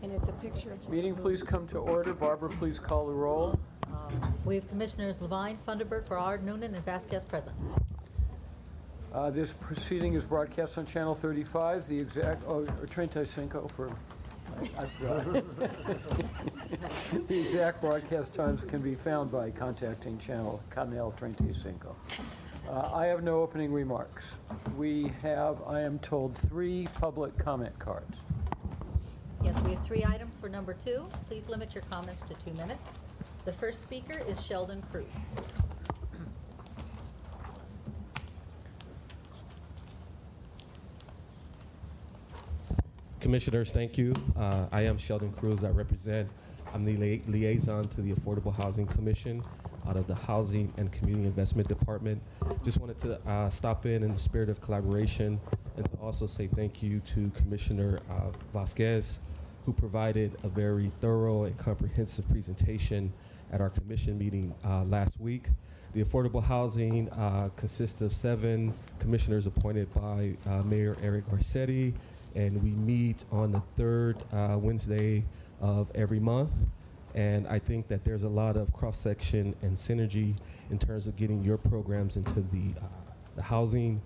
And it's a picture of... Meeting, please come to order. Barbara, please call the roll. We have Commissioners Levine, Funderburk, Berard, Noonan, and Vasquez present. This proceeding is broadcast on Channel 35. The exact, or 35 for, the exact broadcast times can be found by contacting Canal 35. I have no opening remarks. We have, I am told, 3 public comment cards. Yes, we have 3 items for number 2. Please limit your comments to 2 minutes. The first speaker is Sheldon Cruz. Commissioners, thank you. I am Sheldon Cruz. I'm the liaison to the Affordable Housing Commission out of the Housing and Community Investment Department. Just wanted to stop in the spirit of collaboration and to also say thank you to Commissioner Vasquez, who provided a very thorough and comprehensive presentation at our commission meeting last week. The affordable housing consists of 7 commissioners appointed by Mayor Eric Garcetti, and we meet on the 3rd Wednesday of every month. And I think that there's a lot of cross-section and synergy in terms of getting your programs into the housing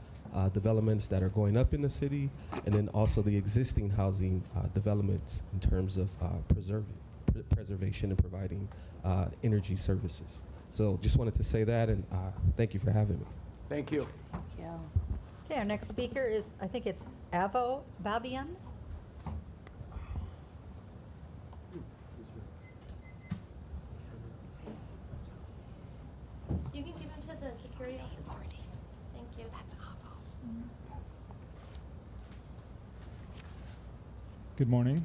developments that are going up in the city, and then also the existing housing developments in terms of preservation and providing energy services. So just wanted to say that, and thank you for having me. Thank you. Thank you. Okay, our next speaker is, I think it's Avo Babian. You can give him to the security officer. Thank you. That's Avo. Good morning.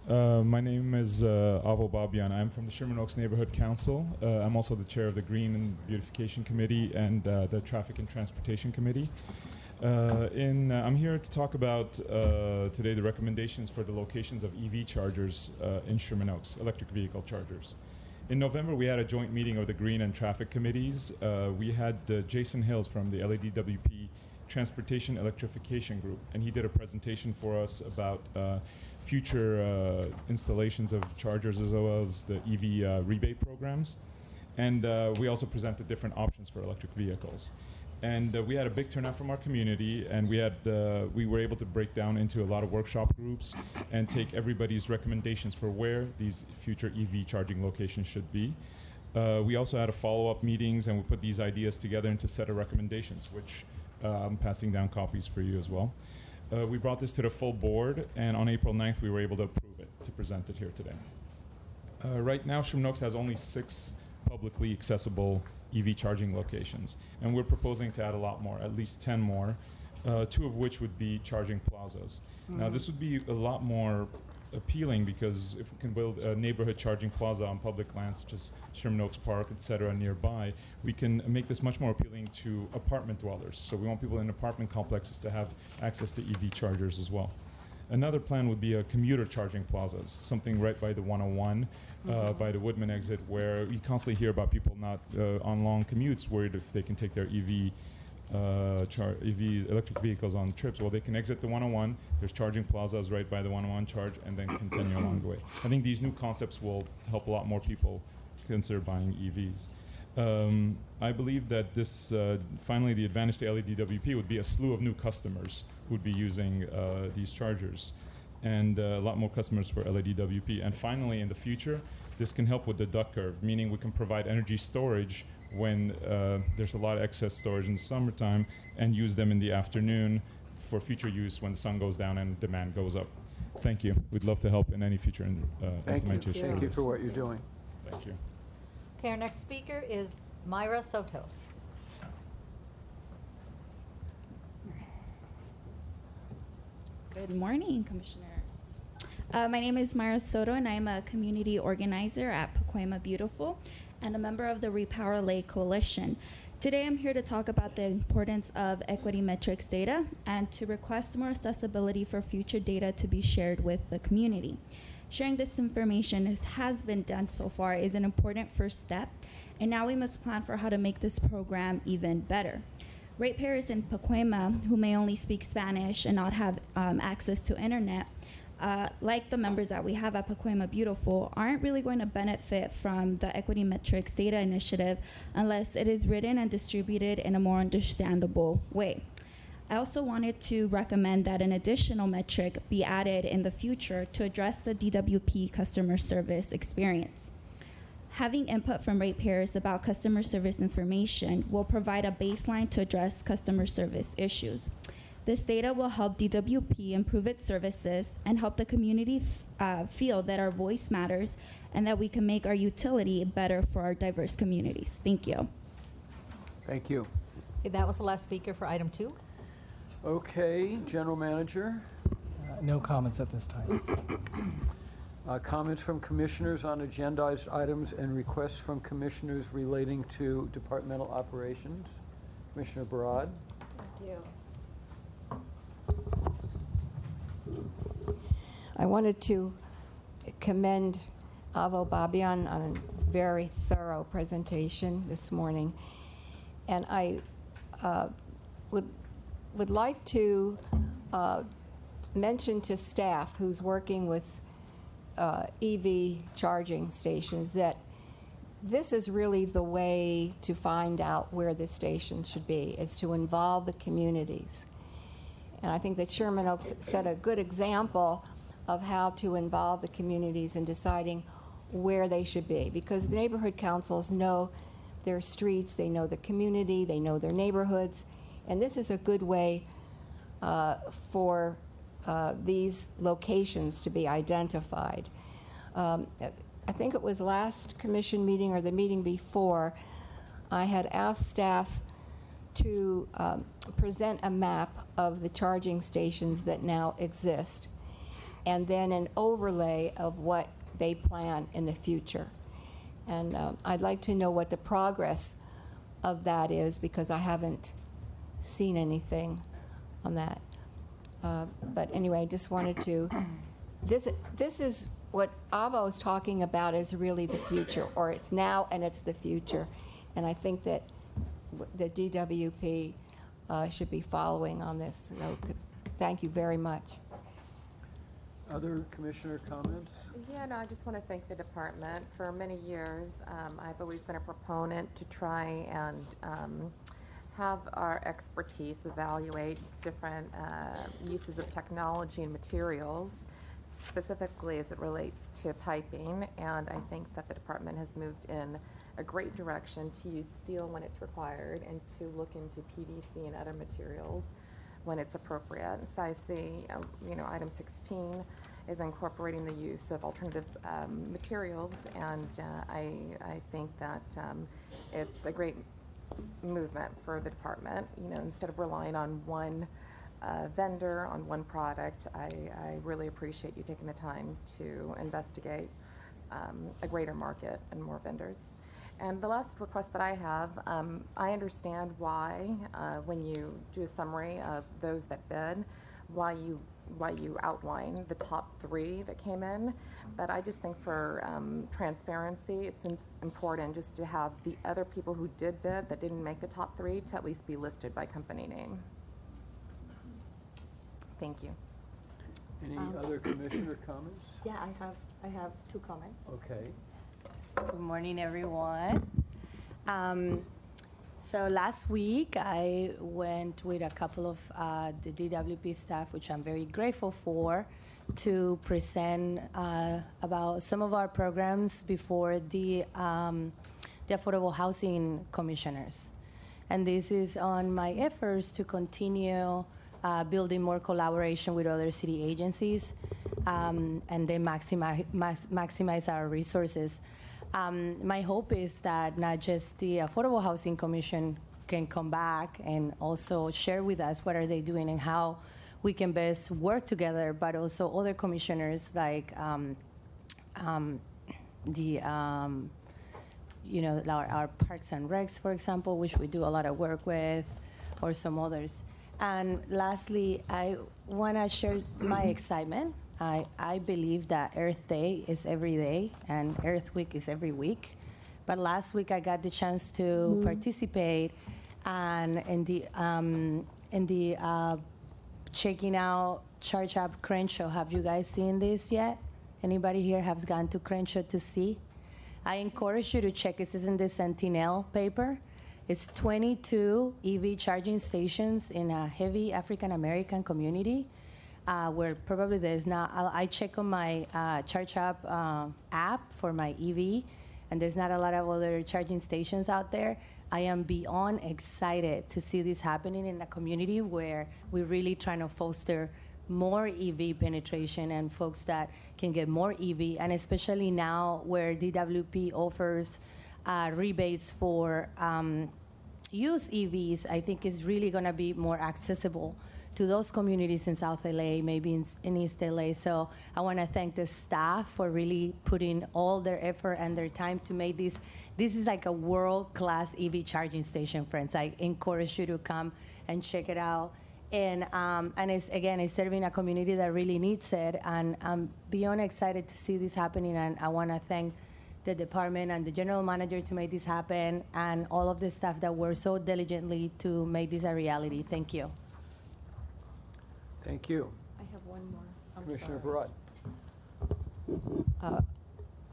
My name is Avo Babian. I'm from the Sherman Oaks Neighborhood Council. I'm also the chair of the Green and Beautification Committee and the Traffic and Transportation Committee. I'm here to talk about today the recommendations for the locations of EV chargers in Sherman Oaks, electric vehicle chargers. In November, we had a joint meeting of the Green and Traffic Committees. We had Jason Hills from the LADWP Transportation Electrification Group, and he did a presentation for us about future installations of chargers as well as the EV rebate programs. And we also presented different options for electric vehicles. And we had a big turnout from our community, and we were able to break down into a lot of workshop groups and take everybody's recommendations for where these future EV charging locations should be. We also had a follow-up meetings, and we put these ideas together into a set of recommendations, which I'm passing down copies for you as well. We brought this to the full board, and on April 9th, we were able to approve it, to present it here today. Right now, Sherman Oaks has only 6 publicly accessible EV charging locations, and we're proposing to add a lot more, at least 10 more, 2 of which would be charging plazas. Now, this would be a lot more appealing because if we can build a neighborhood charging plaza on public lands such as Sherman Oaks Park, etc., nearby, we can make this much more appealing to apartment dwellers. So we want people in apartment complexes to have access to EV chargers as well. Another plan would be a commuter charging plazas, something right by the 101, by the Woodman exit, where you constantly hear about people not on long commutes worried if they can take their EV electric vehicles on trips. Well, they can exit the 101. There's charging plazas right by the 101, charge, and then continue along the way. I think these new concepts will help a lot more people consider buying EVs. I believe that this, finally, the advantage to LADWP would be a slew of new customers who would be using these chargers, and a lot more customers for LADWP. And finally, in the future, this can help with the duck curve, meaning we can provide energy storage when there's a lot of excess storage in the summertime and use them in the afternoon for future use when the sun goes down and demand goes up. Thank you. We'd love to help in any future implementation. Thank you for what you're doing. Thank you. Okay, our next speaker is Myra Soto. Good morning, Commissioners. My name is Myra Soto, and I'm a community organizer at Pacoima Beautiful and a member of the Repower Lake Coalition. Today, I'm here to talk about the importance of equity metrics data and to request more accessibility for future data to be shared with the community. Sharing this information has been done so far is an important first step, and now we must plan for how to make this program even better. Ratepayers in Pacoima who may only speak Spanish and not have access to internet like the members that we have at Pacoima Beautiful, aren't really going to benefit from the Equity Metrics Data Initiative unless it is written and distributed in a more understandable way. I also wanted to recommend that an additional metric be added in the future to address the DWP customer service experience. Having input from ratepayers about customer service information will provide a baseline to address customer service issues. This data will help DWP improve its services and help the community feel that our voice matters and that we can make our utility better for our diverse communities. Thank you. Thank you. Okay, that was the last speaker for item 2. Okay, General Manager. No comments at this time. Comments from commissioners on agendized items and requests from commissioners relating to departmental operations. Commissioner Barad. Thank you. I wanted to commend Avo Babian on a very thorough presentation this morning. And I would like to mention to staff who's working with EV charging stations that this is really the way to find out where the station should be, is to involve the communities. And I think that Sherman Oaks set a good example of how to involve the communities in deciding where they should be, because the neighborhood councils know their streets, they know the community, they know their neighborhoods, and this is a good way for these locations to be identified. I think it was last commission meeting or the meeting before, I had asked staff to present a map of the charging stations that now exist, and then an overlay of what they plan in the future. And I'd like to know what the progress of that is, because I haven't seen anything on that. But anyway, I just wanted to, this is what Avo is talking about, is really the future, or it's now and it's the future. And I think that the DWP should be following on this. So, thank you very much. Other commissioner comments? Yeah, no, I just want to thank the department. For many years, I've always been a proponent to try and have our expertise evaluate different uses of technology and materials, specifically as it relates to piping. And I think that the department has moved in a great direction to use steel when it's required and to look into PVC and other materials when it's appropriate. And so I see, item 16 is incorporating the use of alternative materials, and I think that it's a great movement for the department. Instead of relying on one vendor, on one product, I really appreciate you taking the time to investigate a greater market and more vendors. And the last request that I have, I understand why, when you do a summary of those that bid, why you outline the top 3 that came in. But I just think for transparency, it's important just to have the other people who did bid that didn't make the top 3 to at least be listed by company name. Thank you. Any other commissioner comments? Yeah, I have 2 comments. Okay. Good morning, everyone. So last week, I went with a couple of the DWP staff, which I'm very grateful for, to present about some of our programs before the Affordable Housing Commissioners. And this is on my efforts to continue building more collaboration with other city agencies and then maximize our resources. My hope is that not just the Affordable Housing Commission can come back and also share with us what are they doing and how we can best work together, but also other commissioners like our Parks and Recs, for example, which we do a lot of work with, or some others. And lastly, I want to share my excitement. I believe that Earth Day is every day and Earth Week is every week. But last week I got the chance to participate in the checking out Church Up Crenshaw. Have you guys seen this yet? Anybody here has gone to Crenshaw to see? I encourage you to check. This is in the Sentinel paper. It's 22 EV charging stations in a heavy African American community where probably there's not. I check on my Charge Up app for my EV, and there's not a lot of other charging stations out there. I am beyond excited to see this happening in a community where we're really trying to foster more EV penetration and folks that can get more EV, and especially now where DWP offers rebates for used EVs, I think is really going to be more accessible to those communities in South LA, maybe in East LA. So I want to thank the staff for really putting all their effort and their time to make this. This is like a world-class EV charging station, friends. I encourage you to come and check it out. And it's serving a community that really needs it. And I'm beyond excited to see this happening. And I want to thank the department and the general manager to make this happen, and all of the staff that worked so diligently to make this a reality. Thank you. Thank you. I have one more. I'm Commissioner sorry. Barad.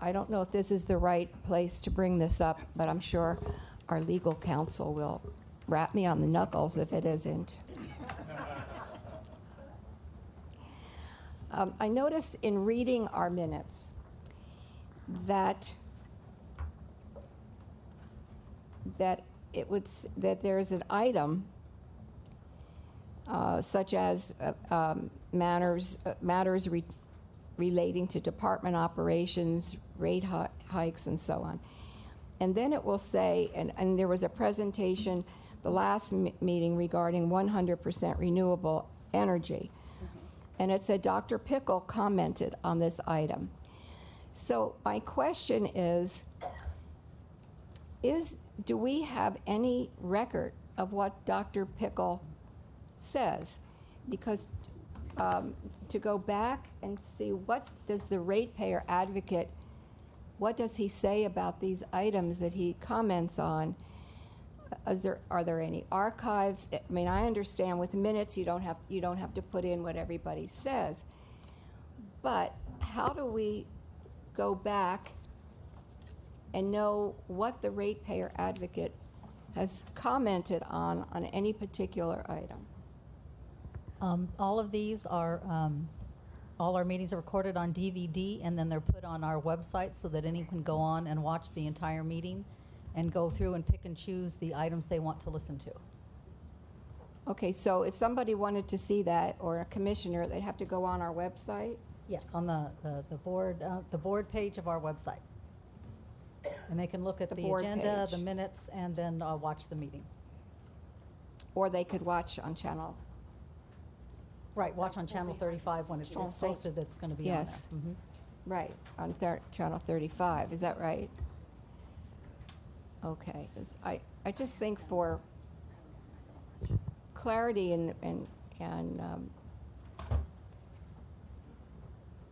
I don't know if this is the right place to bring this up, but I'm sure our legal counsel will rap me on the knuckles if it isn't. I noticed in reading our minutes that there's an item such as matters relating to department operations, rate hikes, and so on. And then it will say, and there was a presentation the last meeting regarding 100% renewable energy. And it said Dr. Pickle commented on this item. So my question is do we have any record of what Dr. Pickle says? Because to go back and see what does the ratepayer advocate, what does he say about these items that he comments on? Are there any archives? I mean, I understand with minutes you don't have to put in what everybody says, but how do we go back and know what the ratepayer advocate has commented on any particular item? All of these are, all our meetings are recorded on DVD, and then they're put on our website so that anyone can go on and watch the entire meeting and go through and pick and choose the items they want to listen to. Okay, so if somebody wanted to see that, or a commissioner, they'd have to go on our website? Yes, on the board page of our website. And they can look at The the board agenda, page. the minutes, and then watch the meeting. Or they could watch on channel? Right, watch on Channel 35 when it's Oh, thank- posted, that's going to be Yes. on there. Right, on channel 35, is that right? Okay, 'cause I just think for clarity and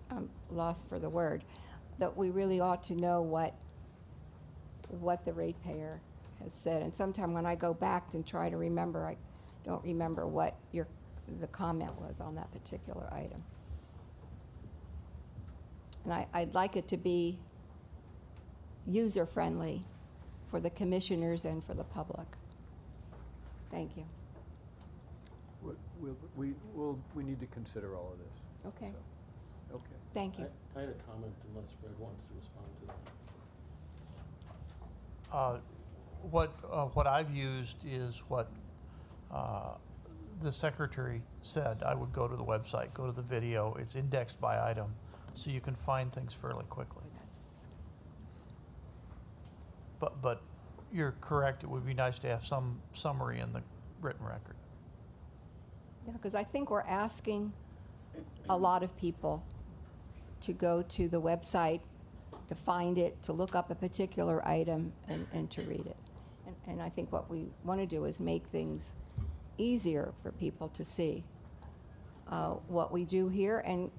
I'm lost for the word, that we really ought to know what the ratepayer has said. And sometime when I go back and try to remember, I don't remember what the comment was on that particular item. And I'd like it to be user-friendly for the commissioners and for the public. Thank you. We need to consider all of this. Okay, So, okay. thank you. I had a comment unless Fred wants to respond to that. What I've used is what the secretary said. I would go to the website, go to the video. It's indexed by item, so you can find things fairly quickly. But you're correct. It would be nice to have some summary in the written record. Yeah, because I think we're asking a lot of people to go to the website, to find it, to look up a particular item, and to read it. And I think what we want to do is make things easier for people to see what we do here and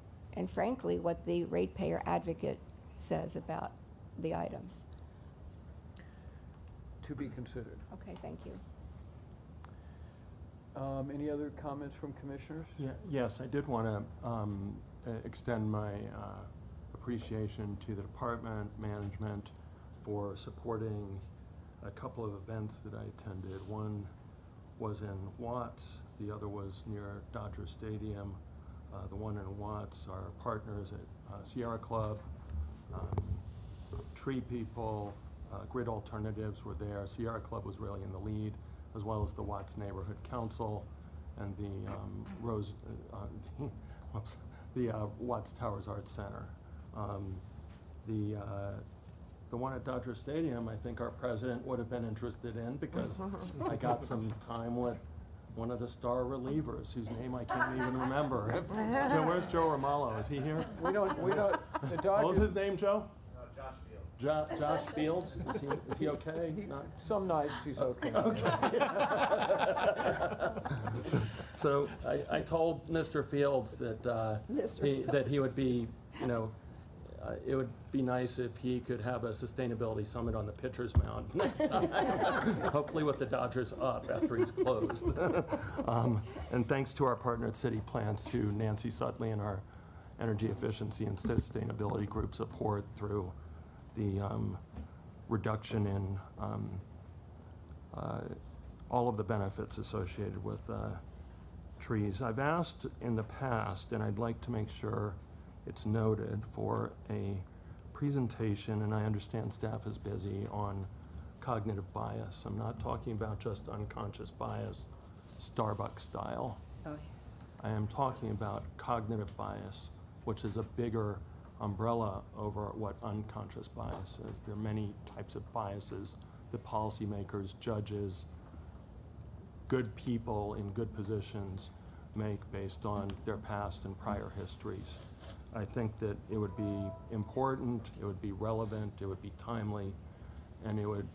frankly, what the ratepayer advocate says about the items. To be considered. Okay, thank you. Any other comments from commissioners? Yes, I did want to extend my appreciation to the department management for supporting a couple of events that I attended. One was in Watts, the other was near Dodger Stadium. The one in Watts, our partners at Sierra Club, Tree People, Grid Alternatives were there. Sierra Club was really in the lead, as well as the Watts Neighborhood Council and the Watts Towers Arts Center. The one at Dodger Stadium, I think our president would have been interested in, because I got some time with one of the star relievers whose name I can't even remember. Joe, where's Joe Romalo? Is he here? We don't, the What Dodgers. was his name, Joe? Josh Fields. Josh Fields? Is he okay? Some nights he's okay. So I told Mr. Fields that that he would be, it would be nice if he could have a sustainability summit on the pitcher's mound next time. Hopefully with the Dodgers up after he's closed. And thanks to our partner at City Plants, to Nancy Sutley and our Energy Efficiency and Sustainability Group support through the reduction in all of the benefits associated with trees. I've asked in the past, and I'd like to make sure it's noted, for a presentation, and I understand staff is busy, on cognitive bias. I'm not talking about just unconscious bias, Starbucks style. I am talking about cognitive bias, which is a bigger umbrella over what unconscious bias is. There are many types of biases that policymakers, judges, good people in good positions make based on their past and prior histories. I think that it would be important, it would be relevant, it would be timely, and it would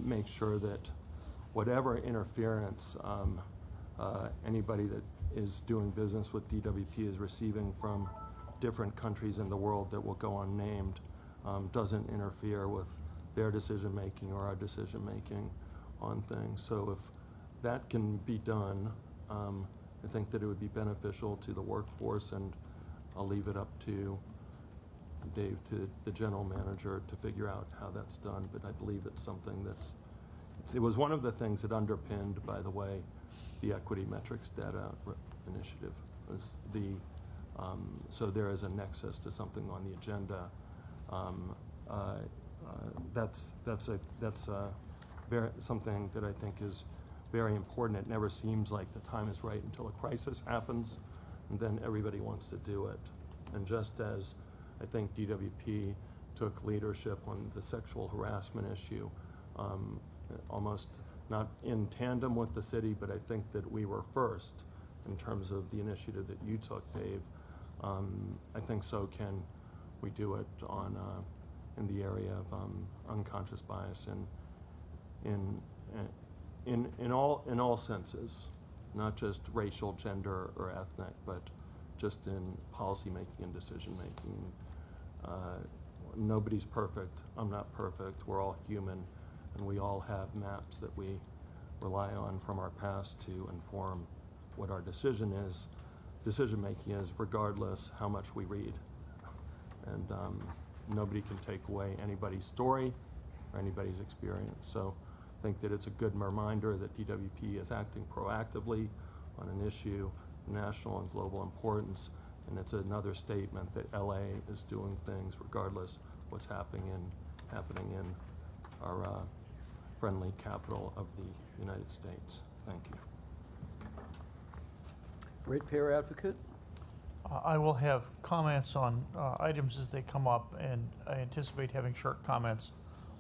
make sure that whatever interference anybody that is doing business with DWP is receiving from different countries in the world that will go unnamed doesn't interfere with their decision-making or our decision-making on things. So if that can be done, I think that it would be beneficial to the workforce, and I'll leave it up to Dave, to the general manager, to figure out how that's done, but I believe it's something it was one of the things that underpinned, by the way, the Equity Metrics Data Initiative. Was so there is a nexus to something on the agenda. That's something that I think is very important. It never seems like the time is right until a crisis happens, and then everybody wants to do it. And just as I think DWP took leadership on the sexual harassment issue, almost not in tandem with the city, but I think that we were first in terms of the initiative that you took, Dave. I think so can we do it on in the area of unconscious bias in all senses, not just racial, gender, or ethnic, but just in policy making and decision making. Nobody's perfect. I'm not perfect. We're all human, and we all have maps that we rely on from our past to inform what our decision making is, regardless how much we read. And nobody can take away anybody's story or anybody's experience. So I think that it's a good reminder that DWP is acting proactively on an issue of national and global importance, and it's another statement that LA is doing things regardless what's happening in our friendly capital of the United States. Thank you. Ratepayer advocate? I will have comments on items as they come up, and I anticipate having short comments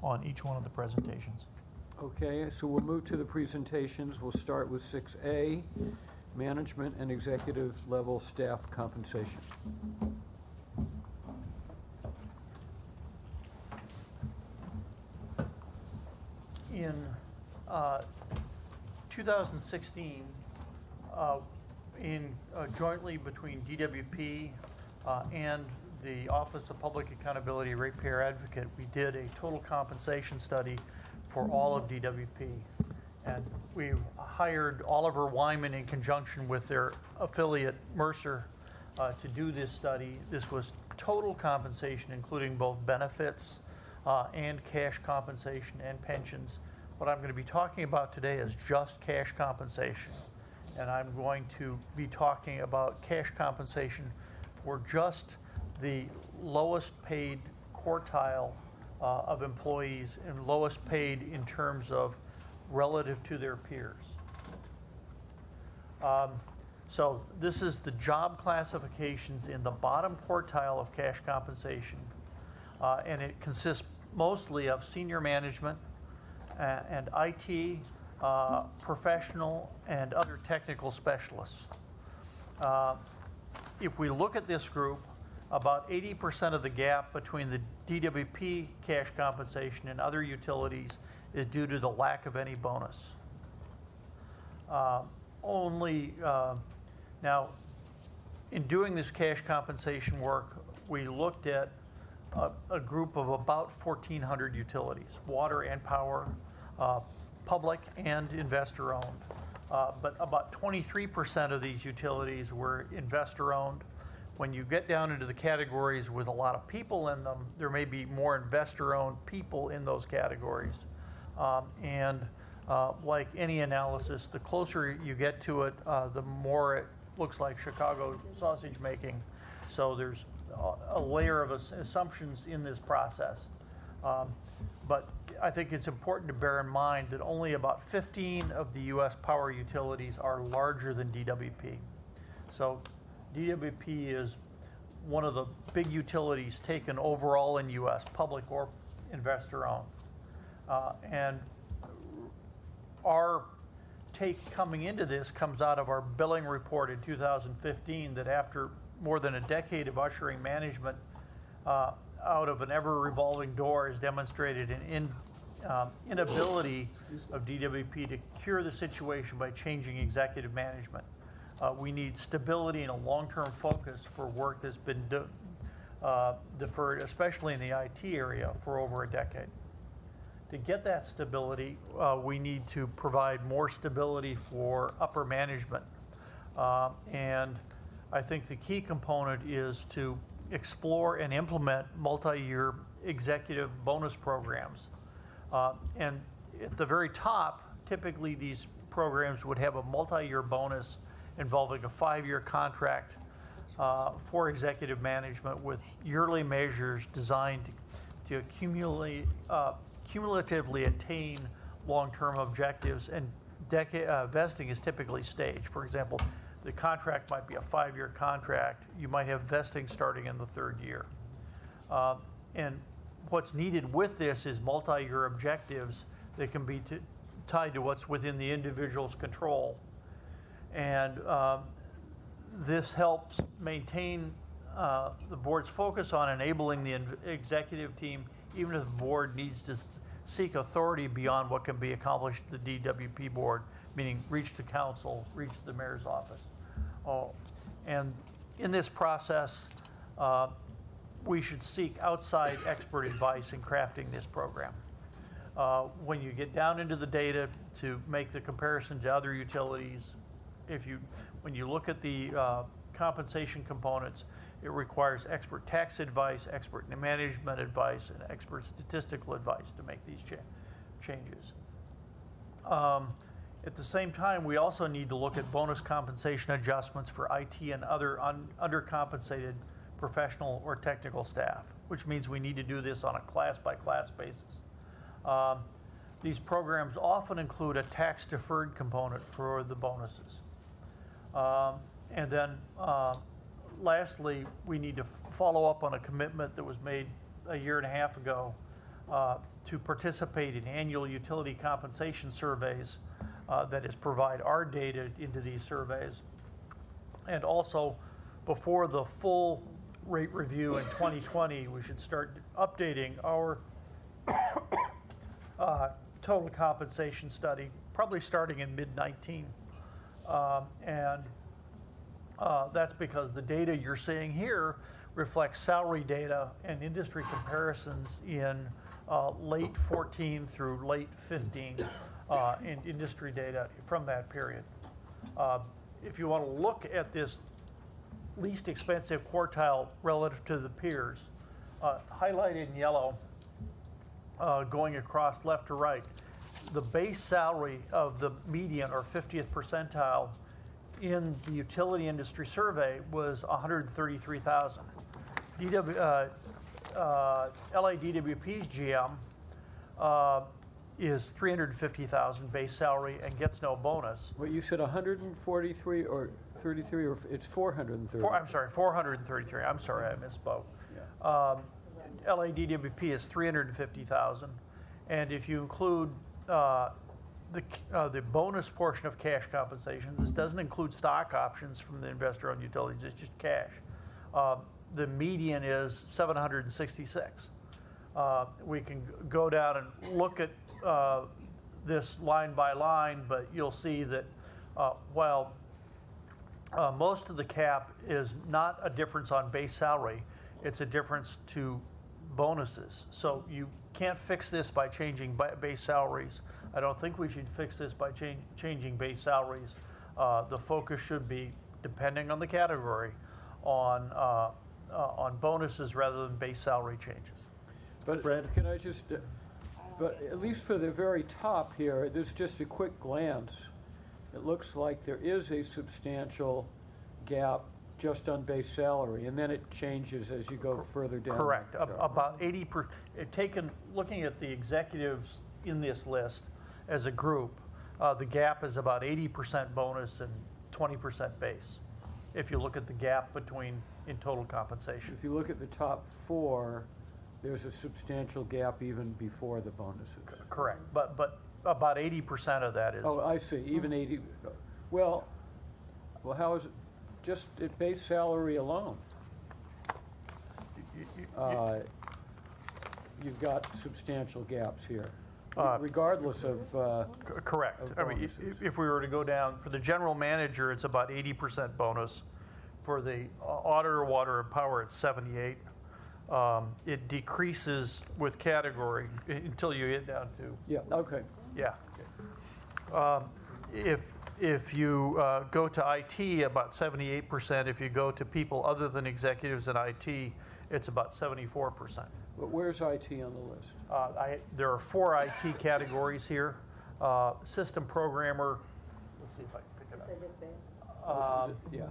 on each one of the presentations. Okay, so we'll move to the presentations. We'll start with 6A, management and executive level staff compensation. In 2016, jointly between DWP and the Office of Public Accountability Ratepayer Advocate, we did a total compensation study for all of DWP. And we've hired Oliver Wyman in conjunction with their affiliate Mercer to do this study. This was total compensation, including both benefits and cash compensation and pensions. What I'm going to be talking about today is just cash compensation. And I'm going to be talking about cash compensation for just the lowest paid quartile of employees and lowest paid in terms of relative to their peers. So this is the job classifications in the bottom quartile of cash compensation. And it consists mostly of senior management and IT, professional, and other technical specialists. If we look at this group, about 80% of the gap between the DWP cash compensation and other utilities is due to the lack of any bonus. Now, in doing this cash compensation work, we looked at a group of about 1,400 utilities, water and power, public and investor-owned. But about 23% of these utilities were investor-owned. When you get down into the categories with a lot of people in them, there may be more investor-owned people in those categories. Like any analysis, the closer you get to it, the more it looks like Chicago sausage making. So there's a layer of assumptions in this process. But I think it's important to bear in mind that only about 15 of the U.S. power utilities are larger than DWP. So DWP is one of the big utilities taken overall in U.S., public or investor-owned. And our take coming into this comes out of our billing report in 2015 that after more than a decade of ushering management out of an ever-revolving door has demonstrated an inability of DWP to cure the situation by changing executive management. We need stability and a long-term focus for work that's been deferred, especially in the IT area, for over a decade. To get that stability, we need to provide more stability for upper management. And I think the key component is to explore and implement multi-year executive bonus programs. And at the very top, typically these programs would have a multi-year bonus involving a 5-year contract for executive management with yearly measures designed to cumulatively attain long-term objectives, and vesting is typically staged. For example, the contract might be a 5-year contract. You might have vesting starting in the 3rd year. And what's needed with this is multi-year objectives that can be tied to what's within the individual's control. And this helps maintain the board's focus on enabling the executive team, even if the board needs to seek authority beyond what can be accomplished at the DWP board, meaning reach the council, reach the mayor's office. And in this process, we should seek outside expert advice in crafting this program. When you get down into the data to make the comparison to other utilities, when you look at the compensation components, it requires expert tax advice, expert management advice, and expert statistical advice to make these changes. At the same time, we also need to look at bonus compensation adjustments for IT and other undercompensated professional or technical staff, which means we need to do this on a class-by-class basis. These programs often include a tax-deferred component for the bonuses. And then lastly, we need to follow up on a commitment that was made a year and a half ago to participate in annual utility compensation surveys, that is, provide our data into these surveys. And also, before the full rate review in 2020, we should start updating our total compensation study, probably starting in mid-19. That's because the data you're seeing here reflects salary data and industry comparisons in late 14 through late 15. and industry data from that period. If you want to look at this least expensive quartile relative to the peers, highlighted in yellow, going across left to right, the base salary of the median or 50th percentile in the utility industry survey was $133,000. LADWP's GM is $350,000 base salary and gets no bonus. What, you said 143 or 33, or it's 430? I'm sorry, 433. I'm sorry, I misspoke. Yeah. LADWP is $350,000, and if you include the bonus portion of cash compensation, this doesn't include stock options from the investor-owned utilities. It's just cash. The median is 766. We can go down and look at this line by line, but you'll see that while most of the cap is not a difference on base salary, it's a difference to bonuses. So you can't fix this by changing base salaries. I don't think we should fix this by changing base salaries. The focus should be, depending on the category, on bonuses rather than base salary changes. But Fred, can I just, but at least for the very top here, there's just a quick glance. It looks like there is a substantial gap just on base salary, and then it changes as you go further down. Correct. About 80%. Looking at the executives in this list as a group, the gap is about 80% bonus and 20% base. If you look at the gap between in total compensation. If you look at the top 4, there's a substantial gap even before the bonuses. Correct. But about 80% of that is. Oh, I see. Even 80. Well, how is it? Just at base salary alone, you've got substantial gaps here, regardless of correct. of I mean, if we were to go down for the general manager, it's about 80% bonus. For the auditor, water and power, it's 78. It decreases with category until you get down to. Yeah. Okay. Yeah. If you go to IT, about 78%. If you go to people other than executives in IT, it's about 74%. But where's IT on the list? There are 4 IT categories here. System programmer. Let's see if I can pick it up. Yeah.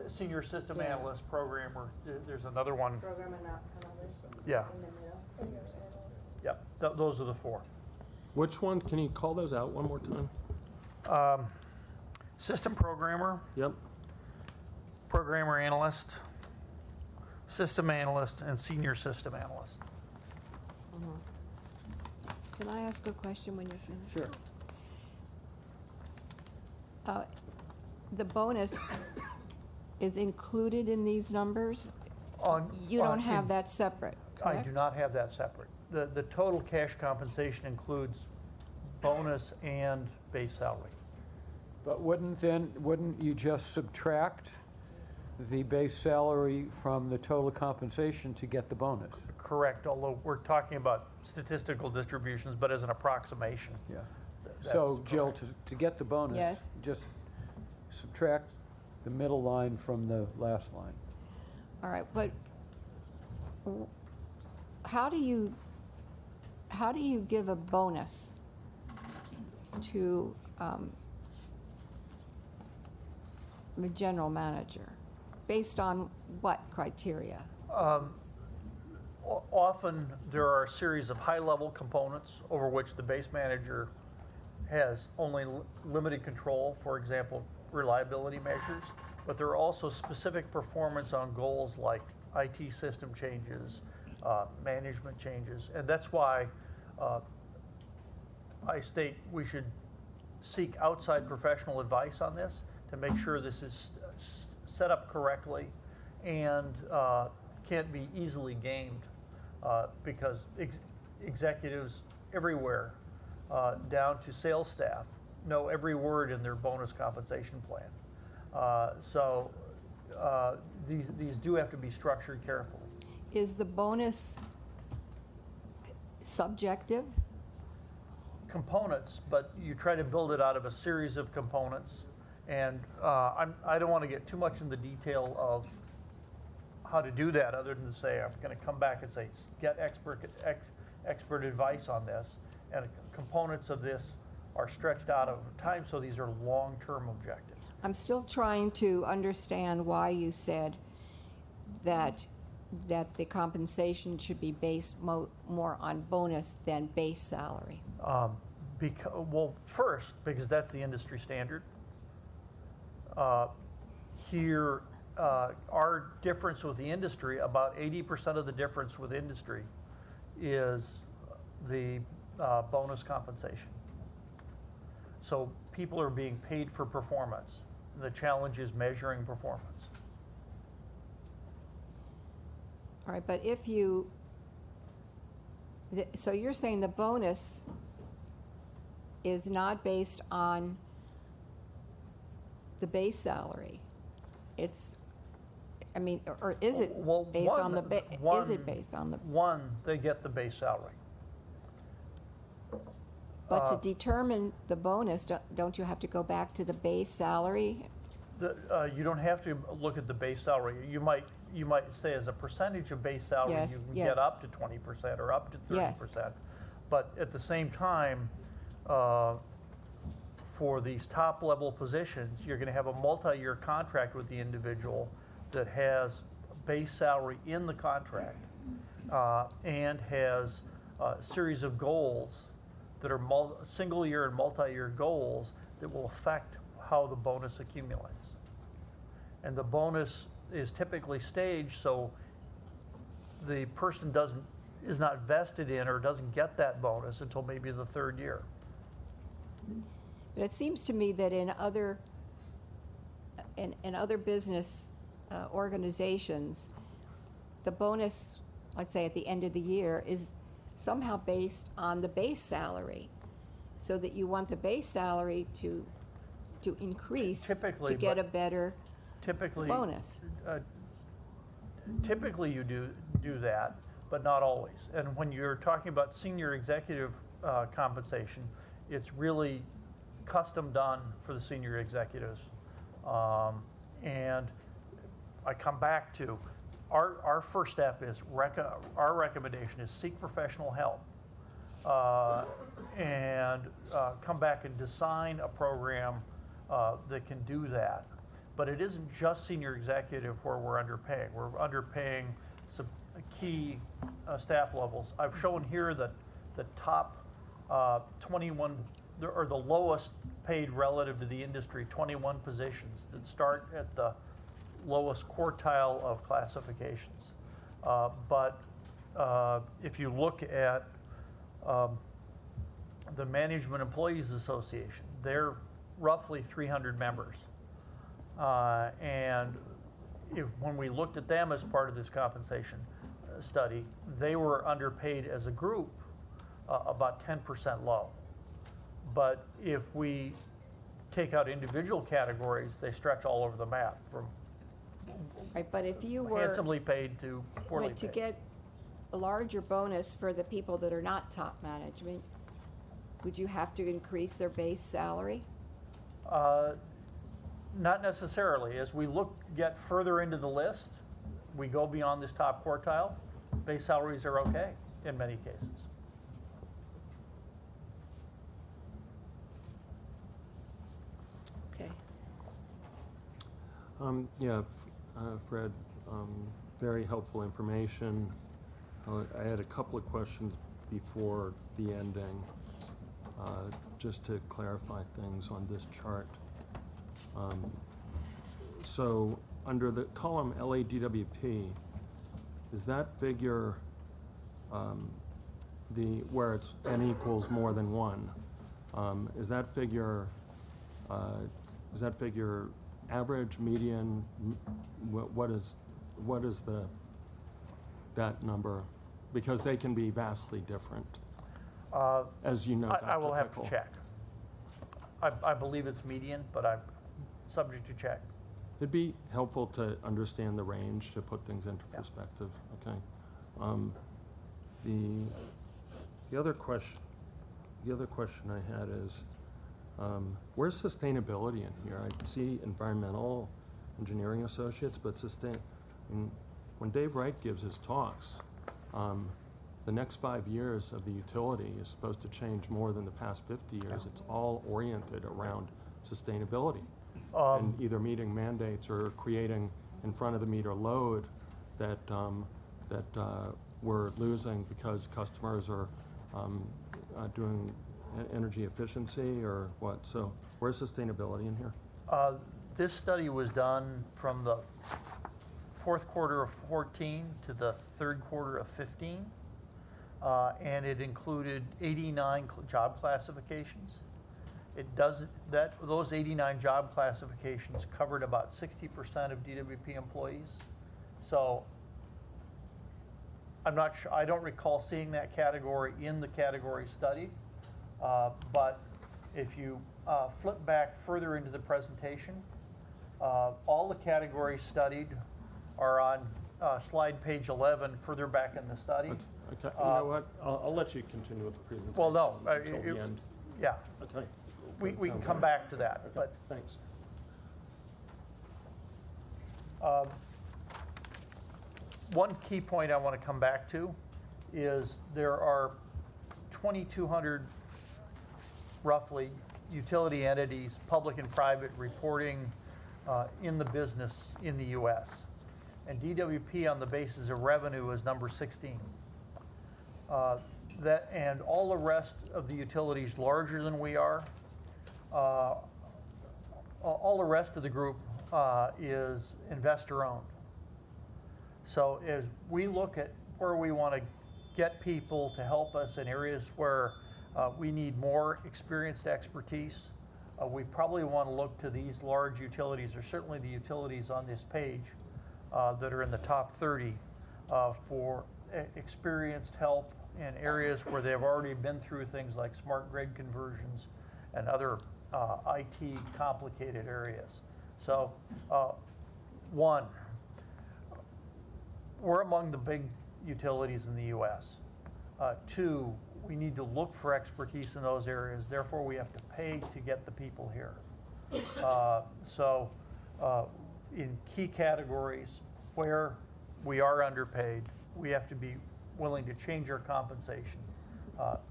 Senior system analyst, programmer. There's another one. Program analyst. Yeah. In the middle. Yep. Those are the 4. Which one? Can you call those out one more time? System programmer, Yep. programmer analyst, system analyst, and senior system analyst. Can I ask a question when you're finished? Sure. The bonus is included in these numbers? You don't have that separate, correct? I do not have that separate. The total cash compensation includes bonus and base salary. But wouldn't you just subtract the base salary from the total compensation to get the bonus? Correct, although we're talking about statistical distributions, but as an approximation. Yeah. That's So, Jill, correct. to get the bonus, Yes. just subtract the middle line from the last line. All right, but how do you give a bonus to the general manager? Based on what criteria? Often there are a series of high-level components over which the base manager has only limited control, for example, reliability measures, but there are also specific performance on goals like IT system changes, management changes, and that's why I state we should seek outside professional advice on this to make sure this is set up correctly and can't be easily gamed because executives everywhere, down to sales staff, know every word in their bonus compensation plan. So these do have to be structured carefully. Is the bonus subjective? components, but you try to build it out of a series of components. And I don't want to get too much in the detail of how to do that, other than to say I'm going to come back and say get expert advice on this. And components of this are stretched out over time, so these are long-term objectives. I'm still trying to understand why you said that the compensation should be based more on bonus than base salary. Well, first, because that's the industry standard. Here, our difference with the industry, about 80% of the difference with industry is the bonus compensation. So people are being paid for performance. The challenge is measuring performance. All right, but if you, so you're saying the bonus is not based on the base salary? It's, I mean, or is it based on the is it based on the? One, they get the base salary. But to determine the bonus, don't you have to go back to the base salary? You don't have to look at the base salary. You might say as a percentage of base salary, Yes, you can yes. get up to 20% or up to 30%. Yes. But at the same time, for these top level positions, you're going to have a multi-year contract with the individual that has base salary in the contract and has a series of goals that are single year and multi-year goals that will affect how the bonus accumulates. And the bonus is typically staged so the person is not vested in or doesn't get that bonus until maybe the third year. But it seems to me that in other business organizations, the bonus, let's say at the end of the year, is somehow based on the base salary, so that you want the base salary to increase Typically, to get a better bonus. Typically you do that, but not always. And when you're talking about senior executive compensation, it's really custom done for the senior executives. And I come back to our first step is our recommendation is seek professional help and come back and design a program that can do that. But it isn't just senior executive where we're underpaying. We're underpaying some key staff levels. I've shown here that the top 21, or the lowest paid relative to the industry, 21 positions that start at the lowest quartile of classifications. But if you look at the Management Employees Association, they're roughly 300 members. And when we looked at them as part of this compensation study, they were underpaid as a group about 10% low. But if we take out individual categories, they stretch all over the map from Right, but if you were handsomely paid to poorly paid. to get a larger bonus for the people that are not top management, would you have to increase their base salary? Not necessarily. As we get further into the list, we go beyond this top quartile, base salaries are okay in many cases. Okay. Fred, very helpful information. I had a couple of questions before the ending, just to clarify things on this chart. So under the column LADWP, is that figure where it's n equals more than 1? Is that figure average, median? What is that number? Because they can be vastly different, as you know. I will have to check. I believe it's median, but I'm subject to check. It'd be helpful to understand the range to put things into perspective. Okay. The other question the other question I had is, where's sustainability in here? I see environmental engineering associates, but when Dave Wright gives his talks, the next 5 years of the utility is supposed to change more than the past 50 years. It's all oriented around sustainability and either meeting mandates or creating in front of the meter load that we're losing because customers are doing energy efficiency or what. So where's sustainability in here? This study was done from the fourth quarter of 14 to the third quarter of 15, and it included 89 job classifications. Those 89 job classifications covered about 60% of DWP employees. So I'm not sure, I don't recall seeing that category in the category study, but if you flip back further into the presentation, all the categories studied are on slide page 11, further back in the study. Okay. You know what? I'll let you continue with the presentation. Well, no. Until the end. Yeah. Okay. We can come back to that. Okay. But thanks. One key point I want to come back to is there are 2,200 roughly utility entities, public and private, reporting in the business in the U.S. And DWP on the basis of revenue is number 16. And all the rest of the utilities larger than we are, all the rest of the group is investor owned. So as we look at where we want to get people to help us in areas where we need more experienced expertise, we probably want to look to these large utilities, or certainly the utilities on this page that are in the top 30 for experienced help in areas where they've already been through things like smart grid conversions and other IT complicated areas. So one, we're among the big utilities in the U.S. Two, we need to look for expertise in those areas. Therefore, we have to pay to get the people here. In key categories where we are underpaid, we have to be willing to change our compensation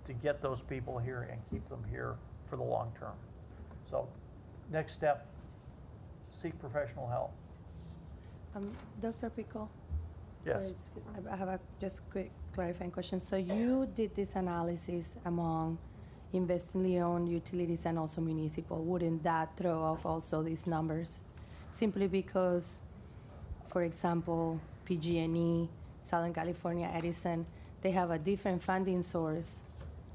to get those people here and keep them here for the long term. So next step, seek professional help. Dr. Pico? Yes. Sorry, I have a just quick clarifying question. So you did this analysis among investingly owned utilities and also municipal. Wouldn't that throw off also these numbers? Simply because, for example, PG&E, Southern California Edison, they have a different funding source,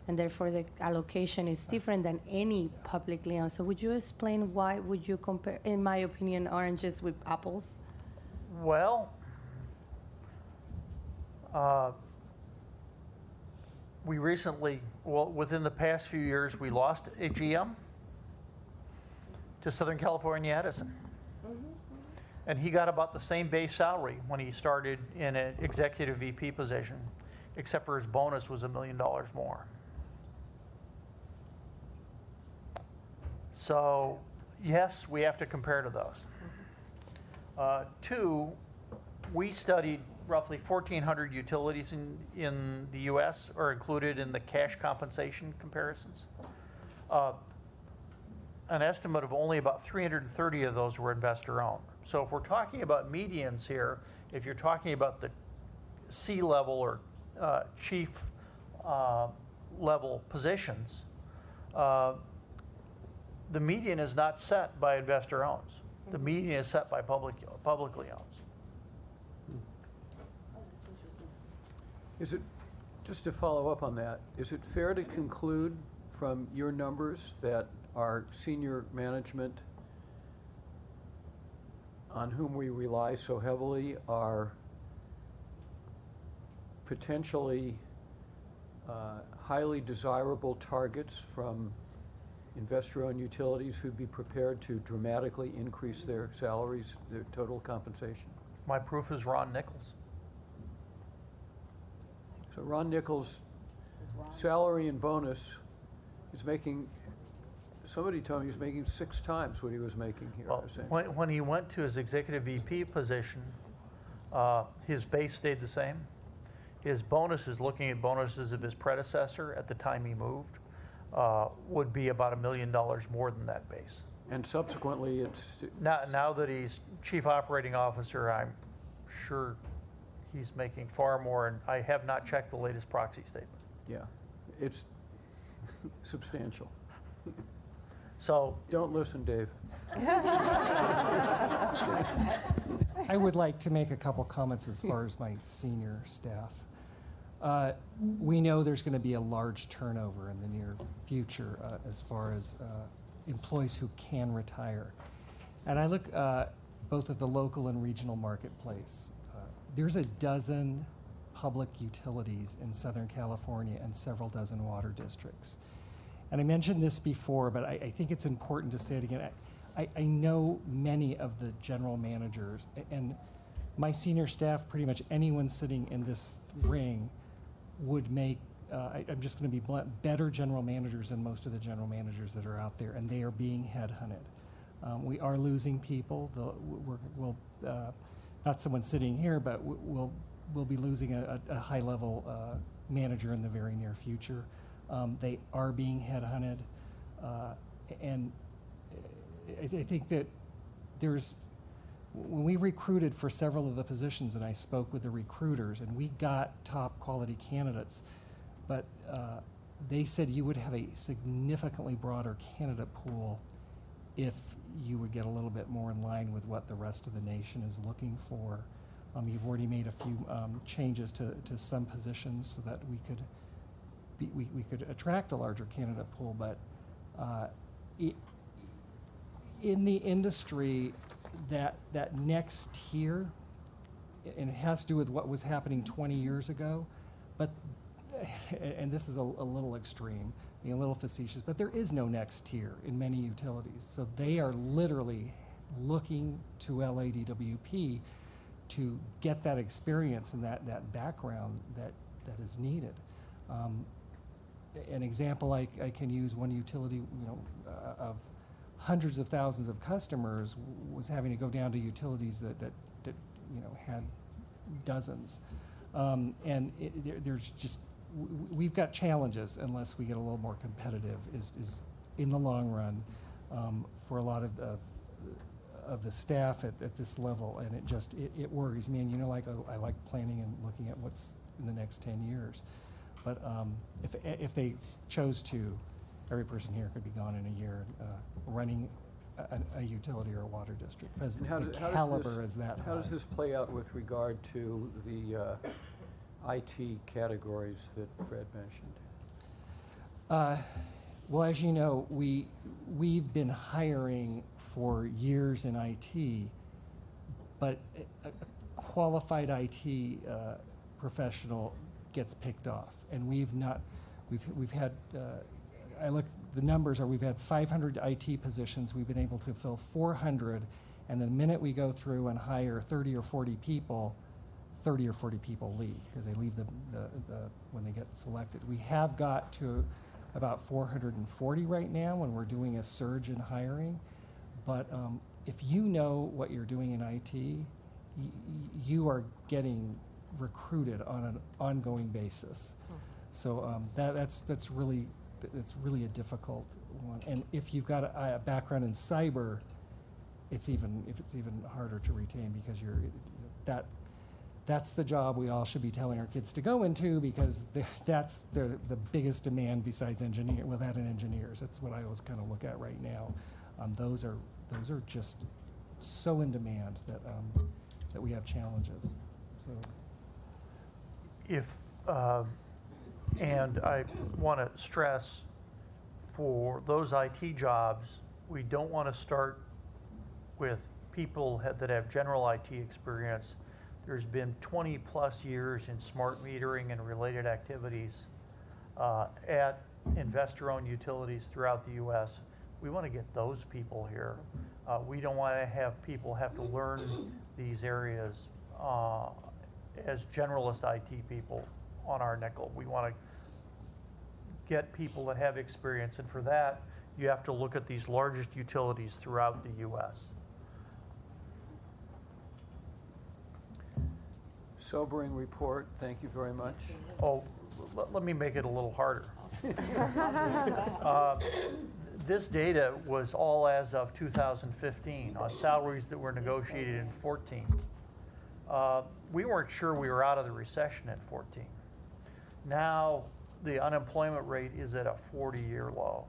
and therefore the allocation is different than any publicly owned. So would you explain why would you compare, in my opinion, oranges with apples? Well, we recently, within the past few years, we lost a GM to Southern California Edison. And he got about the same base salary when he started in an executive VP position, except for his bonus was $1 million more. So, yes, we have to compare to those. Two, we studied roughly 1,400 utilities in the U.S. are included in the cash compensation comparisons. An estimate of only about 330 of those were investor-owned. So if we're talking about medians here, if you're talking about the C-level or chief level positions, the median is not set by investor-owns. The median is set by publicly owned. Is it, just to follow up on that, is it fair to conclude from your numbers that our senior management on whom we rely so heavily are potentially highly desirable targets from investor-owned utilities who'd be prepared to dramatically increase their salaries, their total compensation? My proof is Ron Nichols. So Ron Nichols' salary and bonus He's making, somebody told me he was making 6 times what he was making here. Well, when he went to his executive VP position, his base stayed the same. His bonuses, looking at bonuses of his predecessor at the time he moved, would be about $1 million more than that base. And subsequently, it's Now that he's chief operating officer, I'm sure he's making far more, and I have not checked the latest proxy statement. yeah, it's substantial. So Don't listen, Dave. I would like to make a couple comments as far as my senior staff. We know there's going to be a large turnover in the near future as far as employees who can retire. And I look both at the local and regional marketplace. There's a dozen public utilities in Southern California and several dozen water districts. And I mentioned this before, but I think it's important to say it again. I know many of the general managers, and my senior staff, pretty much anyone sitting in this ring would make, I'm just going to be blunt, better general managers than most of the general managers that are out there, and they are being headhunted. We are losing people. We'll not someone sitting here, but we'll be losing a high-level manager in the very near future. They are being headhunted, and I think that when we recruited for several of the positions, and I spoke with the recruiters, and we got top quality candidates, but they said you would have a significantly broader candidate pool if you would get a little bit more in line with what the rest of the nation is looking for. You've already made a few changes to some positions so that we could attract a larger candidate pool, but in the industry, that next tier, and it has to do with what was happening 20 years ago, but, and this is a little extreme, being a little facetious, but there is no next tier in many utilities. So they are literally looking to LADWP to get that experience and that background that is needed. An example I can use, one utility, of hundreds of thousands of customers was having to go down to utilities that had dozens, and there's just we've got challenges unless we get a little more competitive. Is in the long run for a lot of the staff at this level, and it worries me. And I like planning and looking at what's in the next 10 years. But if they chose to, every person here could be gone in a year running a utility or a water district. Because the caliber is that high. How does this play out with regard to the IT categories that Fred mentioned? Well, as you know, we've been hiring for years in IT, but a qualified IT professional gets picked off, and we've had I look, the numbers are we've had 500 IT positions, we've been able to fill 400, and the minute we go through and hire 30 or 40 people leave because they leave when they get selected. We have got to about 440 right now when we're doing a surge in hiring, but if you know what you're doing in IT, you are getting recruited on an ongoing basis. So that's really a difficult one. And if you've got a background in cyber, it's even harder to retain because that's the job we all should be telling our kids to go into because that's the biggest demand besides without engineers. That's what I always kind of look at right now. Those are just so in demand that we have challenges. So. And I want to stress for those IT jobs, we don't want to start with people that have general IT experience. There's been 20 plus years in smart metering and related activities at investor-owned utilities throughout the U.S. We want to get those people here. We don't want to have people have to learn these areas as generalist IT people on our nickel. We want to get people that have experience, and for that, you have to look at these largest utilities throughout the U.S. Sobering report, thank you very much. Oh, let me make it a little harder. This data was all as of 2015 on salaries that were negotiated in 14. We weren't sure we were out of the recession at 14. Now the unemployment rate is at a 40-year low.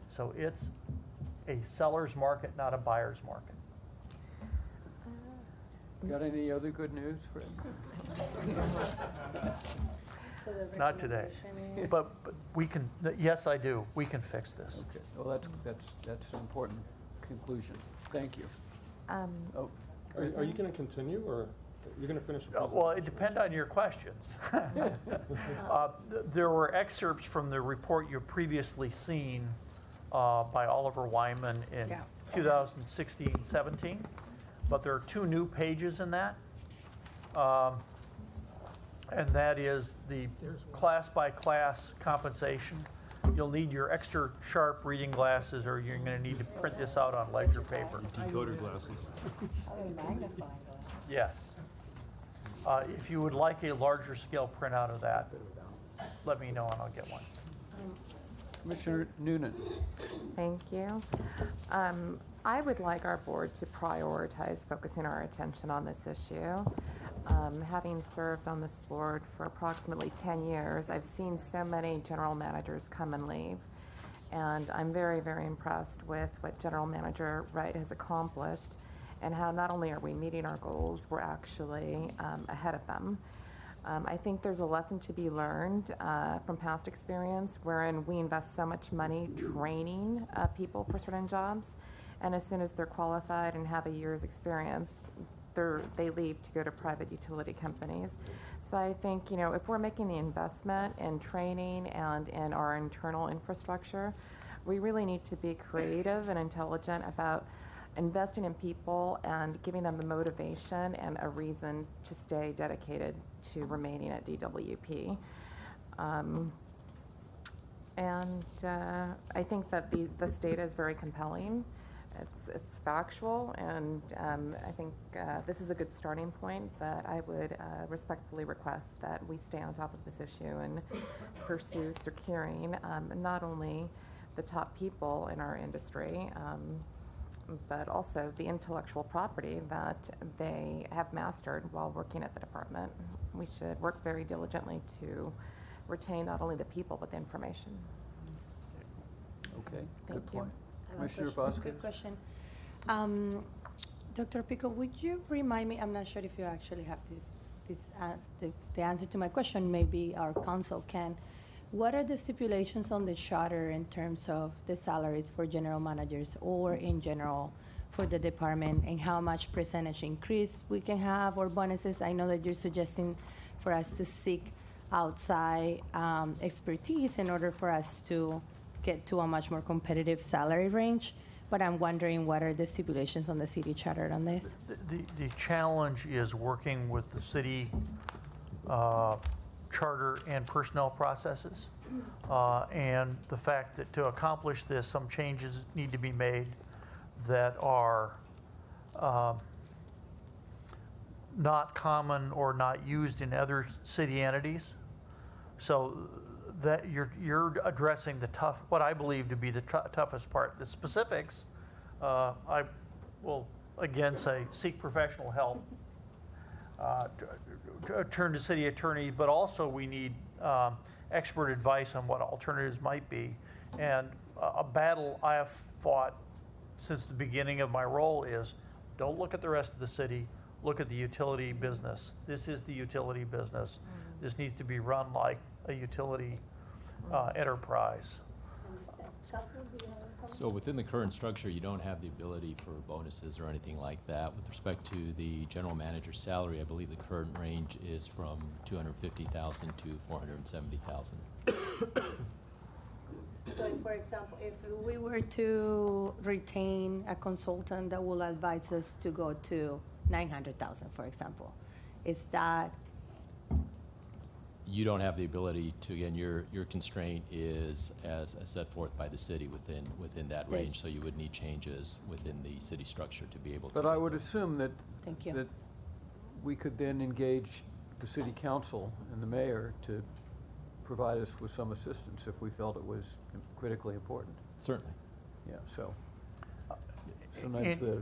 So it's a seller's market, not a buyer's market. Got any other good news, Fred? Not today. But we can, yes, I do. We can fix this. Okay, well, that's an important conclusion. Thank you. Oh, Are you going to continue, or you're going to finish the presentation? Well, it depends on your questions. There were excerpts from the report you've previously seen by Oliver Wyman in 2016-17, but there are 2 new pages in that. And that is the class-by-class compensation. You'll need your extra sharp reading glasses, or you're going to need to print this out on ledger paper. Decoder glasses. Yes. If you would like a larger scale printout of that, let me know and I'll get one. Commissioner Noonan. Thank you. I would like our board to prioritize focusing our attention on this issue. Having served on this board for approximately 10 years, I've seen so many general managers come and leave. And I'm very, very impressed with what General Manager Wright has accomplished and how not only are we meeting our goals, we're actually ahead of them. I think there's a lesson to be learned from past experience wherein we invest so much money training people for certain jobs, and as soon as they're qualified and have a year's experience, they leave to go to private utility companies. So I think, if we're making the investment in training and in our internal infrastructure, we really need to be creative and intelligent about investing in people and giving them the motivation and a reason to stay dedicated to remaining at DWP. I think that this data is very compelling. It's factual, and I think this is a good starting point, but I would respectfully request that we stay on top of this issue and pursue securing not only the top people in our industry, but also the intellectual property that they have mastered while working at the department. We should work very diligently to retain not only the people, but the information. Okay, Thank good you. point. Commissioner Vasquez? Good question. Dr. Pico, would you remind me, I'm not sure if you actually have the answer to my question, maybe our council can. What are the stipulations on the charter in terms of the salaries for general managers or in general for the department, and how much percentage increase we can have or bonuses? I know that you're suggesting for us to seek outside expertise in order for us to get to a much more competitive salary range, but I'm wondering what are the stipulations on the city charter on this? The challenge is working with the city charter and personnel processes, and the fact that to accomplish this, some changes need to be made that are not common or not used in other city entities. So that you're addressing what I believe to be the toughest part. The specifics, I will again say, seek professional help. Turn to city attorney, but also we need expert advice on what alternatives might be. And a battle I have fought since the beginning of my role is, don't look at the rest of the city, look at the utility business. This is the utility business. This needs to be run like a utility enterprise. So within the current structure, you don't have the ability for bonuses or anything like that. With respect to the general manager's salary, I believe the current range is from $250,000 to $470,000. So, for example, if we were to retain a consultant that will advise us to go to $900,000, for example, is that you don't have the ability to, again, your constraint is as set forth by the city within that range, so you would need changes within the city structure to be able to. But I would assume that, Thank you. that we could then engage the city council and the mayor to provide us with some assistance if we felt it was critically important. Certainly. Yeah, so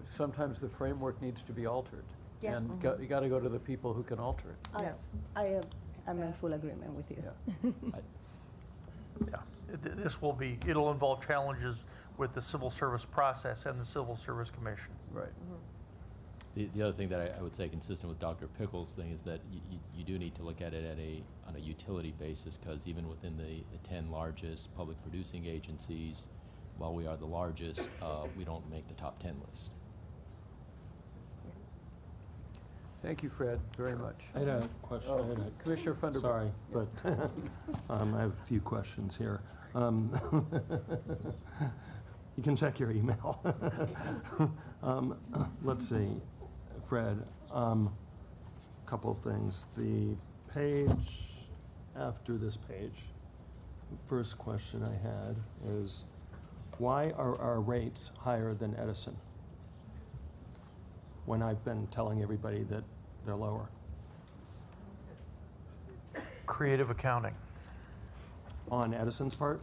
sometimes the framework needs to be altered. Yeah. And you got to go to the people who can alter it. I'm in full agreement with you. Yeah, it'll involve challenges with the civil service process and the Civil Service Commission. Right. The other thing that I would say, consistent with Dr. Pickles' thing, is that you do need to look at it on a utility basis, because even within the 10 largest public producing agencies, while we are the largest, we don't make the top 10 list. Thank you, Fred, very much. I had a question. Oh, Commissioner Funderburk. Sorry, but I have a few questions here. You can check your email. Let's see, Fred, couple of things. The page after this page, first question I had is, why are our rates higher than Edison when I've been telling everybody that they're lower? Creative accounting. On Edison's part?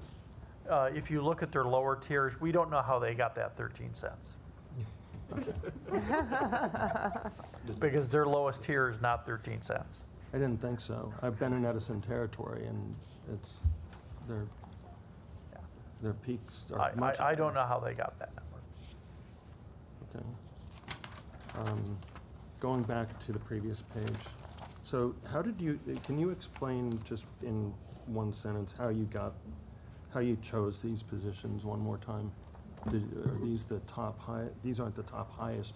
If you look at their lower tiers, we don't know how they got that 13 cents. Because their lowest tier is not 13 cents. I didn't think so. I've been in Edison territory, and it's their peaks are much I don't know how they got that number. Okay. Going back to the previous page, so can you explain just in one sentence how you chose these positions one more time? Are these these aren't the top highest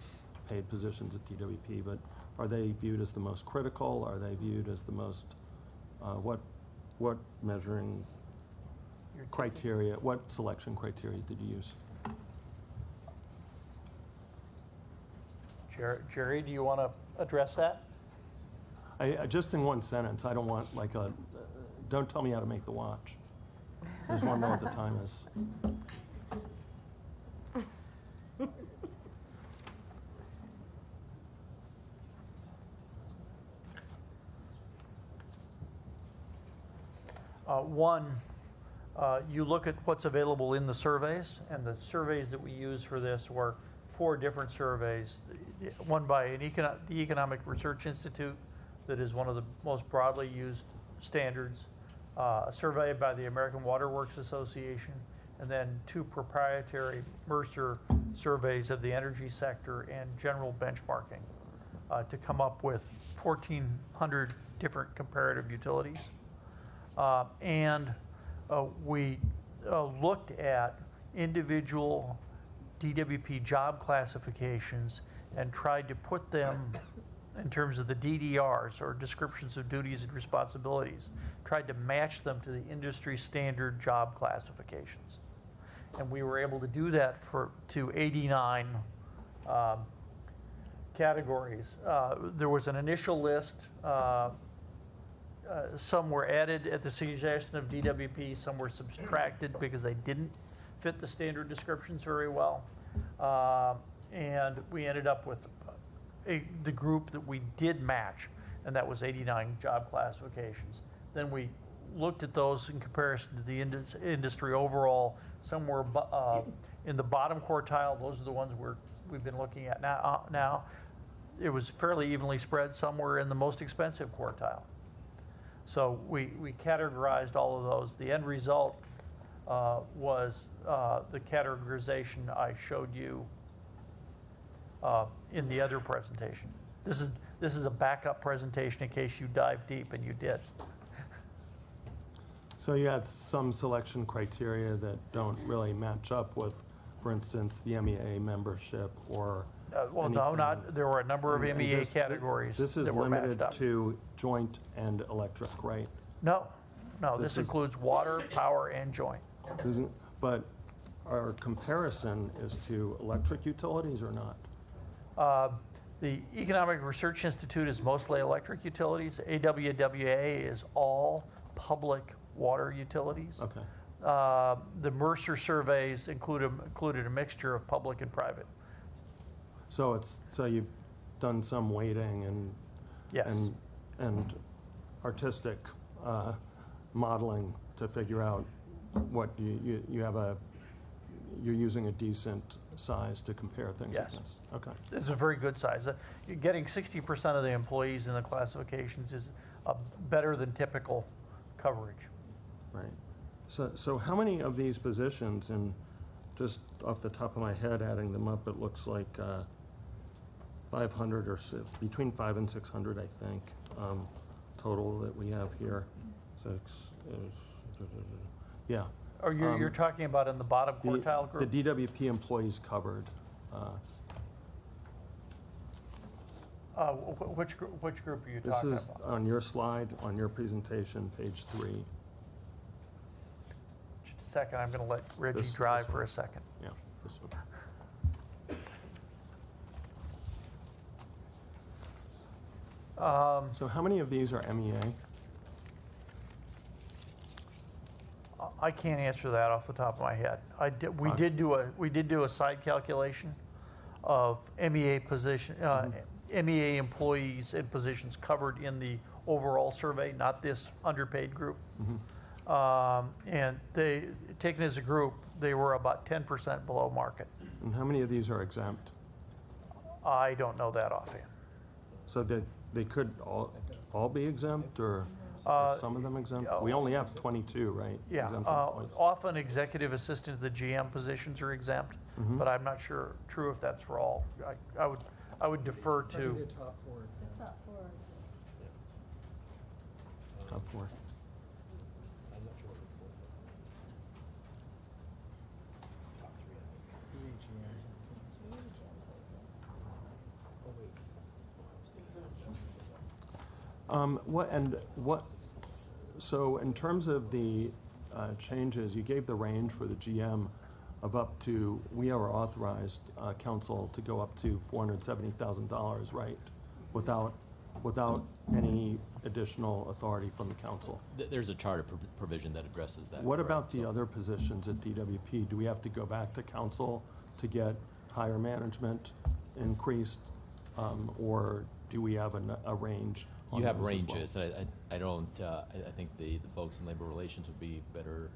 paid positions at DWP, but are they viewed as the most critical? Are they viewed as the most, what measuring criteria, what selection criteria did you use? Jerry, do you want to address that? I just in one sentence, I don't want don't tell me how to make the watch. I just want to know what the time is. You look at what's available in the surveys, and the surveys that we use for this were 4 different surveys. One by the Economic Research Institute, that is one of the most broadly used standards, a survey by the American Water Works Association, and then 2 proprietary Mercer surveys of the energy sector and general benchmarking to come up with 1,400 different comparative utilities. We looked at individual DWP job classifications and tried to put them in terms of the DDRs, or descriptions of duties and responsibilities, tried to match them to the industry standard job classifications. And we were able to do that to 89 categories. There was an initial list. Some were added at the suggestion of DWP, some were subtracted because they didn't fit the standard descriptions very well. And we ended up with the group that we did match, and that was 89 job classifications. Then we looked at those in comparison to the industry overall. Some were in the bottom quartile. Those are the ones we've been looking at now. It was fairly evenly spread. Some were in the most expensive quartile. So we categorized all of those. The end result was the categorization I showed you in the other presentation. This is a backup presentation in case you dive deep, and you did. So you had some selection criteria that don't really match up with, for instance, the MEA membership or well, no, not. There were a number of MEA categories this is that were matched limited up. to joint and electric, right? No, this includes water, power, and joint. But our comparison is to electric utilities or not? The Economic Research Institute is mostly electric utilities. AWWA is all public water utilities. Okay. The Mercer surveys included a mixture of public and private. So you've done some weighting and Yes. and artistic modeling to figure out what you're using a decent size to compare things Yes. against. Okay. This is a very good size. Getting 60% of the employees in the classifications is a better than typical coverage. Right. So how many of these positions, and just off the top of my head, adding them up, it looks like 500 or so, between 500 and 600, I think, total that we have here. Yeah. Or you're talking about in the bottom quartile The group? DWP employees covered. Which group are you This talking is about? on your slide, on your presentation, page 3. Just a second, I'm going to let Reggie This drive for one. a second. Yeah, this one. So how many of these are MEA? I can't answer that off the top of my head. We Gotcha. did do a side calculation of MEA position, MEA employees and positions covered in the overall survey, not this underpaid group. And they, taken as a group, they were about 10% below market. And how many of these are exempt? I don't know that offhand. So that they could all be exempt, or some of them exempt? We only have 22, right? Yeah, Exempt employees. often executive assistant to the GM positions are exempt, but I'm not true if that's for all. I would defer to. The top 4 exams. Top 4. So in terms of the changes, you gave the range for the GM of up to, we are authorized, council, to go up to $470,000, right? Without any additional authority from the council. There's a charter provision that addresses that. What correct? about the other positions at DWP? Do we have to go back to council to get higher management increased, or do we have a range? You have those as well? ranges. I don't. I think the folks in labor relations would be better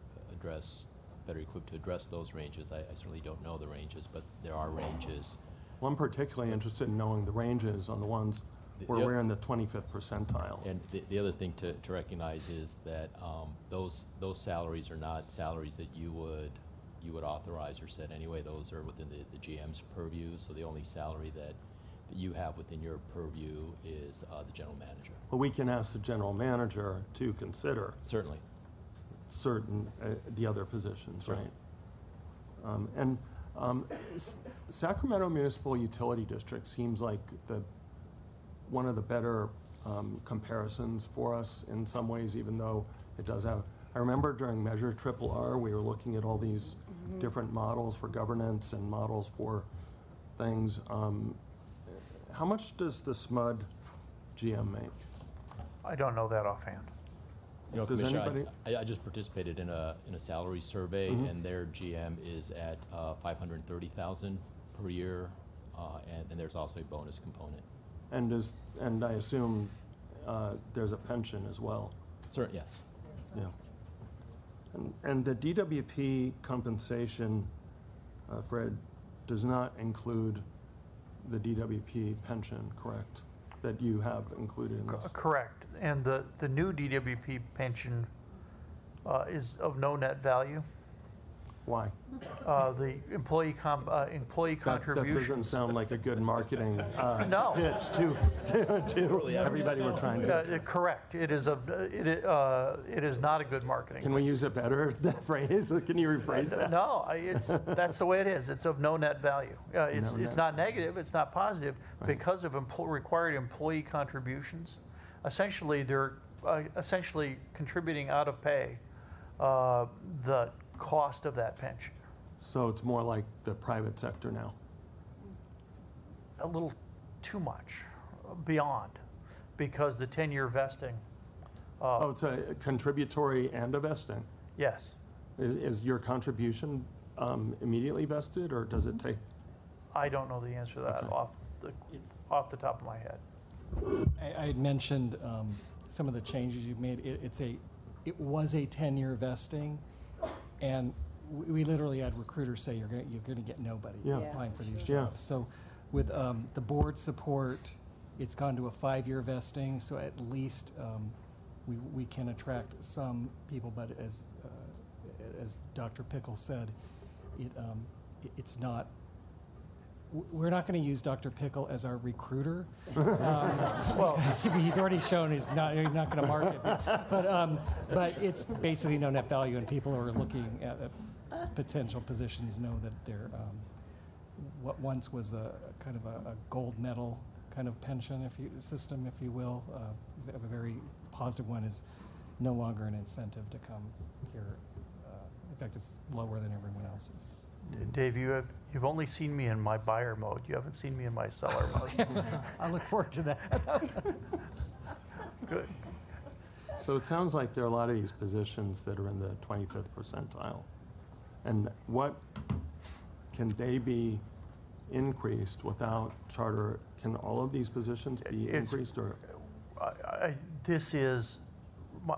equipped to address those ranges. I certainly don't know the ranges, but there are ranges. Well, I'm particularly interested in knowing the ranges on the ones where we're in the 25th percentile. And the other thing to recognize is that those salaries are not salaries that you would authorize or set anyway. Those are within the GM's purview. So the only salary that you have within your purview is the general manager. Well, we can ask the general manager to consider Certainly. certain, the other positions, Certainly. right? Sacramento Municipal Utility District seems like one of the better comparisons for us in some ways, even though it does have, I remember during Measure RRR, we were looking at all these different models for governance and models for things. How much does the SMUD GM make? I don't know that offhand. You know, Does Commissioner, anybody- I just participated in a salary survey, and their GM is at $530,000 per year, and there's also a bonus component. And I assume there's a pension as well. Yes. Yeah. And the DWP compensation, Fred, does not include the DWP pension, correct? That you have included in this? Correct. And the new DWP pension is of no net value. Why? The employee That contributions. doesn't sound like a good marketing No. pitch to everybody we're trying to. Correct. It is not a good marketing. Can we use a better phrase? Can you rephrase that? No, that's the way it is. It's of no net value. It's net. not negative. It's not positive because of required employee contributions. Essentially, they're essentially contributing out of pay the cost of that pension. So it's more like the private sector now. A little too much beyond, because the 10-year vesting. Oh, it's a contributory and a vesting. Yes. Is your contribution immediately vested, or does it take? I don't know the answer to that Okay. off the top of my head. I had mentioned some of the changes you've made. It was a 10-year vesting, and we literally had recruiters say you're going to get nobody applying for these jobs. So with the board support, it's gone to a 5-year vesting, so at least we can attract some people. But as Dr. Pickle said, it's not. We're not going to use Dr. Pickle as our recruiter. Well, he's already shown he's not going to market. But it's basically no net value, and people who are looking at potential positions know that they're what once was a kind of a gold medal kind of pension system, if you will, a very positive one, is no longer an incentive to come here. In fact, it's lower than everyone else's. Dave, you've only seen me in my buyer mode. You haven't seen me in my seller mode. I look forward to that. Good. So it sounds like there are a lot of these positions that are in the 25th percentile. And what can they be increased without charter? Can all of these positions be increased, or? This is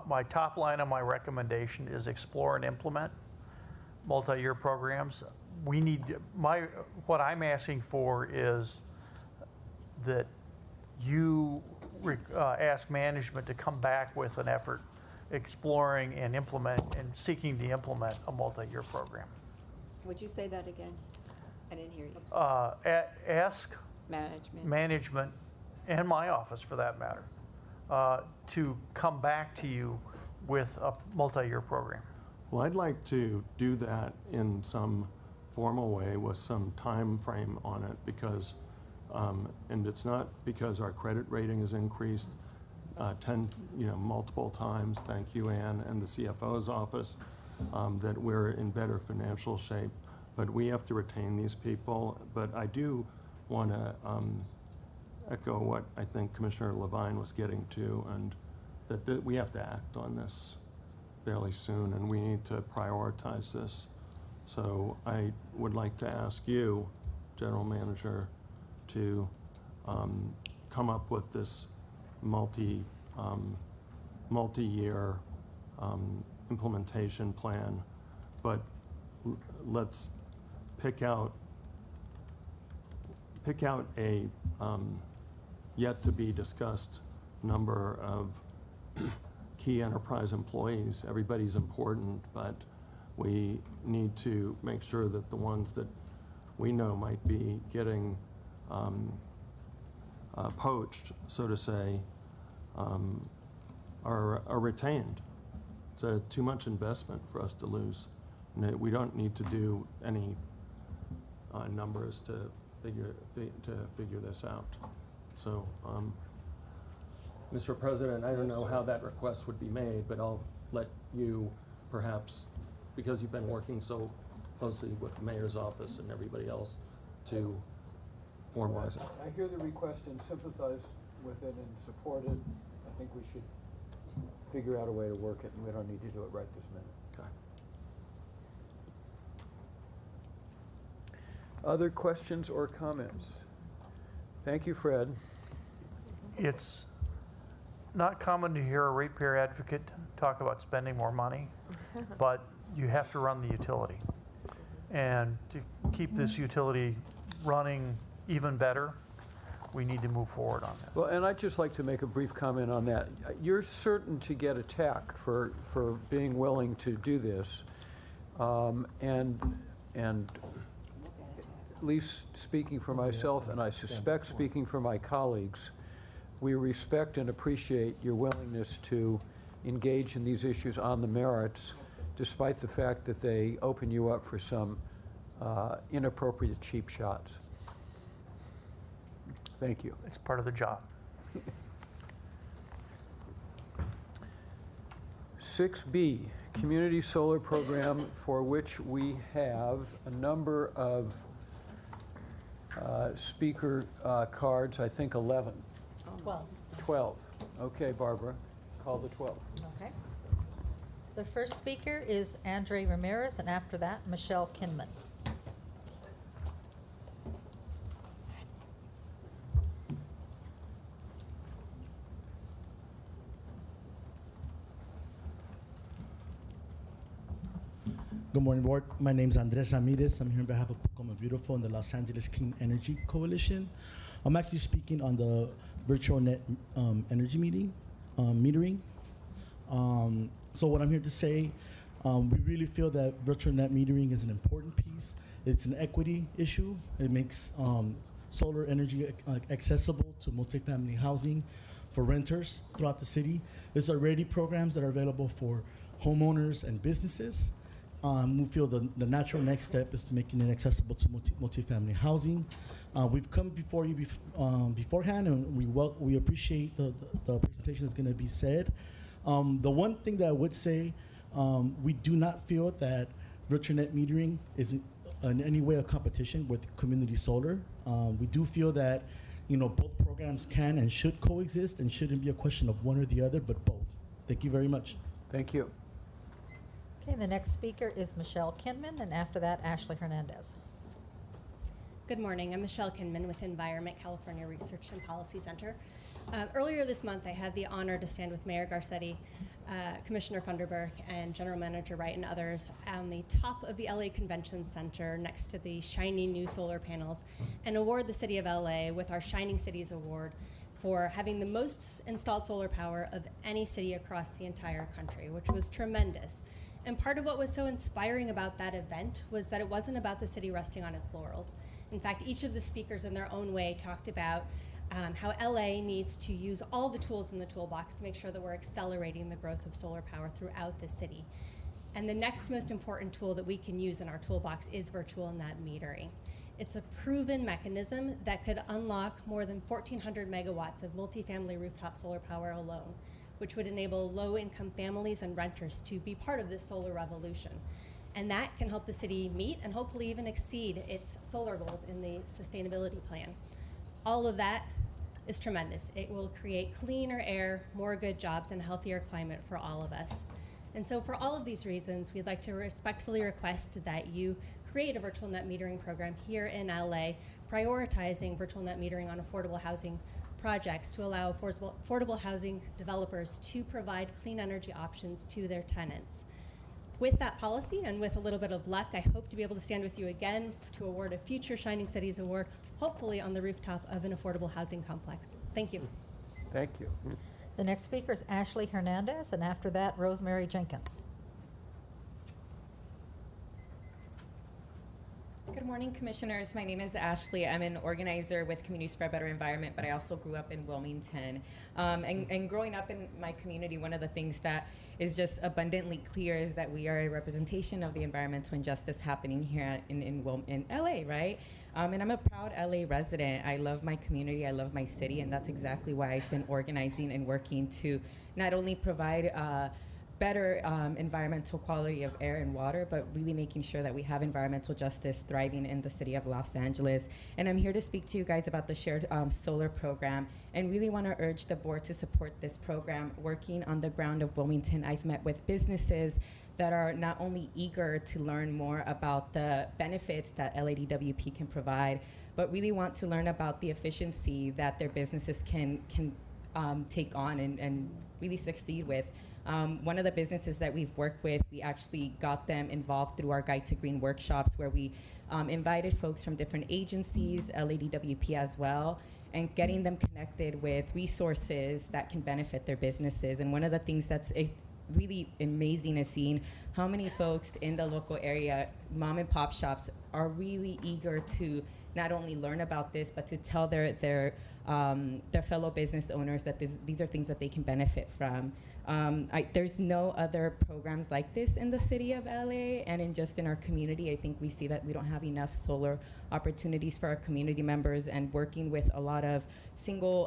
my top line on my recommendation is explore and implement multi-year programs. We need what I'm asking for is that you ask management to come back with an effort exploring and seeking to implement a multi-year program. Would you say that again? I didn't hear you. Ask management and my office, for that matter, to come back to you with a multi-year program. Well, I'd like to do that in some formal way with some time frame on it, because, and it's not because our credit rating has increased multiple times, thank you, Ann, and the CFO's office, that we're in better financial shape. But we have to retain these people. But I do want to echo what I think Commissioner Levine was getting to, and that we have to act on this fairly soon, and we need to prioritize this. So I would like to ask you, General Manager, to come up with this multi-year implementation plan, but let's pick out a yet to be discussed number of key enterprise employees. Everybody's important, but we need to make sure that the ones that we know might be getting poached, so to say, are retained. It's too much investment for us to lose. And we don't need to do any numbers to figure this out. So, Mr. President, I don't know how that request would be made, but I'll let you perhaps, because you've been working so closely with the mayor's office and everybody else, to formalize it. I hear the request and sympathize with it and support it. I think we should figure out a way to work it, and we don't need to do it right this minute. Okay. Other questions or comments? Thank you, Fred. It's not common to hear a ratepayer advocate talk about spending more money, but you have to run the utility. And to keep this utility running even better, we need to move forward on that. Well, and I'd just like to make a brief comment on that. You're certain to get attacked for being willing to do this. And at least speaking for myself, and I suspect speaking for my colleagues, we respect and appreciate your willingness to engage in these issues on the merits, despite the fact that they open you up for some inappropriate cheap shots. Thank you. It's part of the job. 6B, Community Solar Program, for which we have a number of speaker cards, I think 11. 12. 12. Okay, Barbara, call the 12. Okay. The first speaker is Andre Ramirez, and after that, Michelle Kinman. Good morning, Board. My name is Andres Ramirez. I'm here on behalf of Pacoma Beautiful and the Los Angeles Clean Energy Coalition. I'm actually speaking on the virtual net energy metering. So what I'm here to say, we really feel that virtual net metering is an important piece. It's an equity issue. It makes solar energy accessible to multifamily housing for renters throughout the city. There's already programs that are available for homeowners and businesses. We feel the natural next step is to making it accessible to multifamily housing. We've come before you beforehand, and we appreciate the presentation that's going to be said. The one thing that I would say, we do not feel that virtual net metering is in any way a competition with community solar. We do feel that both programs can and should coexist, and shouldn't be a question of one or the other, but both. Thank you very much. Thank you. Okay, the next speaker is Michelle Kinman, and after that, Ashley Hernandez. Good morning. I'm Michelle Kinman with Environment California Research and Policy Center. Earlier this month, I had the honor to stand with Mayor Garcetti, Commissioner Funderburk, and General Manager Wright and others on the top of the LA Convention Center next to the shiny new solar panels and award the City of LA with our Shining Cities Award for having the most installed solar power of any city across the entire country, which was tremendous. And part of what was so inspiring about that event was that it wasn't about the city resting on its laurels. In fact, each of the speakers in their own way talked about how LA needs to use all the tools in the toolbox to make sure that we're accelerating the growth of solar power throughout the city. And the next most important tool that we can use in our toolbox is virtual net metering. It's a proven mechanism that could unlock more than 1,400 megawatts of multifamily rooftop solar power alone, which would enable low-income families and renters to be part of this solar revolution. And that can help the city meet and hopefully even exceed its solar goals in the sustainability plan. All of that is tremendous. It will create cleaner air, more good jobs, and a healthier climate for all of us. And so for all of these reasons, we'd like to respectfully request that you create a virtual net metering program here in LA, prioritizing virtual net metering on affordable housing projects to allow affordable housing developers to provide clean energy options to their tenants. With that policy and with a little bit of luck, I hope to be able to stand with you again to award a future Shining Cities Award, hopefully on the rooftop of an affordable housing complex. Thank you. Thank you. The next speaker is Ashley Hernandez, and after that, Rosemary Jenkins. Good morning, Commissioners. My name is Ashley. I'm an organizer with Communities for a Better Environment, but I also grew up in Wilmington. And growing up in my community, one of the things that is just abundantly clear is that we are a representation of the environmental injustice happening here in LA, right? And I'm a proud LA resident. I love my community, I love my city, and that's exactly why I've been organizing and working to not only provide better environmental quality of air and water, but really making sure that we have environmental justice thriving in the city of Los Angeles. And I'm here to speak to you guys about the shared solar program, and really want to urge the board to support this program. Working on the ground of Wilmington, I've met with businesses that are not only eager to learn more about the benefits that LADWP can provide, but really want to learn about the efficiency that their businesses can take on and really succeed with. One of the businesses that we've worked with, we actually got them involved through our Guide to Green workshops, where we invited folks from different agencies, LADWP as well, and getting them connected with resources that can benefit their businesses. And one of the things that's really amazing is seeing how many folks in the local area, mom and pop shops, are really eager to not only learn about this, but to tell their fellow business owners that these are things that they can benefit from. There's no other programs like this in the city of LA, and in our community, I think we see that we don't have enough solar opportunities for our community members, and working with a lot of single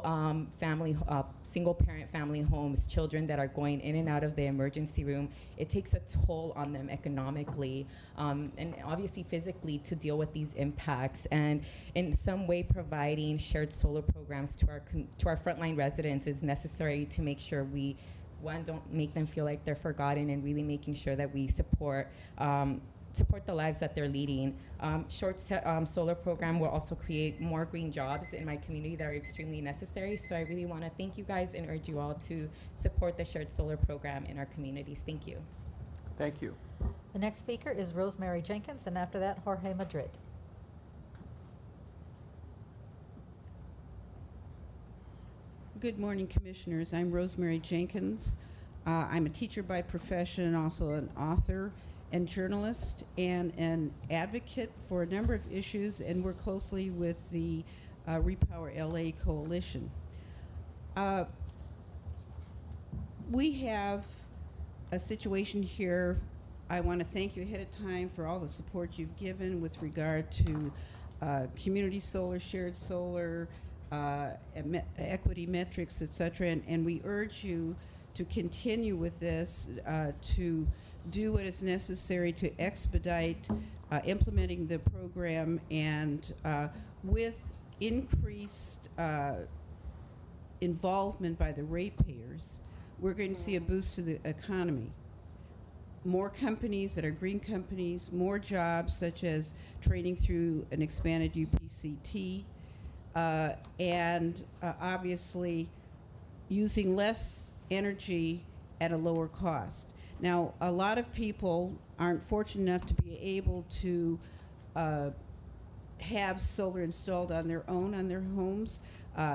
parent family homes, children that are going in and out of the emergency room, it takes a toll on them economically, and obviously physically, to deal with these impacts. And in some way, providing shared solar programs to our frontline residents is necessary to make sure we, one, don't make them feel like they're forgotten, and really making sure that we support the lives that they're leading. Solar program will also create more green jobs in my community that are extremely necessary. So I really want to thank you guys and urge you all to support the shared solar program in our communities. Thank you. Thank you. The next speaker is Rosemary Jenkins, and after that, Jorge Madrid. Good morning, Commissioners. I'm Rosemary Jenkins. I'm a teacher by profession and also an author and journalist and an advocate for a number of issues, and work closely with the Repower LA Coalition. We have a situation here. I want to thank you ahead of time for all the support you've given with regard to community solar, shared solar, equity metrics, etc. And we urge you to continue with this, to do what is necessary to expedite implementing the program, and with increased involvement by the ratepayers, we're going to see a boost to the economy. More companies that are green companies, more jobs such as training through an expanded UPCT, and obviously using less energy at a lower cost. Now, a lot of people aren't fortunate enough to be able to have solar installed on their own, on their homes.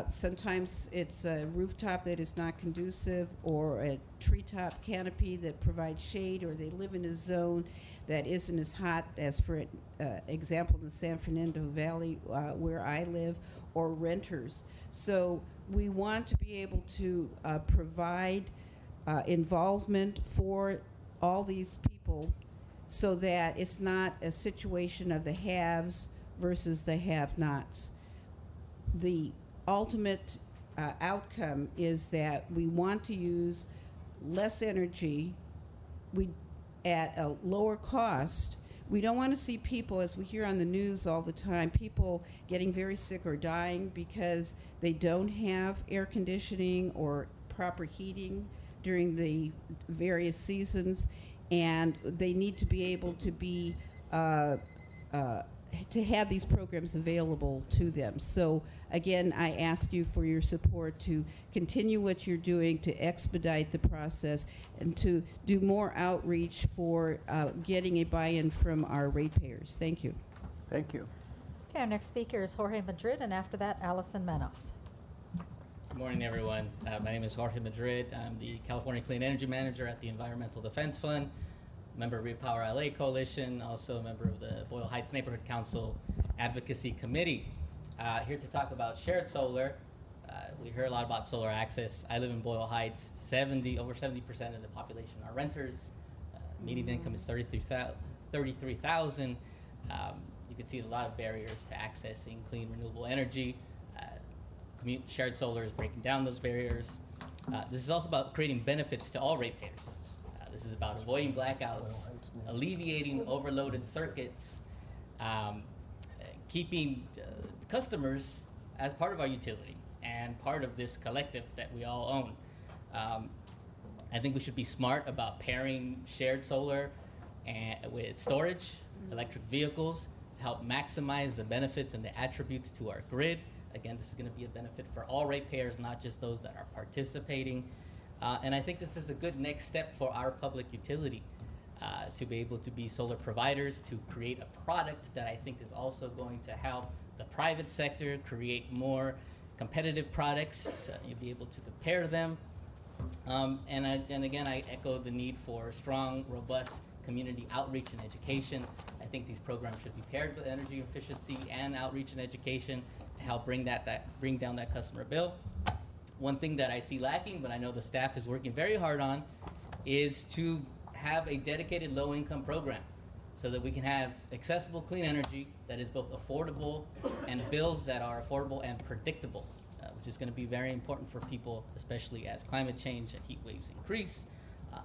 Sometimes it's a rooftop that is not conducive, or a treetop canopy that provides shade, or they live in a zone that isn't as hot as, for example, in the San Fernando Valley where I live, or renters. So we want to be able to provide involvement for all these people, so that it's not a situation of the haves versus the have-nots. The ultimate outcome is that we want to use less energy at a lower cost. We don't want to see people, as we hear on the news all the time, people getting very sick or dying because they don't have air conditioning or proper heating during the various seasons, and they need to be able to be to have these programs available to them. So again, I ask you for your support to continue what you're doing to expedite the process, and to do more outreach for getting a buy-in from our ratepayers. Thank you. Thank you. Okay, our next speaker is Jorge Madrid, and after that, Allison Manos. Good morning, everyone. My name is Jorge Madrid. I'm the California Clean Energy Manager at the Environmental Defense Fund, member of Repower LA Coalition, also a member of the Boyle Heights Neighborhood Council Advocacy Committee. Here to talk about shared solar. We heard a lot about solar access. I live in Boyle Heights. Over 70% of the population are renters. Median income is $33,000. You can see a lot of barriers to accessing clean, renewable energy. Shared solar is breaking down those barriers. This is also about creating benefits to all ratepayers. This is about avoiding blackouts, alleviating overloaded circuits, keeping customers as part of our utility and part of this collective that we all own. I think we should be smart about pairing shared solar with storage, electric vehicles, to help maximize the benefits and the attributes to our grid. Again, this is going to be a benefit for all ratepayers, not just those that are participating. And I think this is a good next step for our public utility to be able to be solar providers, to create a product that I think is also going to help the private sector create more competitive products. So you'll be able to compare them. And again, I echo the need for strong, robust community outreach and education. I think these programs should be paired with energy efficiency and outreach and education to help bring down that customer bill. one thing that I see lacking, but I know the staff is working very hard on, is to have a dedicated low-income program so that we can have accessible clean energy that is both affordable and bills that are affordable and predictable, which is going to be very important for people, especially as climate change and heat waves increase.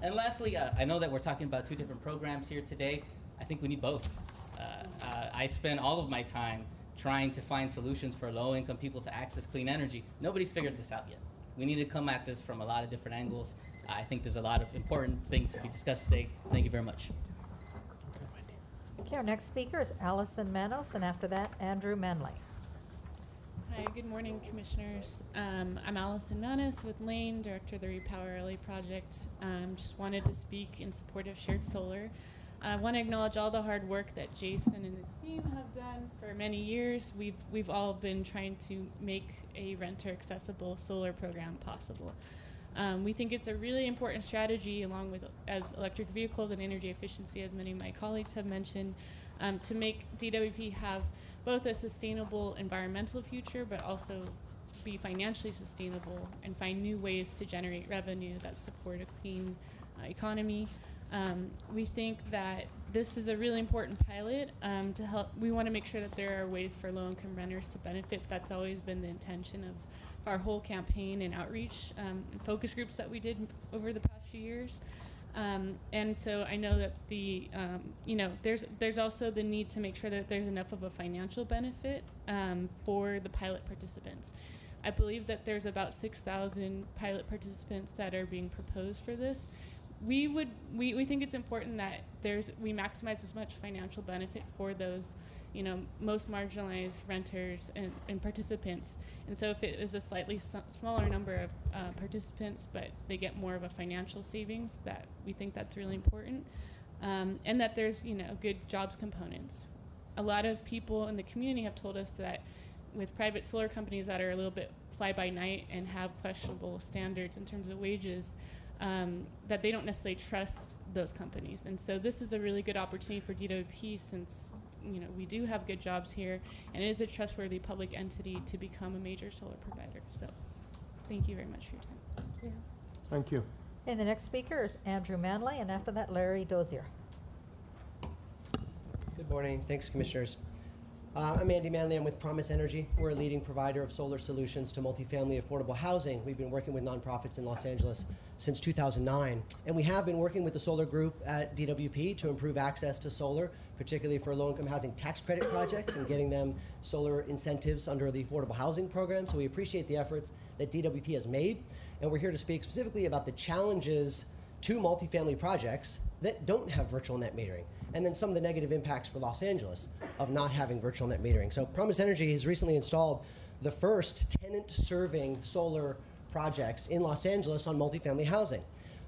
And lastly, I know that we're talking about two different programs here today. I think we need both. I spend all of my time trying to find solutions for low-income people to access clean energy. Nobody's figured this out yet. We need to come at this from a lot of different angles. I think there's a lot of important things to be discussed today. Thank you very much. Okay, our next speaker is Allison Manos, and after that, Andrew Manley. Hi, good morning, commissioners. I'm Allison Manos with Lane, director of the Repower LA project. Just wanted to speak in support of shared solar. I want to acknowledge all the hard work that Jason and his team have done for many years. We've all been trying to make a renter accessible solar program possible. We think it's a really important strategy, along with as electric vehicles and energy efficiency, as many of my colleagues have mentioned, to make DWP have both a sustainable environmental future, but also be financially sustainable and find new ways to generate revenue that support a clean economy. We think that this is a really important pilot to help. We want to make sure that there are ways for low-income renters to benefit. That's always been the intention of our whole campaign and outreach and focus groups that we did over the past few years. And so I know that there's also the need to make sure that there's enough of a financial benefit for the pilot participants. I believe that there's about 6,000 pilot participants that are being proposed for this. We think it's important that we maximize as much financial benefit for those, most marginalized renters and participants. And so if it is a slightly smaller number of participants, but they get more of a financial savings, that we think that's really important, and that there's good jobs components. A lot of people in the community have told us that with private solar companies that are a little bit fly by night and have questionable standards in terms of wages, that they don't necessarily trust those companies. And so this is a really good opportunity for DWP, since we do have good jobs here, and it is a trustworthy public entity to become a major solar provider. So thank you very much for your time. Yeah. Thank you. And the next speaker is Andrew Manley, and after that, Larry Dozier. Good morning. Thanks, commissioners. I'm Andy Manley. I'm with Promise Energy. We're a leading provider of solar solutions to multifamily affordable housing. We've been working with nonprofits in Los Angeles since 2009. And we have been working with the solar group at DWP to improve access to solar, particularly for low-income housing tax credit projects and getting them solar incentives under the affordable housing program. So we appreciate the efforts that DWP has made. And we're here to speak specifically about the challenges to multifamily projects that don't have virtual net metering, and then some of the negative impacts for Los Angeles of not having virtual net metering. So Promise Energy has recently installed the first tenant-serving solar projects in Los Angeles on multifamily housing.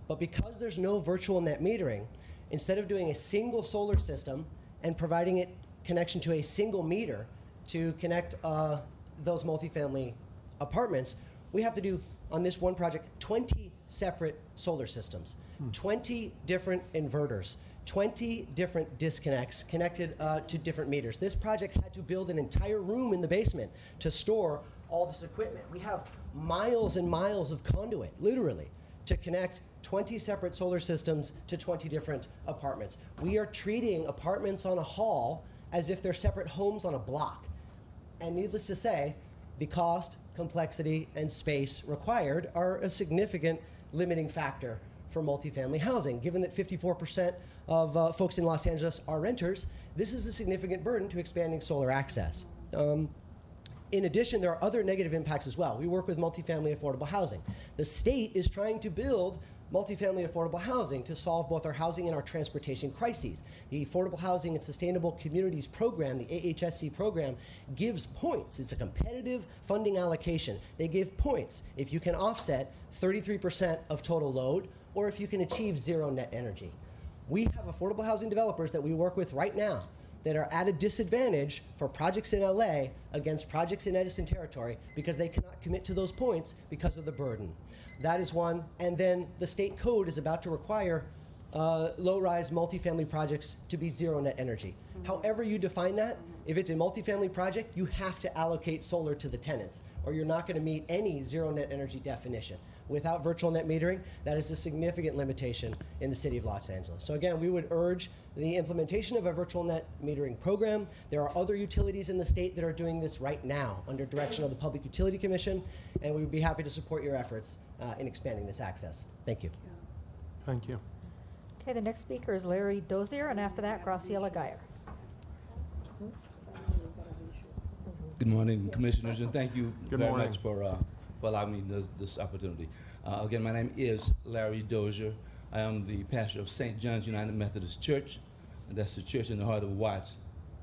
But because there's no virtual net metering, instead of doing a single solar system and providing it connection to a single meter to connect those multifamily apartments, we have to do, on this one project, 20 separate solar systems, 20 different inverters, 20 different disconnects connected to different meters. This project had to build an entire room in the basement to store all this equipment. We have miles and miles of conduit, literally, to connect 20 separate solar systems to 20 different apartments. We are treating apartments on a hall as if they're separate homes on a block. And needless to say, the cost, complexity, and space required are a significant limiting factor for multifamily housing. Given that 54% of folks in Los Angeles are renters, this is a significant burden to expanding solar access. In addition, there are other negative impacts as well. We work with multifamily affordable housing. The state is trying to build multifamily affordable housing to solve both our housing and our transportation crises. The Affordable Housing and Sustainable Communities Program, the AHSC program, gives points. It's a competitive funding allocation. They give points if you can offset 33% of total load, or if you can achieve zero net energy. We have affordable housing developers that we work with right now that are at a disadvantage for projects in LA against projects in Edison territory because they cannot commit to those points because of the burden. That is one. And then the state code is about to require low-rise multifamily projects to be zero net energy. However you define that, if it's a multifamily project, you have to allocate solar to the tenants, or you're not going to meet any zero net energy definition. Without virtual net metering, that is a significant limitation in the city of Los Angeles. So again, we would urge the implementation of a virtual net metering program. There are other utilities in the state that are doing this right now under direction of the Public Utility Commission, and we would be happy to support your efforts in expanding this access. Thank you. Thank you. Okay, the next speaker is Larry Dozier, and after that, Graciela Geyer. Good morning, Commissioners, and thank you Good very morning. much for allowing me this opportunity. Again, my name is Larry Dozier. I am the pastor of St. John's United Methodist Church, and that's the church in the heart of Watts,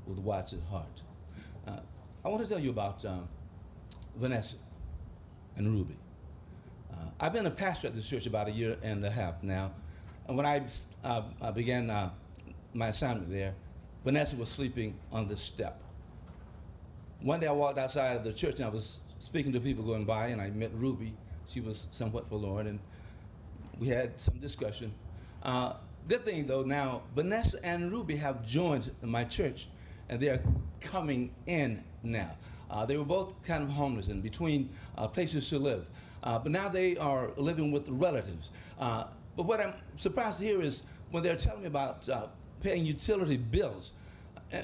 with Watts at heart. I want to tell you about Vanessa and Ruby. I've been a pastor at this church about a year and a half now, and when I began my assignment there, Vanessa was sleeping on this step. One day I walked outside of the church and I was speaking to people going by, and I met Ruby. She was somewhat forlorn, and we had some discussion. Good thing though, now Vanessa and Ruby have joined my church, and they are coming in now. They were both kind of homeless and between places to live, but now they are living with relatives. But what I'm surprised to hear is when they're telling me about paying utility bills.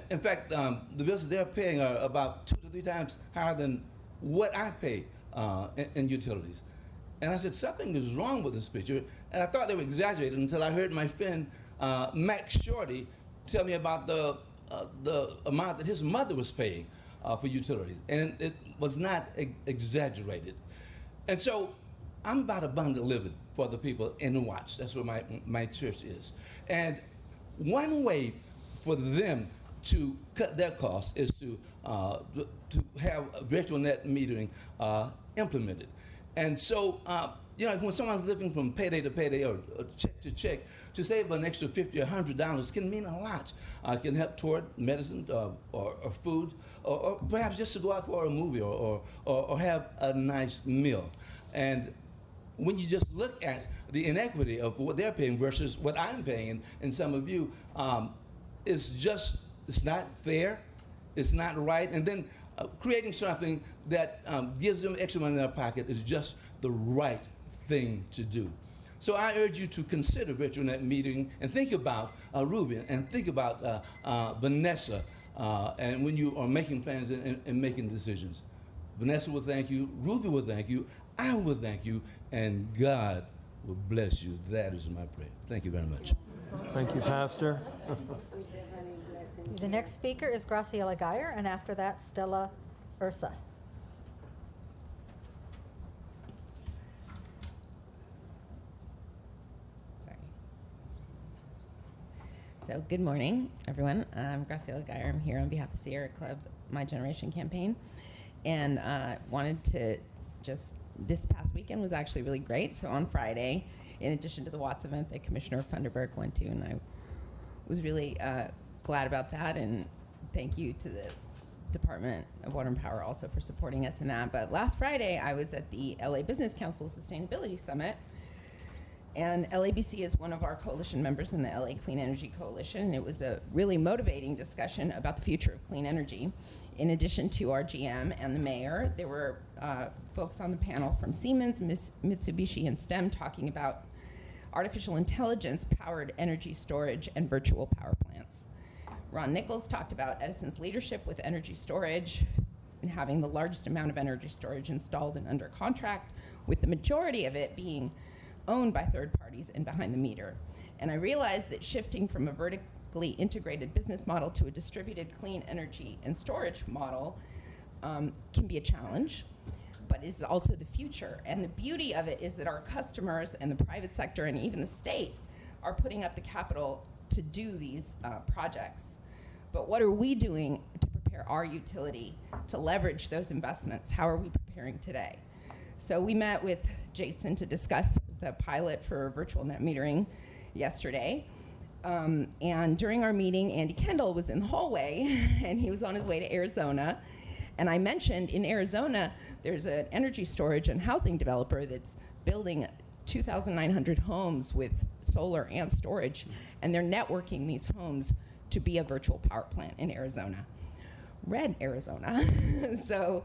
In fact, the bills that they're paying are about 2 to 3 times higher than what I pay in utilities. And I said, something is wrong with this picture. And I thought they were exaggerating until I heard my friend Max Shorty tell me about the amount that his mother was paying for utilities. And it was not exaggerated. And so I'm about abundant living for the people in Watts. That's where my church is. And one way for them to cut their costs is to have virtual net metering implemented. And so, when someone's living from payday to payday or check to check, to save an extra $50 or $100 can mean a lot. Can help toward medicine or food, or perhaps just to go out for a movie or have a nice meal. And when you just look at the inequity of what they're paying versus what I'm paying, and some of you, it's not fair, it's not right, and then creating something that gives them extra money in their pocket is just the right thing to do. So I urge you to consider virtual net metering and think about Ruby and think about Vanessa, and when you are making plans and making decisions. Vanessa will thank you, Ruby will thank you, I will thank you, and God will bless you. That is my prayer. Thank you very much. Thank you, Pastor. The next speaker is Graciela Geyer, and after that, Stella Ursa. Sorry. So good morning, everyone. I'm Graciela Geyer. I'm here on behalf of Sierra Club, My Generation campaign. And wanted to this past weekend was actually really great. So on Friday, in addition to the Watts event that Commissioner Funderburk went to, and I was really glad about that, and thank you to the Department of Water and Power also for supporting us in that. But last Friday, I was at the LA Business Council Sustainability Summit, and LABC is one of our coalition members in the LA Clean Energy Coalition, and it was a really motivating discussion about the future of clean energy. In addition to our GM and the mayor, there were folks on the panel from Siemens, Mitsubishi, and STEM talking about artificial intelligence-powered energy storage and virtual power plants. Ron Nichols talked about Edison's leadership with energy storage and having the largest amount of energy storage installed and under contract, with the majority of it being owned by third parties and behind the meter. And I realized that shifting from a vertically integrated business model to a distributed clean energy and storage model can be a challenge, but is also the future. And the beauty of it is that our customers and the private sector and even the state are putting up the capital to do these projects. But what are we doing to prepare our utility to leverage those investments? How are we preparing today? So we met with Jason to discuss the pilot for virtual net metering yesterday. And during our meeting, Andy Kendall was in the hallway, and he was on his way to Arizona. And I mentioned in Arizona, there's an energy storage and housing developer that's building 2,900 homes with solar and storage, and they're networking these homes to be a virtual power plant in Arizona. Red Arizona. So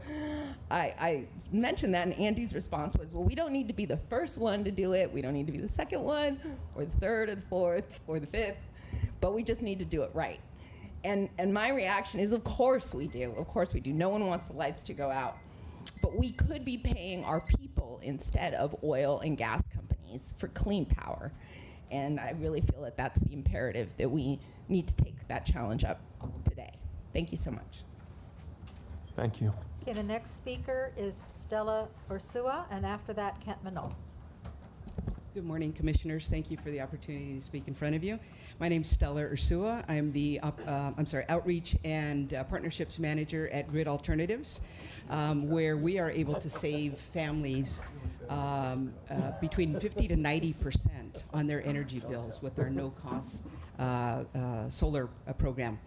I mentioned that, and Andy's response was, well, we don't need to be the first one to do it. We don't need to be the second one, or the third, or the fourth, or the fifth, but we just need to do it right. And my reaction is, of course we do. Of course we do. No one wants the lights to go out. But we could be paying our people instead of oil and gas companies for clean power. And I really feel that that's the imperative, that we need to take that challenge up today. Thank you so much. Thank you. Okay, the next speaker is Stella Ursua, and after that, Kent Minot. Good morning, Commissioners. Thank you for the opportunity to speak in front of you. My name is Stella Ursua. I'm the Outreach and Partnerships Manager at Grid Alternatives, where we are able to save families between 50 to 90% on their energy bills with our no-cost solar program.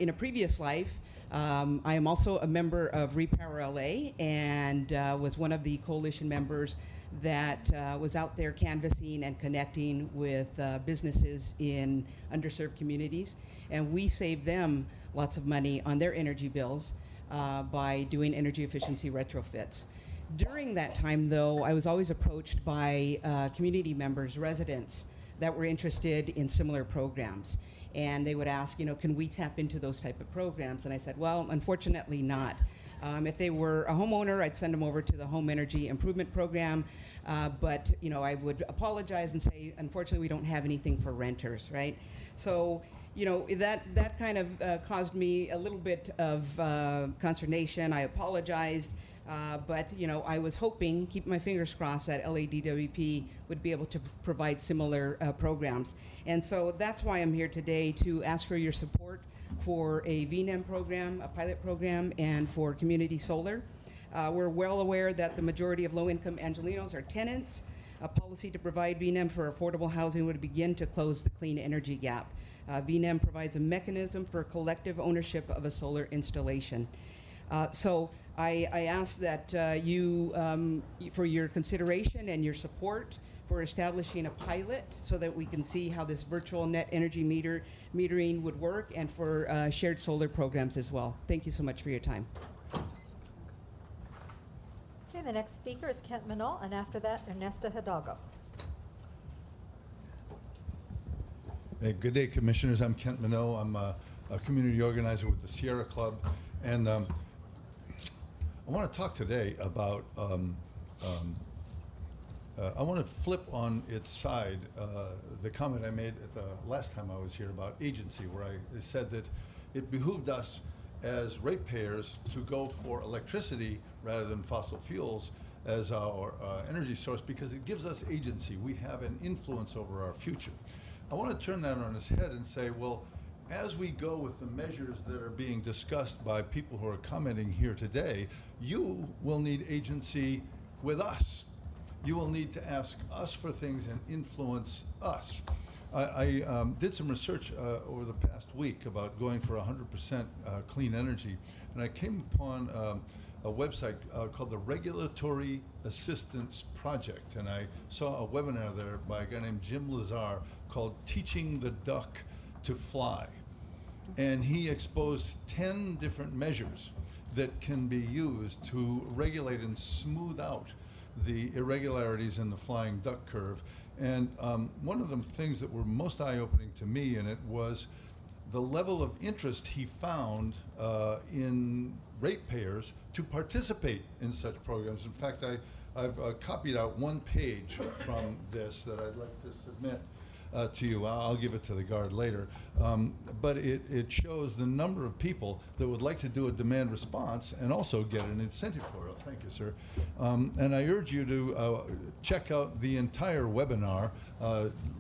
In a previous life, I am also a member of Repower LA and was one of the coalition members that was out there canvassing and connecting with businesses in underserved communities. And we saved them lots of money on their energy bills by doing energy efficiency retrofits. During that time, though, I was always approached by community members, residents, that were interested in similar programs. And they would ask, can we tap into those type of programs? And I said, well, unfortunately not. If they were a homeowner, I'd send them over to the Home Energy Improvement Program. But I would apologize and say, unfortunately, we don't have anything for renters, right? So, that kind of caused me a little bit of consternation. I apologized. But I was hoping, keep my fingers crossed, that LADWP would be able to provide similar programs. And so that's why I'm here today, to ask for your support for a VNEM program, a pilot program, and for community solar. We're well aware that the majority of low-income Angelenos are tenants. A policy to provide VNEM for affordable housing would begin to close the clean energy gap. VNEM provides a mechanism for collective ownership of a solar installation. So I ask that you, for your consideration and your support for establishing a pilot so that we can see how this virtual net energy metering would work, and for shared solar programs as well. Thank you so much for your time. Okay, the next speaker is Kent Minot, and after that, Ernesto Hidalgo. Hey, good day, Commissioners. I'm Kent Minot. I'm a community organizer with the Sierra Club, and I want to talk today about, I want to flip on its side the comment I made at the last time I was here about agency, where I said that it behooved us as ratepayers to go for electricity rather than fossil fuels as our energy source, because it gives us agency. We have an influence over our future. I want to turn that on its head and say, well, as we go with the measures that are being discussed by people who are commenting here today, you will need agency with us. You will need to ask us for things and influence us. I did some research over the past week about going for 100% clean energy, and I came upon a website called the Regulatory Assistance Project, and I saw a webinar there by a guy named Jim Lazar called Teaching the Duck to Fly. And he exposed 10 different measures that can be used to regulate and smooth out the irregularities in the flying duck curve. And one of the things that were most eye-opening to me in it was the level of interest he found in ratepayers to participate in such programs. In fact, I've copied out one page from this that I'd like to submit to you. I'll give it to the guard later. But it shows the number of people that would like to do a demand response and also get an incentive for it. Thank you, sir. And I urge you to check out the entire webinar.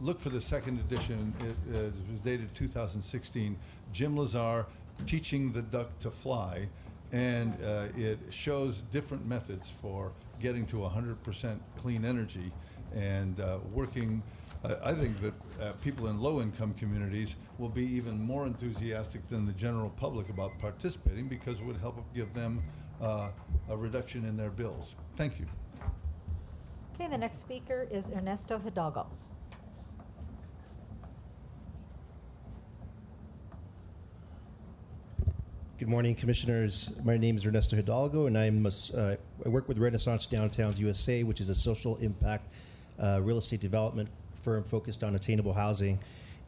Look for the second edition. It was dated 2016. Jim Lazar, Teaching the Duck to Fly. And it shows different methods for getting to 100% clean energy and working. I think that people in low-income communities will be even more enthusiastic than the general public about participating, because it would help give them a reduction in their bills. Thank you. Okay, the next speaker is Ernesto Hidalgo. Good morning, Commissioners. My name is Ernesto Hidalgo, and I work with Renaissance Downtowns USA, which is a social impact real estate development firm focused on attainable housing.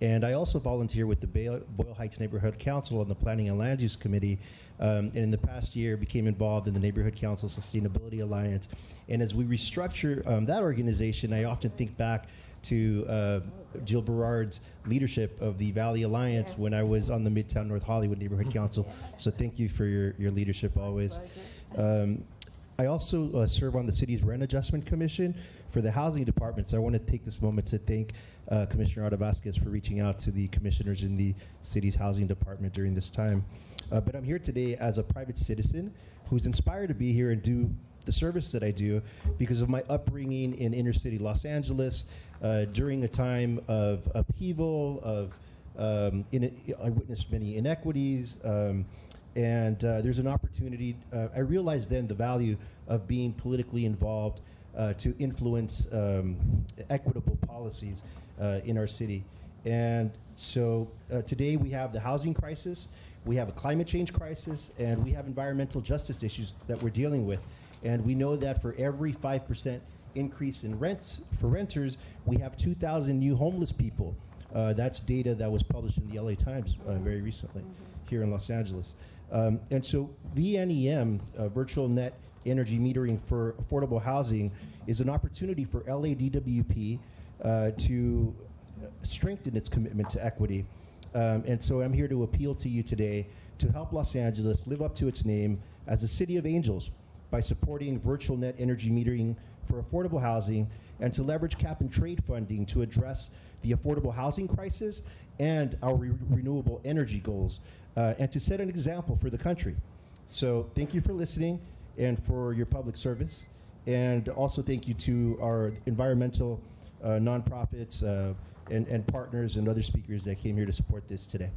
And I also volunteer with the Boyle Heights Neighborhood Council on the Planning and Land Use Committee, and in the past year became involved in the Neighborhood Council Sustainability Alliance. And as we restructure that organization, I often think back to Jill Berard's leadership of the Valley Alliance when I was on the Midtown North Hollywood Neighborhood Council. So thank you for your leadership always. I also serve on the city's Rent Adjustment Commission for the Housing Department. So I want to take this moment to thank Commissioner Ada Vasquez for reaching out to the commissioners in the city's Housing Department during this time. But I'm here today as a private citizen who's inspired to be here and do the service that I do because of my upbringing in inner city Los Angeles during a time of upheaval, I witnessed many inequities, and there's an opportunity. I realized then the value of being politically involved to influence equitable policies in our city. And so today we have the housing crisis, we have a climate change crisis, and we have environmental justice issues that we're dealing with. And we know that for every 5% increase in rents for renters, we have 2,000 new homeless people. That's data that was published in the LA Times very recently here in Los Angeles. And so VNEM, Virtual Net Energy Metering for Affordable Housing, is an opportunity for LADWP to strengthen its commitment to equity. And so I'm here to appeal to you today to help Los Angeles live up to its name as a city of angels by supporting virtual net energy metering for affordable housing and to leverage cap and trade funding to address the affordable housing crisis and our renewable energy goals, and to set an example for the country. So thank you for listening and for your public service. And also thank you to our environmental nonprofits and partners and other speakers that came here to support this today.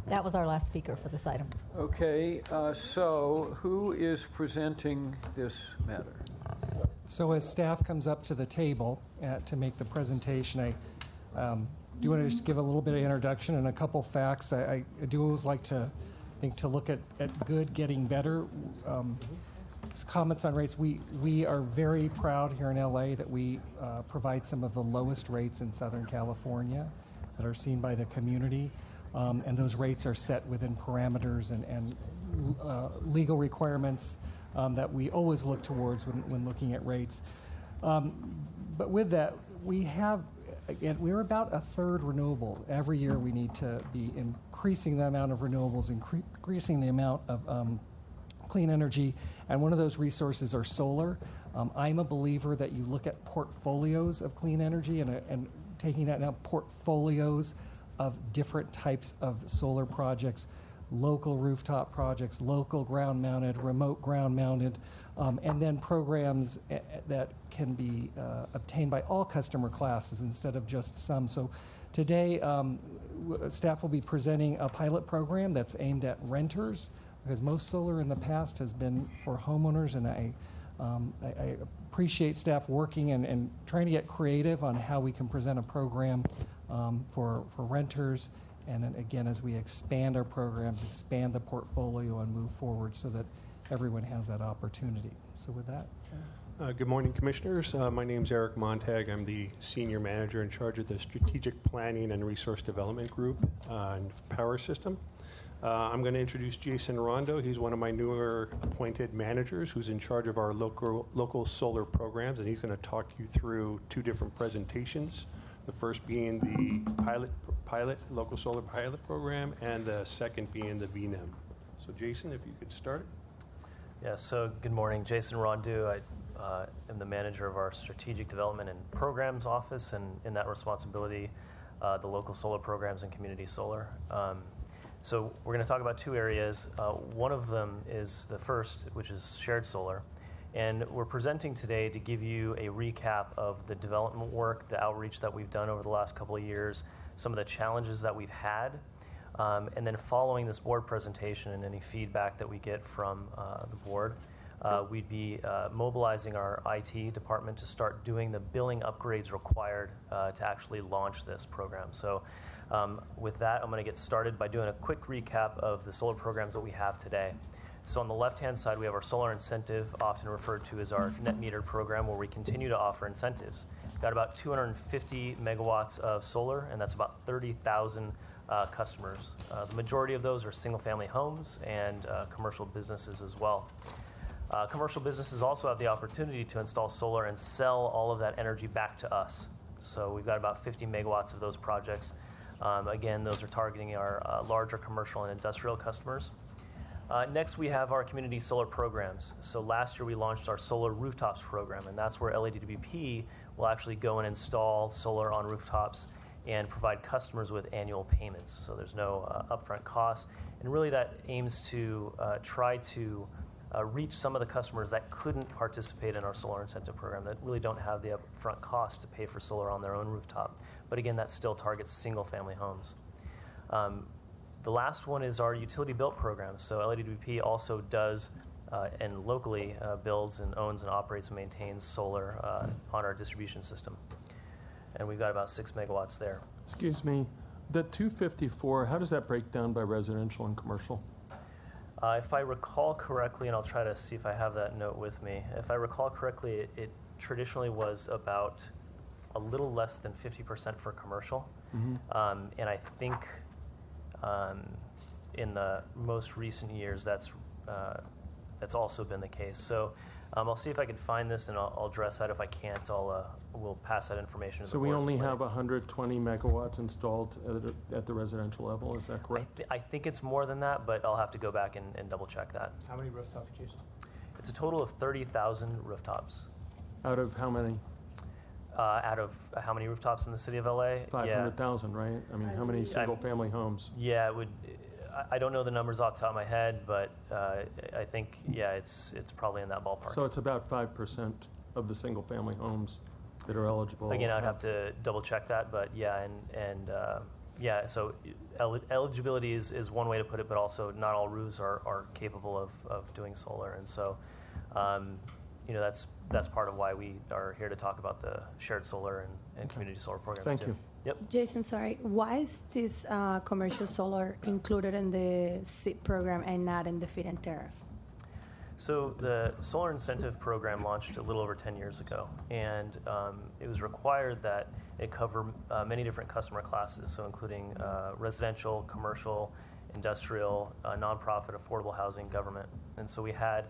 That was our last speaker for this item. Okay, so who is presenting this matter? So as staff comes up to the table to make the presentation, I do want to just give a little bit of introduction and a couple facts. I do always like to look at good getting better. Comments on rates. We are very proud here in LA that we provide some of the lowest rates in Southern California that are seen by the community. And those rates are set within parameters and legal requirements that we always look towards when looking at rates. But with that, we're about a third renewable. Every year we need to be increasing the amount of renewables, increasing the amount of clean energy, and one of those resources are solar. I'm a believer that you look at portfolios of clean energy and taking that now portfolios of different types of solar projects, local rooftop projects, local ground-mounted, remote ground-mounted, and then programs that can be obtained by all customer classes instead of just some. So today, staff will be presenting a pilot program that's aimed at renters, because most solar in the past has been for homeowners, and I appreciate staff working and trying to get creative on how we can present a program for renters, and then again, as we expand our programs, expand the portfolio and move forward so that everyone has that opportunity. So with that. Good morning, Commissioners. My name is Eric Montag. I'm the Senior Manager in charge of the Strategic Planning and Resource Development Group and Power System. I'm going to introduce Jason Rondo. He's one of my newer appointed managers who's in charge of our local solar programs, and he's going to talk you through two different presentations. The first being the local solar pilot program, and the second being the VNEM. So Jason, if you could start. Yeah, so good morning. Jason Rondo. I am the manager of our Strategic Development and Programs Office, and in that responsibility, the local solar programs and community solar. So we're going to talk about two areas. One of them is the first, which is shared solar. And we're presenting today to give you a recap of the development work, the outreach that we've done over the last couple of years, some of the challenges that we've had, and then following this board presentation and any feedback that we get from the board, we'd be mobilizing our IT department to start doing the billing upgrades required to actually launch this program. So with that, I'm going to get started by doing a quick recap of the solar programs that we have today. So on the left-hand side, we have our solar incentive, often referred to as our net metered program, where we continue to offer incentives. We've got about 250 megawatts of solar, and that's about 30,000 customers. The majority of those are single-family homes and commercial businesses as well. Commercial businesses also have the opportunity to install solar and sell all of that energy back to us. So we've got about 50 megawatts of those projects. Again, those are targeting our larger commercial and industrial customers. Next, we have our community solar programs. So last year we launched our solar rooftops program, and that's where LADWP will actually go and install solar on rooftops and provide customers with annual payments. So there's no upfront costs. And really that aims to try to reach some of the customers that couldn't participate in our solar incentive program, that really don't have the upfront cost to pay for solar on their own rooftop. But again, that still targets single-family homes. The last one is our utility built program. So LADWP also does and locally builds and owns and operates and maintains solar on our distribution system. And we've got about 6 megawatts there. Excuse me, the 254, how does that break down by residential and commercial? If I recall correctly, and I'll try to see if I have that note with me, if I recall correctly, it traditionally was about a little less than 50% for commercial. And I think in the most recent years, that's also been the case. So I'll see if I can find this, and I'll address that. If I can't, we'll pass that information to the board. So we only have 120 megawatts installed at the residential level, is that correct? I think it's more than that, but I'll have to go back and double check that. How many rooftops, Jason? It's a total of 30,000 rooftops. Out of how many? Out of how many rooftops in the city of LA? 500,000, right? I mean, how many single-family homes? Yeah, it would. I don't know the numbers off the top of my head, but I think, yeah, it's probably in that ballpark. So it's about 5% of the single-family homes that are eligible. Again, I'd have to double check that, but yeah, yeah, so eligibility is one way to put it, but also not all roofs are capable of doing solar, and so that's part of why we are here to talk about the shared solar and community solar programs. Thank too. you. Yep. Jason, sorry, why is this commercial solar included in the SIP program and not in the feed-in tariff? So the solar incentive program launched a little over 10 years ago, and it was required that it cover many different customer classes, so including residential, commercial, industrial, nonprofit, affordable housing, government. And so we had,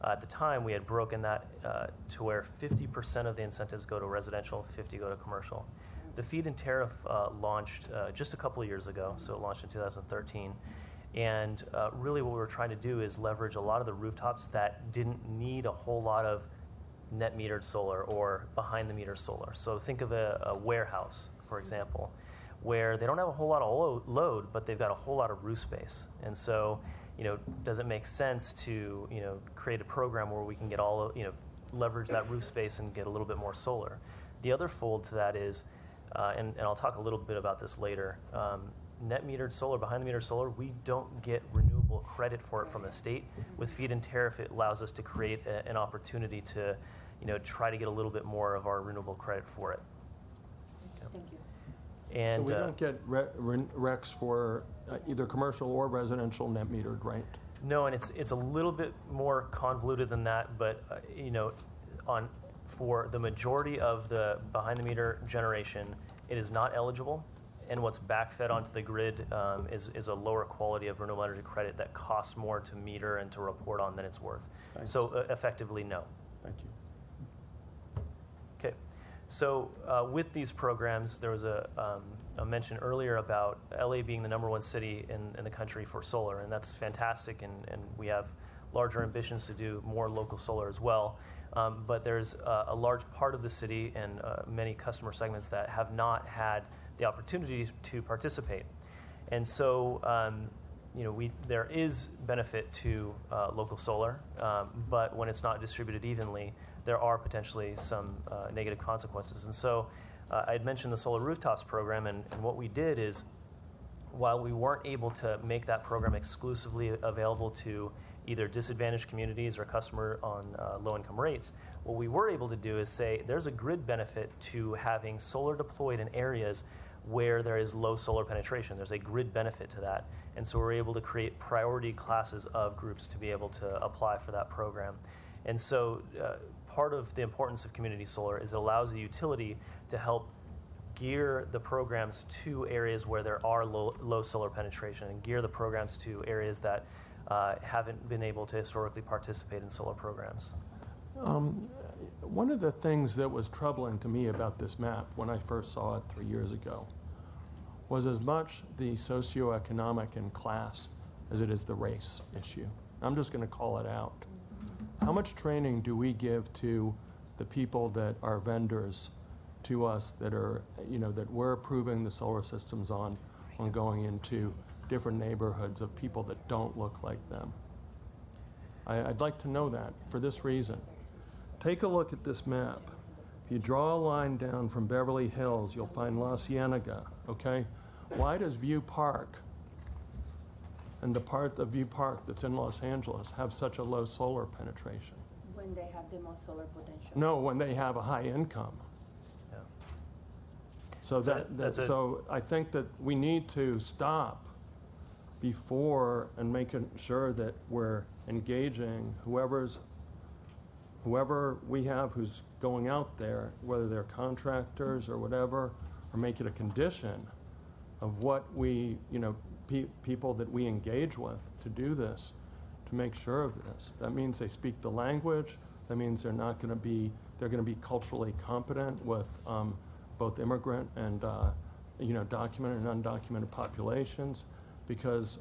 at the time, we had broken that to where 50% of the incentives go to residential, 50 go to commercial. The feed-in tariff launched just a couple of years ago, so it launched in 2013. And really what we were trying to do is leverage a lot of the rooftops that didn't need a whole lot of net metered solar or behind the meter solar. So think of a warehouse, for example, where they don't have a whole lot of load, but they've got a whole lot of roof space. And so, does it make sense to, create a program where we can get leverage that roof space and get a little bit more solar? The other fold to that is, and I'll talk a little bit about this later, net metered solar, behind the meter solar, we don't get renewable credit for it from the state. With feed-in tariff, it allows us to create an opportunity to, try to get a little bit more of our renewable credit for it. Thank you. And so we don't get RECs for either commercial or residential net metered, right? No, and it's a little bit more convoluted than that, but for the majority of the behind the meter generation, it is not eligible. And what's backfed onto the grid is a lower quality of renewable energy credit that costs more to meter and to report on than it's worth. Thanks. So effectively, no. Thank you. Okay, so with these programs, there was a mention earlier about LA being the #1 city in the country for solar, and that's fantastic, and we have larger ambitions to do more local solar as well. But there's a large part of the city and many customer segments that have not had the opportunity to participate. And so, there is benefit to local solar, but when it's not distributed evenly, there are potentially some negative consequences. And so I had mentioned the solar rooftops program, and what we did is, while we weren't able to make that program exclusively available to either disadvantaged communities or customer on low-income rates, what we were able to do is say there's a grid benefit to having solar deployed in areas where there is low solar penetration. There's a grid benefit to that. And so we're able to create priority classes of groups to be able to apply for that program. And so part of the importance of community solar is it allows the utility to help gear the programs to areas where there are low solar penetration and gear the programs to areas that haven't been able to historically participate in solar programs. One of the things that was troubling to me about this map when I first saw it 3 years ago was as much the socioeconomic and class as it is the race issue. I'm just going to call it out. How much training do we give to the people that are vendors to us that are, that we're approving the solar systems on going into different neighborhoods of people that don't look like them? I'd like to know that for this reason. Take a look at this map. If you draw a line down from Beverly Hills, you'll find La Cienega, okay? Why does View Park and the part of View Park that's in Los Angeles have such a low solar penetration? When they have the most solar potential. No, when they have a high income. Yeah. So I think that we need to stop before and making sure that we're engaging whoever we have who's going out there, whether they're contractors or whatever, or make it a condition of what we, people that we engage with to do this, to make sure of this. That means they speak the language. That means they're going to be culturally competent with both immigrant and, documented and undocumented populations. Because,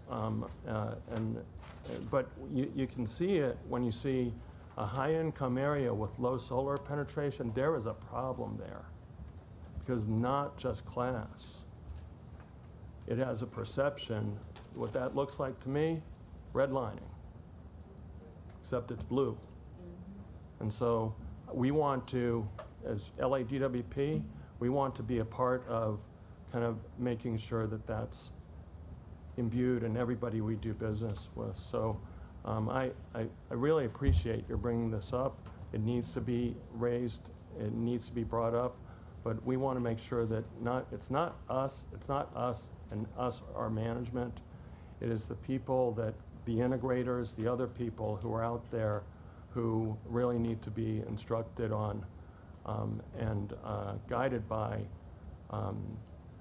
but you can see it when you see a high-income area with low solar penetration. There is a problem there, because not just class. It has a perception. What that looks like to me, redlining, except it's blue. And so we want to, as LADWP, we want to be a part of kind of making sure that that's imbued in everybody we do business with. So I really appreciate your bringing this up. It needs to be raised. It needs to be brought up. But we want to make sure that it's not us and us, our management. It is the people the integrators, the other people who are out there who really need to be instructed on and guided by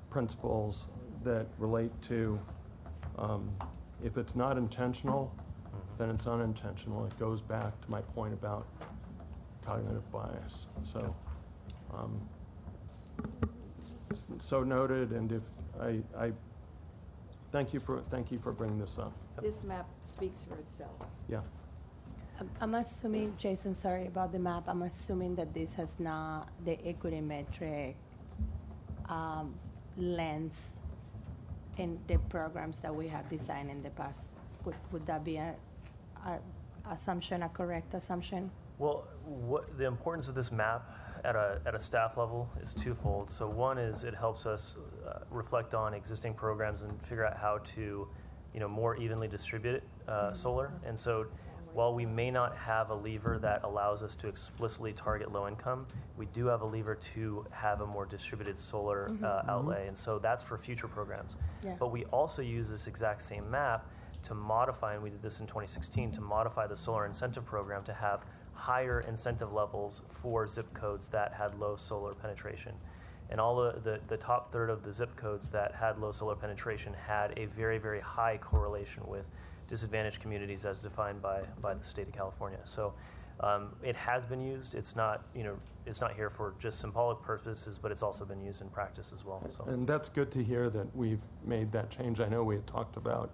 principles that relate to if it's not intentional, then it's unintentional. It goes back to my point about cognitive bias. So, so noted. And if I thank you for bringing this up. This map speaks for itself. Yeah. I'm assuming, Jason, sorry about the map. I'm assuming that this has not the equity metric lens in the programs that we have designed in the past. Would that be a correct assumption? Well, the importance of this map at a staff level is twofold. So one is it helps us reflect on existing programs and figure out how to, more evenly distribute solar. And so while we may not have a lever that allows us to explicitly target low income, we do have a lever to have a more distributed solar outlay. And so that's for future programs. Yeah. But we also use this exact same map to modify, and we did this in 2016, to modify the solar incentive program to have higher incentive levels for zip codes that had low solar penetration. And all the top third of the zip codes that had low solar penetration had a very, very high correlation with disadvantaged communities as defined by the state of California. So it has been used. It's not, it's not here for just symbolic purposes, but it's also been used in practice as well. So. And that's good to hear that we've made that change. I know we had talked about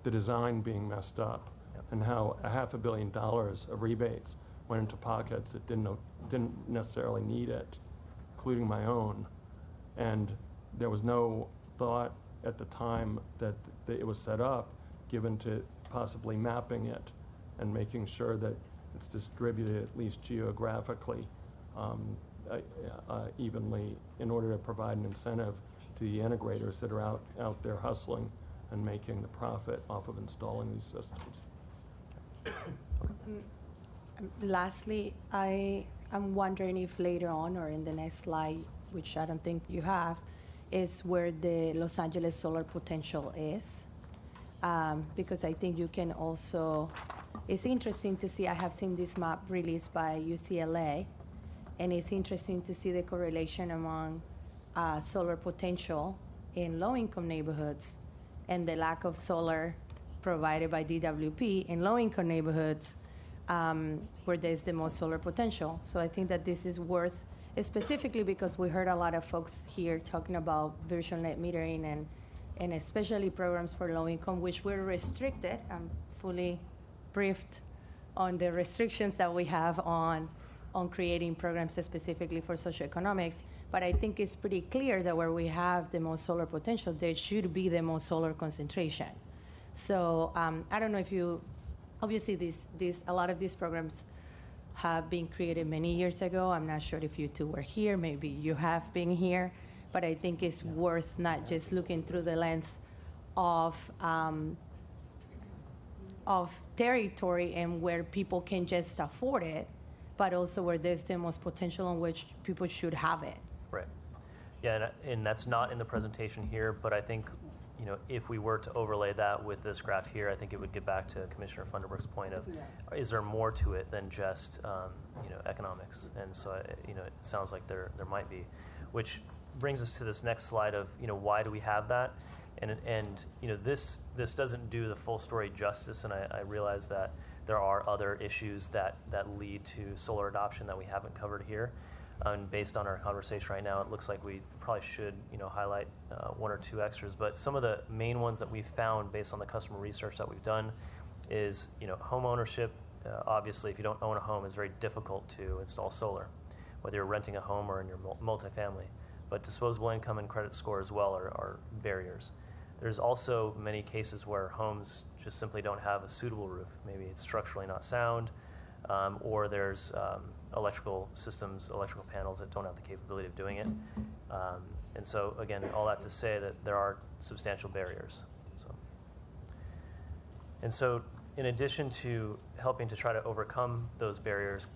the design being messed up and how $500 million of rebates went into pockets that didn't necessarily need it, including my own. And there was no thought at the time that it was set up given to possibly mapping it and making sure that it's distributed at least geographically evenly in order to provide an incentive to the integrators that are out there hustling and making the profit off of installing these systems. Lastly, I'm wondering if later on or in the next slide, which I don't think you have, is where the Los Angeles solar potential is. Because I think you can also, it's interesting to see, I have seen this map released by UCLA, and it's interesting to see the correlation among solar potential in low-income neighborhoods and the lack of solar provided by DWP in low-income neighborhoods where there's the most solar potential. So I think that this is worth, specifically because we heard a lot of folks here talking about virtual net metering and especially programs for low income, which were restricted. I'm fully briefed on the restrictions that we have on creating programs specifically for socioeconomics. But I think it's pretty clear that where we have the most solar potential, there should be the most solar concentration. So I don't know if you, obviously a lot of these programs have been created many years ago. I'm not sure if you two were here, maybe you have been here, but I think it's worth not just looking through the lens of territory and where people can just afford it, but also where there's the most potential on which people should have it. Right. Yeah, and that's not in the presentation here, but I think, you know, if we were to overlay that with this graph here, I think it would get back to Commissioner Funderburg's point of, is there more to it than just, you know, economics? And so, you know, it sounds like there might be, which brings us to this next slide of, you know, why do we have that? And you know, this doesn't do the full story justice, and I realize that there are other issues that lead to solar adoption that we haven't covered here. And based on our conversation right now, it looks like we probably should, you know, highlight one or two extras. But some of the main ones that we've found based on the customer research that we've done is, you know, home ownership. Obviously, if you don't own a home, it's very difficult to install solar, whether you're renting a home or in your multifamily. But disposable income and credit score as well are barriers. There's also many cases where homes just simply don't have a suitable roof. Maybe it's structurally not sound, or there's electrical systems, electrical panels that don't have the capability of doing it. And so, again, all that to say that there are substantial barriers. So, in addition to helping to try to overcome those barriers,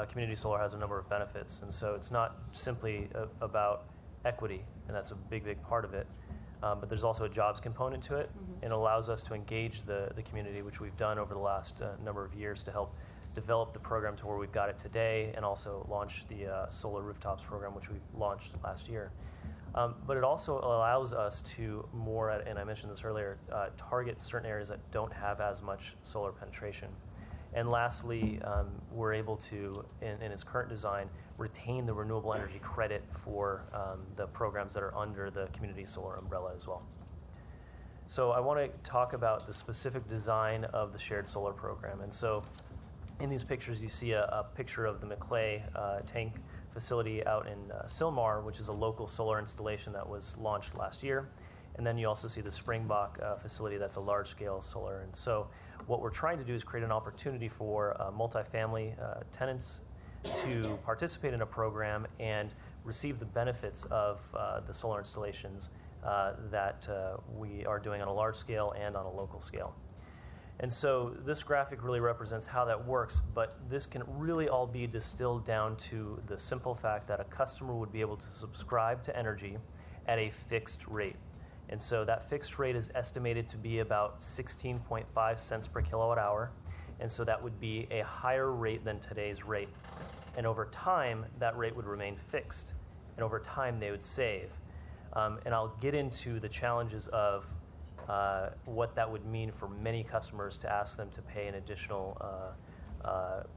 community solar has a number of benefits. And so it's not simply about equity, and that's a big, big part of it. But there's also a jobs component to it. Mm-hmm. It allows us to engage the community, which we've done over the last number of years to help develop the program to where we've got it today, and also launch the solar rooftops program, which we launched last year. But it also allows us to more, and I mentioned this earlier, target certain areas that don't have as much solar penetration. And lastly, we're able to, in its current design, retain the renewable energy credit for the programs that are under the community solar umbrella as well. So I want to talk about the specific design of the shared solar program. And so in these pictures, you see a picture of the McClay tank facility out in Sylmar, which is a local solar installation that was launched last year. And then you also see the Springbok facility that's a large-scale solar. And so what we're trying to do is create an opportunity for multifamily tenants to participate in a program and receive the benefits of the solar installations that we are doing on a large scale and on a local scale. And so this graphic really represents how that works, but this can really all be distilled down to the simple fact that a customer would be able to subscribe to energy at a fixed rate. And so that fixed rate is estimated to be about 16.5 cents per kilowatt hour. And so that would be a higher rate than today's rate. And over time, that rate would remain fixed. And over time, they would save. And I'll get into the challenges of what that would mean for many customers to ask them to pay an additional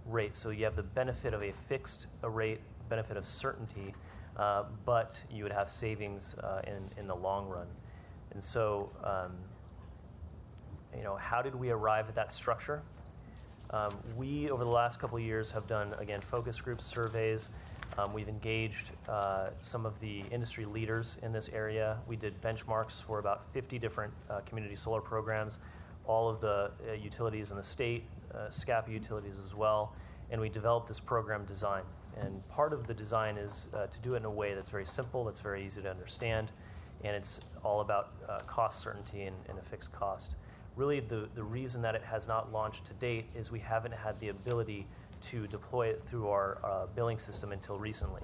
rate. So you have the benefit of a fixed rate, benefit of certainty, but you would have savings in the long run. And so, you know, how did we arrive at that structure? We, over the last couple of years, have done, again, focus group surveys. We've engaged some of the industry leaders in this area. We did benchmarks for about 50 different community solar programs, all of the utilities in the state, SCAPA utilities as well, and we developed this program design. And part of the design is to do it in a way that's very simple, that's very easy to understand, and it's all about cost certainty and a fixed cost. really the reason that it has not launched to date is we haven't had the ability to deploy it through our billing system until recently.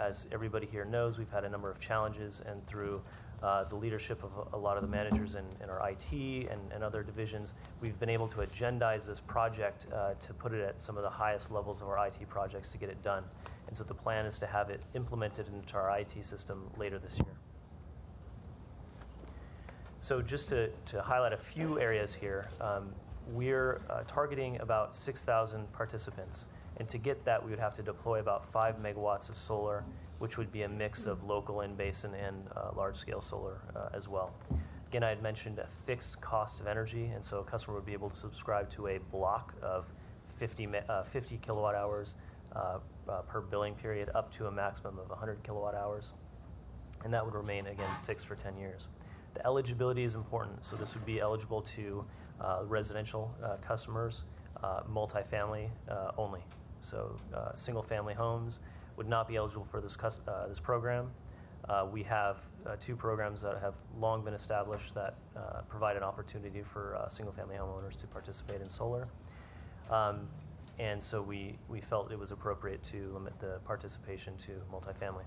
As everybody here knows, we've had a number of challenges, and through the leadership of a lot of the managers in our IT and other divisions, we've been able to agendize this project to put it at some of the highest levels of our IT projects to get it done. And so the plan is to have it implemented into our IT system later this year. So just to highlight a few areas here, we're targeting about 6,000 participants. And to get that, we would have to deploy about 5 megawatts of solar, which would be a mix of local in-basin and large-scale solar as well. Again, I had mentioned a fixed cost of energy, and so a customer would be able to subscribe to a block of 50 kilowatt hours per billing period, up to a maximum of 100 kilowatt hours. And that would remain, again, fixed for 10 years. The eligibility is important, so this would be eligible to residential customers, multifamily only. So single-family homes would not be eligible for this program. We have 2 programs that have long been established that provide an opportunity for single-family homeowners to participate in solar. And so we felt it was appropriate to limit the participation to multifamily.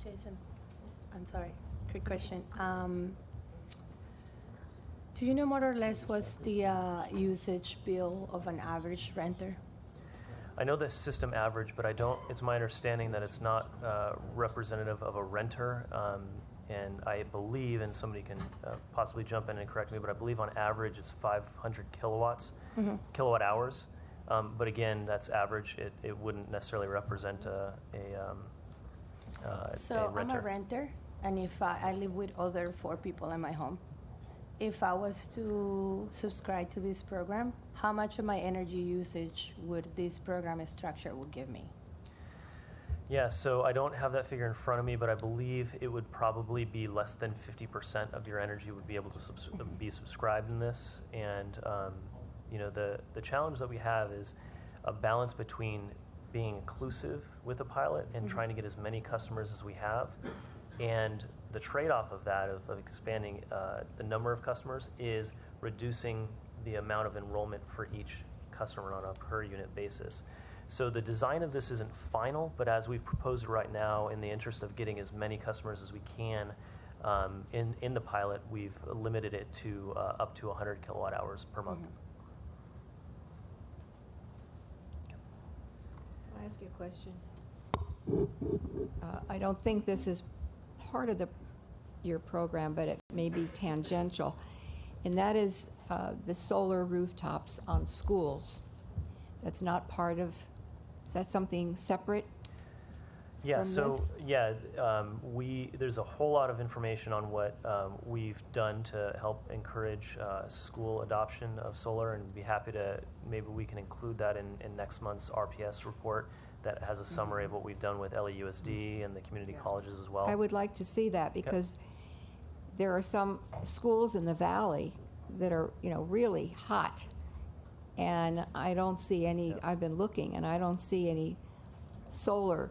Jason, I'm sorry, quick question. Do you know more or less what's the usage bill of an average renter? I know the system average, but I don't. It's my understanding that it's not representative of a renter, and I believe, and somebody can possibly jump in and correct me, but I believe on average it's 500 kilowatt hours. But again, that's average. It wouldn't necessarily represent a So renter. I'm a renter, and if I live with other 4 people in my home, if I was to subscribe to this program, how much of my energy usage would this program structure would give me? Yeah, so I don't have that figure in front of me, but I believe it would probably be less than 50% of your energy would be able to be subscribed in this. And you know, the challenge that we have is a balance between being inclusive with a pilot and trying to get as many customers as we have. And the trade-off of that, of expanding the number of customers, is reducing the amount of enrollment for each customer on a per-unit basis. So the design of this isn't final, but as we've proposed right now, in the interest of getting as many customers as we can in the pilot, we've limited it to up to 100 kilowatt hours per month. Can I ask you a question? I don't think this is part of your program, but it may be tangential, and that is the solar rooftops on schools. That's not part of, is that something separate? Yeah, from this? There's a whole lot of information on what we've done to help encourage school adoption of solar, and be happy to, maybe we can include that in next month's RPS report that has a summary of what we've done with LAUSD and the community colleges as well. I would like to see that, because there are some schools in the valley that are, really hot, and I don't see any. I've been looking, and I don't see any solar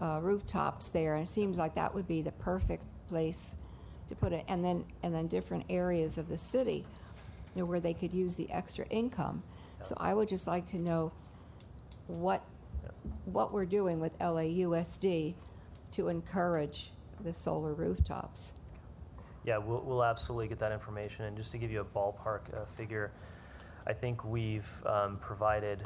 rooftops there, and it seems like that would be the perfect place to put it. And then different areas of the city, where they could use the extra income. So I would just like to know what we're doing with LAUSD to encourage the solar rooftops. Yeah, we'll absolutely get that information. And just to give you a ballpark figure, I think we've provided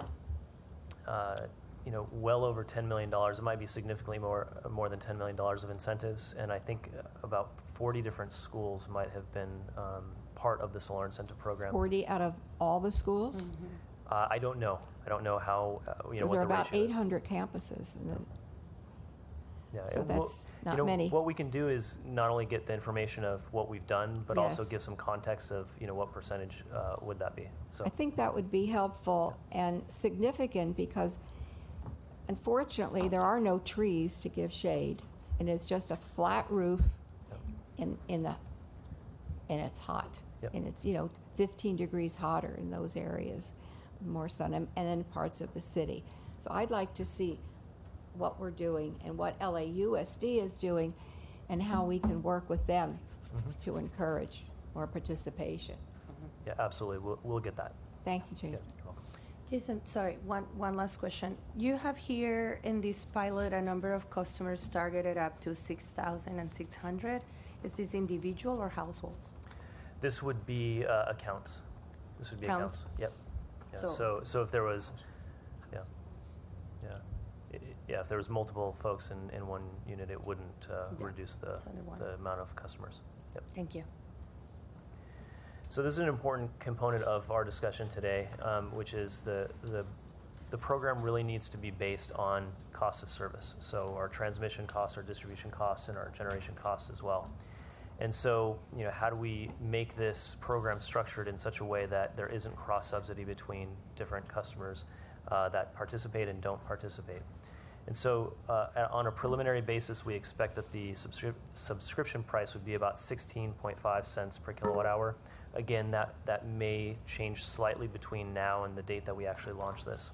well over $10 million. It might be significantly more than $10 million of incentives. And I think about 40 different schools might have been part of the solar incentive program. 40 out of all the schools? I don't know. I don't know how, what there are the about ratio is. 800 campuses. Yeah, So that's not you know, many. What we can do is not only get the information of what we've done, but also Yes. give some context of, what percentage would that be. So I think that would be helpful and significant, because unfortunately there are no trees to give shade, and it's just a flat roof, and it's hot, and it's 15 degrees hotter in those areas, more sun, and then parts of the city. So I'd like to see what we're doing and what LAUSD is doing, and how we can work with them to encourage more participation. Yeah, absolutely. We'll get that. Thank you, Jason. You're welcome. Jason, sorry, one last question. You have here in this pilot a number of customers targeted up to 6,600. Is this individual or households? This would be accounts. This would be Accounts? accounts. Yep. Yeah. So- So if there was, if there was multiple folks in one unit, it wouldn't reduce the it's only one. the amount of customers. Yep. Thank you. So this is an important component of our discussion today, which is the program really needs to be based on cost of service. So our transmission costs, our distribution costs, and our generation costs as well. And so, how do we make this program structured in such a way that there isn't cross-subsidy between different customers that participate and don't participate? And so on a preliminary basis, we expect that the subscription price would be about 16.5 cents per kilowatt hour. Again, that may change slightly between now and the date that we actually launch this.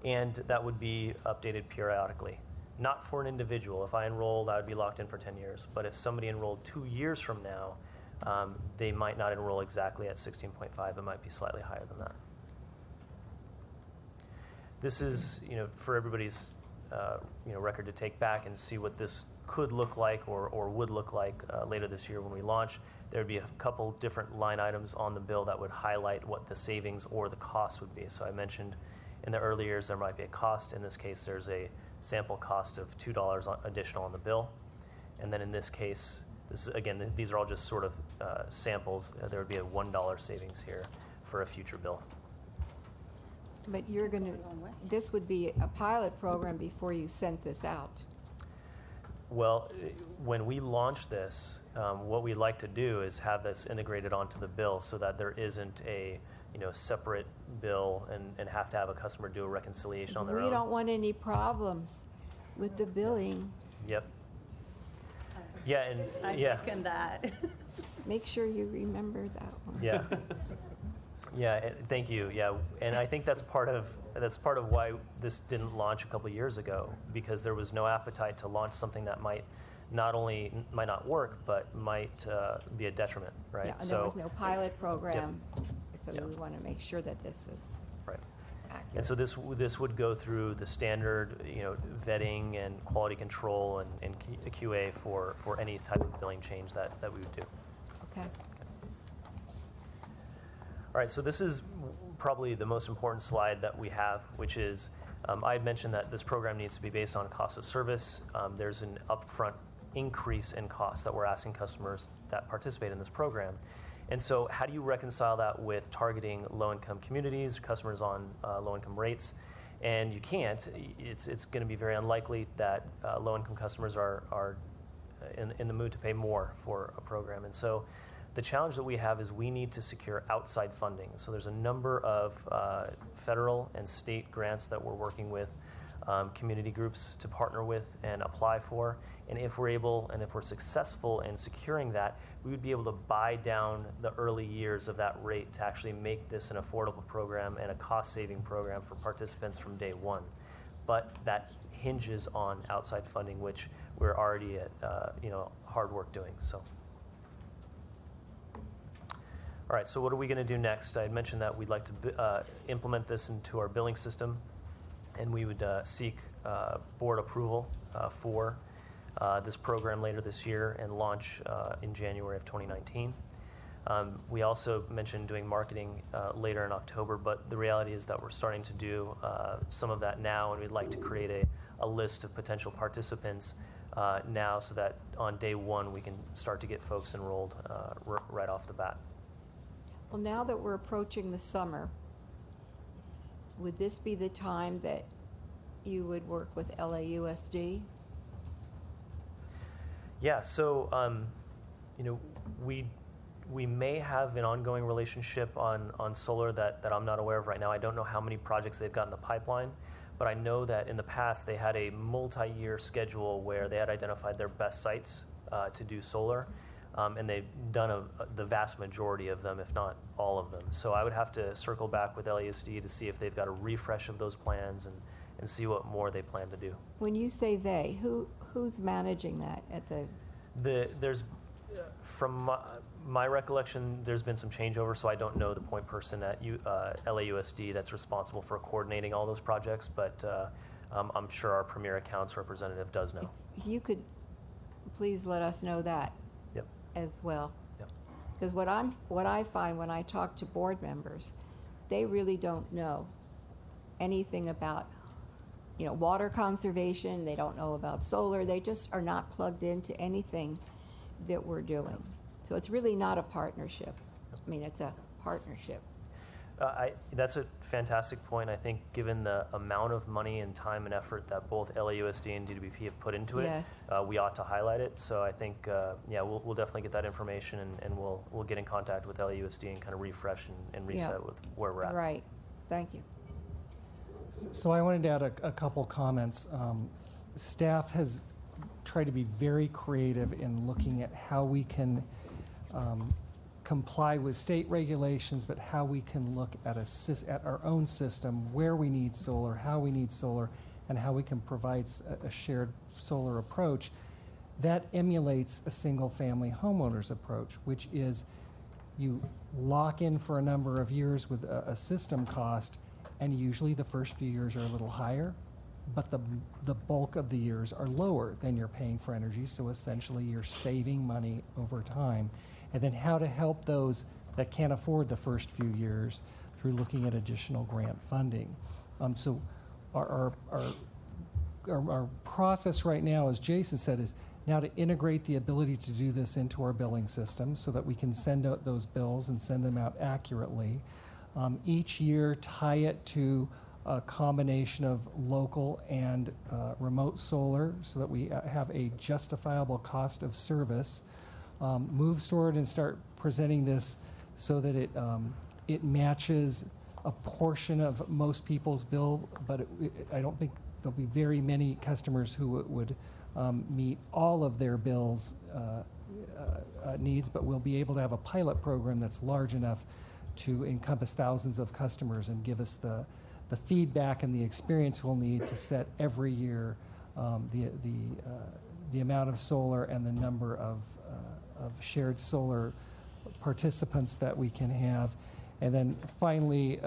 And that would be updated periodically. Not for an individual. If I enrolled, I would be locked in for 10 years. But if somebody enrolled 2 years from now, they might not enroll exactly at 16.5. It might be slightly higher than that. This is, for everybody's, record to take back and see what this could look like or would look like later this year when we launch. There would be a couple different line items on the bill that would highlight what the savings or the cost would be. So I mentioned in the early years there might be a cost. In this case, there's a sample cost of $2 additional on the bill. And then in this case, these are all just sort of samples. There would be a $1 savings here for a future bill. But this would be a pilot program before you sent this out. Well, when we launch this, what we'd like to do is have this integrated onto the bill so that there isn't a separate bill and have to have a customer do a reconciliation on their own. We don't want any problems with the billing. Yep. Yeah, and I second that. Make sure you remember that one. Yeah. Yeah, thank you. Yeah, and I think that's part of why this didn't launch a couple years ago, because there was no appetite to launch something that might not work, but might be a detriment, right? Yeah, and there was no pilot program, so Yep. we want to make sure that this is right. accurate. And so this would go through the standard, vetting and quality control and QA for any type of billing change that we would do. Okay. All right, so this is probably the most important slide that we have, which is I had mentioned that this program needs to be based on cost of service. There's an upfront increase in cost that we're asking customers that participate in this program. And so how do you reconcile that with targeting low-income communities, customers on low-income rates? And you can't. It's going to be very unlikely that low-income customers are in the mood to pay more for a program. And so the challenge that we have is we need to secure outside funding. So there's a number of federal and state grants that we're working with community groups to partner with and apply for. And if we're successful in securing that, we would be able to buy down the early years of that rate to actually make this an affordable program and a cost-saving program for participants from day one. But that hinges on outside funding, which we're already at hard work doing. So. All right, so what are we going to do next? I had mentioned that we'd like to implement this into our billing system, and we would seek board approval for this program later this year and launch in January of 2019. We also mentioned doing marketing later in October, but the reality is that we're starting to do some of that now, and we'd like to create a list of potential participants now so that on day one we can start to get folks enrolled right off the bat. Well, now that we're approaching the summer, would this be the time that you would work with LAUSD? Yeah, so we may have an ongoing relationship on solar that I'm not aware of right now. I don't know how many projects they've got in the pipeline, but I know that in the past they had a multi-year schedule where they had identified their best sites to do solar. And they've done the vast majority of them, if not all of them. So I would have to circle back with LAUSD to see if they've got a refresh of those plans and see what more they plan to do. When you say they, who's managing that at the? There's From my recollection, there's been some changeover, so I don't know the point person at LAUSD that's responsible for coordinating all those projects, but I'm sure our Premier Accounts representative does know. If you could please let us know that Yep. as well. Yep. Because what I find when I talk to board members, they really don't know anything about, water conservation. They don't know about solar. They just are not plugged into anything that we're doing. So it's really not a partnership. I mean, it's a partnership. That's a fantastic point. I think given the amount of money and time and effort that both LAUSD and DWP have put into it, Yes. We ought to highlight it. So I think, we'll definitely get that information, and we'll get in contact with LAUSD and kind of refresh and reset with where we're at. Right. Thank you. So I wanted to add a couple comments. Staff has tried to be very creative in looking at how we can comply with state regulations, but how we can look at at our own system, where we need solar, how we need solar, and how we can provide a shared solar approach that emulates a single-family homeowner's approach, which is you lock in for a number of years with a system cost, and usually the first few years are a little higher, but the bulk of the years are lower than you're paying for energy, so essentially you're saving money over time. And then how to help those that can't afford the first few years through looking at additional grant funding. So our process right now, as Jason said, is now to integrate the ability to do this into our billing system so that we can send out those bills and send them out accurately. Each year, tie it to a combination of local and remote solar so that we have a justifiable cost of service. Move forward and start presenting this so that it matches a portion of most people's bill, but I don't think there'll be very many customers who would meet all of their bills needs, but we'll be able to have a pilot program that's large enough to encompass thousands of customers and give us the feedback and the experience we'll need to set every year the amount of solar and the number of shared solar participants that we can have. And then finally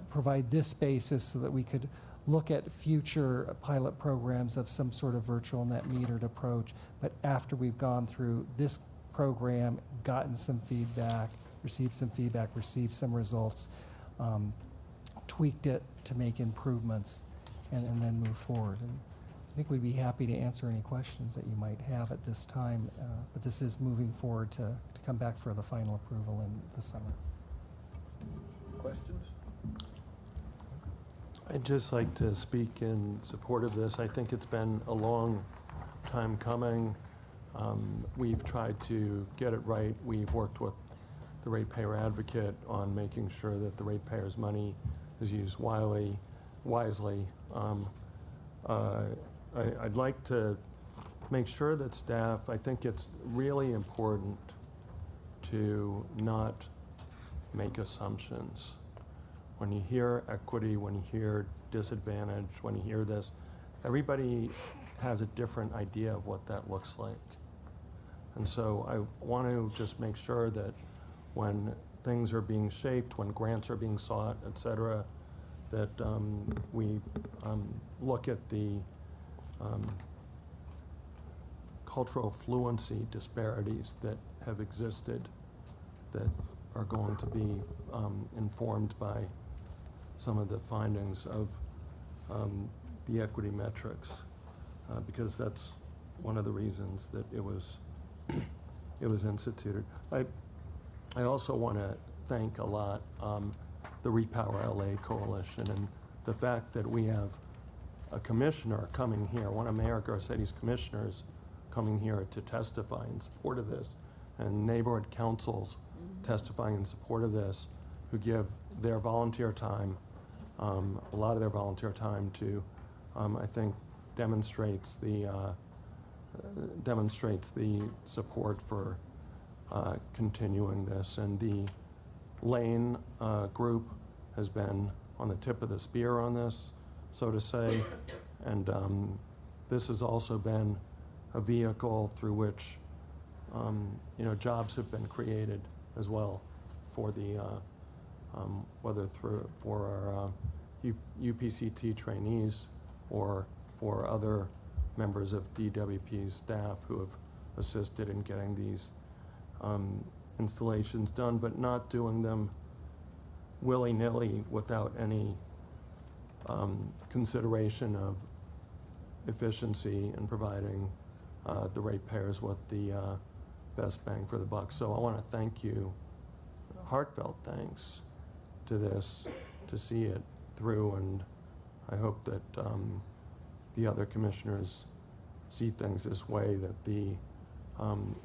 provide this basis so that we could look at future pilot programs of some sort of virtual net metered approach, but after we've gone through this program, gotten some feedback, received some results, tweaked it to make improvements, and then move forward. And I think we'd be happy to answer any questions that you might have at this time, but this is moving forward to come back for the final approval in the summer. Questions? I'd just like to speak in support of this. I think it's been a long time coming. We've tried to get it right. We've worked with the ratepayer advocate on making sure that the ratepayers' money is used wisely. I'd like to make sure that staff, I think it's really important to not make assumptions. When you hear equity, when you hear disadvantage, when you hear this, everybody has a different idea of what that looks like. And so I want to just make sure that when things are being shaped, when grants are being sought, et cetera, that we look at the cultural fluency disparities that have existed that are going to be informed by some of the findings of the equity metrics, because that's one of the reasons that it was instituted. I also want to thank a lot the Repower LA Coalition and the fact that we have a commissioner coming here, one of Mayor Garcetti's commissioners coming here to testify in support of this, and neighborhood councils testifying in support of this, who give their volunteer time, a lot of their volunteer time to, I think, demonstrates the support for continuing this. And the Lane group has been on the tip of the spear on this, so to say, and this has also been a vehicle through which jobs have been created as well for the, whether for our UPCT trainees or for other members of DWP's staff who have assisted in getting these installations done, but not doing them willy-nilly without any consideration of efficiency and providing the ratepayers with the best bang for the buck. So I want to thank you, heartfelt thanks to this, to see it through, and I hope that the other commissioners see things this way, that the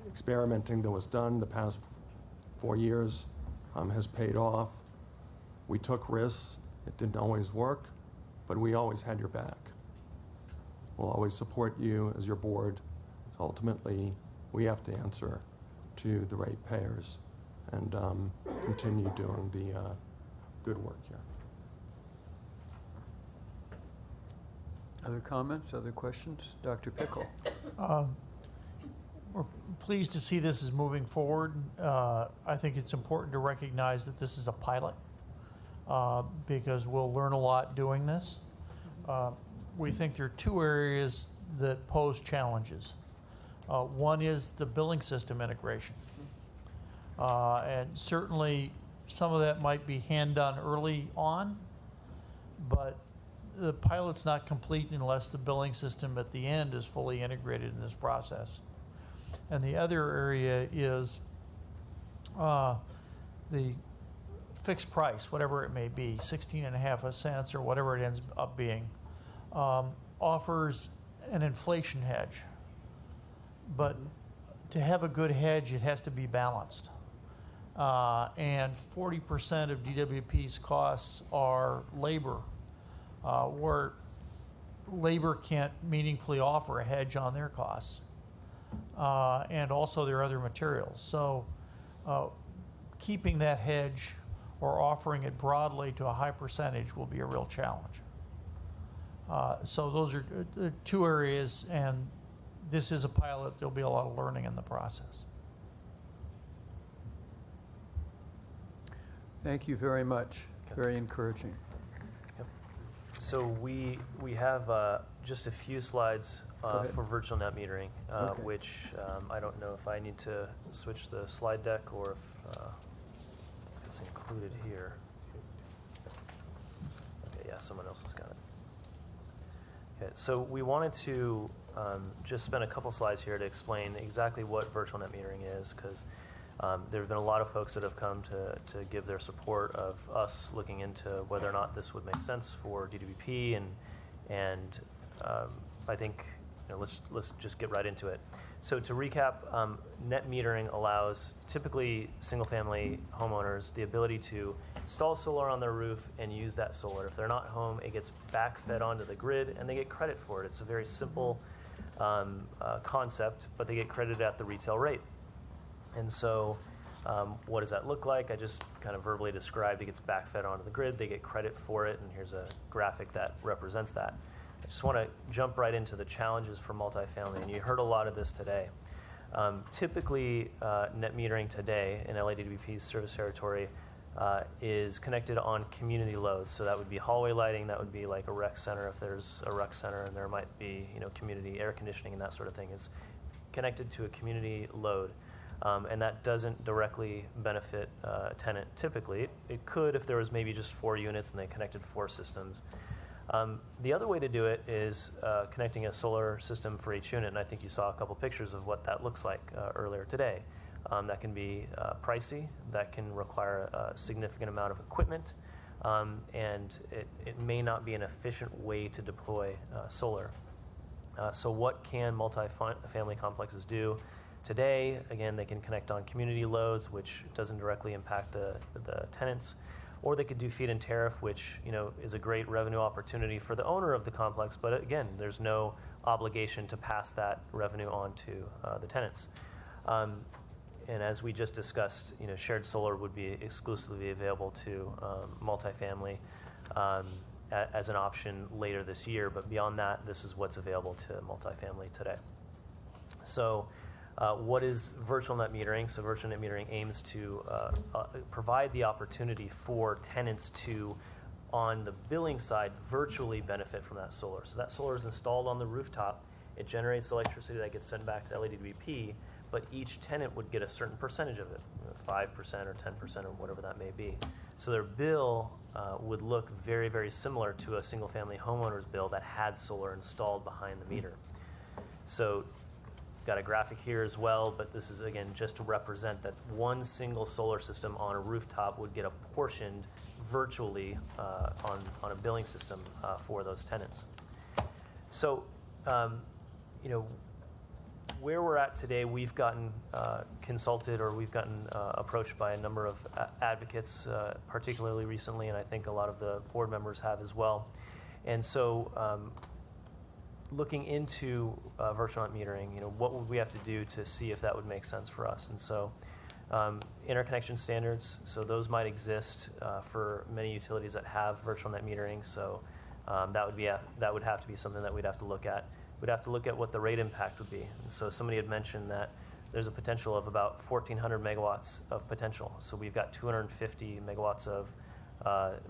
experimenting that was done the past 4 years has paid off. We took risks. It didn't always work, but we always had your back. We'll always support you as your board. Ultimately, we have to answer to the ratepayers and continue doing the good work here. Other comments, other questions? Dr. Pickle. We're pleased to see this is moving forward. I think it's important to recognize that this is a pilot because we'll learn a lot doing this. We think there are two areas that pose challenges. One is the billing system integration. And certainly some of that might be hand done early on, but the pilot's not complete unless the billing system at the end is fully integrated in this process. And the other area is the fixed price, whatever it may be, 16.5 cents or whatever it ends up being, offers an inflation hedge. But to have a good hedge, it has to be balanced. And 40% of DWP's costs are labor, where labor can't meaningfully offer a hedge on their costs. And also their other materials. So keeping that hedge or offering it broadly to a high percentage will be a real challenge. So those are the two areas, and this is a pilot. There'll be a lot of learning in the process. Thank you very much. Very encouraging. Yep. So we have just a few slides for virtual net metering, Okay. which I don't know if I need to switch the slide deck or if it's included here. Okay, yeah, someone else has got it. Okay, so we wanted to just spend a couple slides here to explain exactly what virtual net metering is, because there have been a lot of folks that have come to give their support of us looking into whether or not this would make sense for DWP, and I think let's just get right into it. So to recap, net metering allows typically single-family homeowners the ability to install solar on their roof and use that solar. If they're not home, it gets back-fed onto the grid, and they get credit for it. It's a very simple concept, but they get credited at the retail rate. And so what does that look like? I just kind of verbally described it gets back-fed onto the grid. They get credit for it, and here's a graphic that represents that. I just want to jump right into the challenges for multifamily, and you heard a lot of this today. Typically, net metering today in LADWP's service territory is connected on community loads. So that would be hallway lighting, that would be like a rec center if there's a rec center, and there might be community air conditioning and that sort of thing. It's connected to a community load. And that doesn't directly benefit a tenant typically. It could if there was maybe just 4 units and they connected 4 systems. The other way to do it is connecting a solar system for each unit, and I think you saw a couple pictures of what that looks like earlier today. That can be pricey, that can require a significant amount of equipment, and it may not be an efficient way to deploy solar. So what can multifamily complexes do? Today, again, they can connect on community loads, which doesn't directly impact the tenants, or they could do feed-in tariff, which is a great revenue opportunity for the owner of the complex. But again, there's no obligation to pass that revenue on to the tenants. And as we just discussed, shared solar would be exclusively available to multifamily as an option later this year. But beyond that, this is what's available to multifamily today. So What is virtual net metering? So virtual net metering aims to provide the opportunity for tenants to, on the billing side, virtually benefit from that solar. So that solar is installed on the rooftop. It generates electricity that gets sent back to LADWP, but each tenant would get a certain percentage of it, 5% or 10% or whatever that may be. So their bill would look very, very similar to a single-family homeowner's bill that had solar installed behind the meter. So got a graphic here as well, but this is, again, just to represent that one single solar system on a rooftop would get apportioned virtually on a billing system for those tenants. So, you know, where we're at today, we've gotten consulted, or we've gotten approached by a number of advocates, particularly recently, and I think a lot of the board members have as well. And so looking into virtual net metering, you know, what would we have to do to see if that would make sense for us? And so interconnection standards, so those might exist for many utilities that have virtual net metering. So that would have to be something that we'd have to look at. We'd have to look at what the rate impact would be. And so somebody had mentioned that there's a potential of about 1,400 megawatts of potential. So we've got 250 megawatts of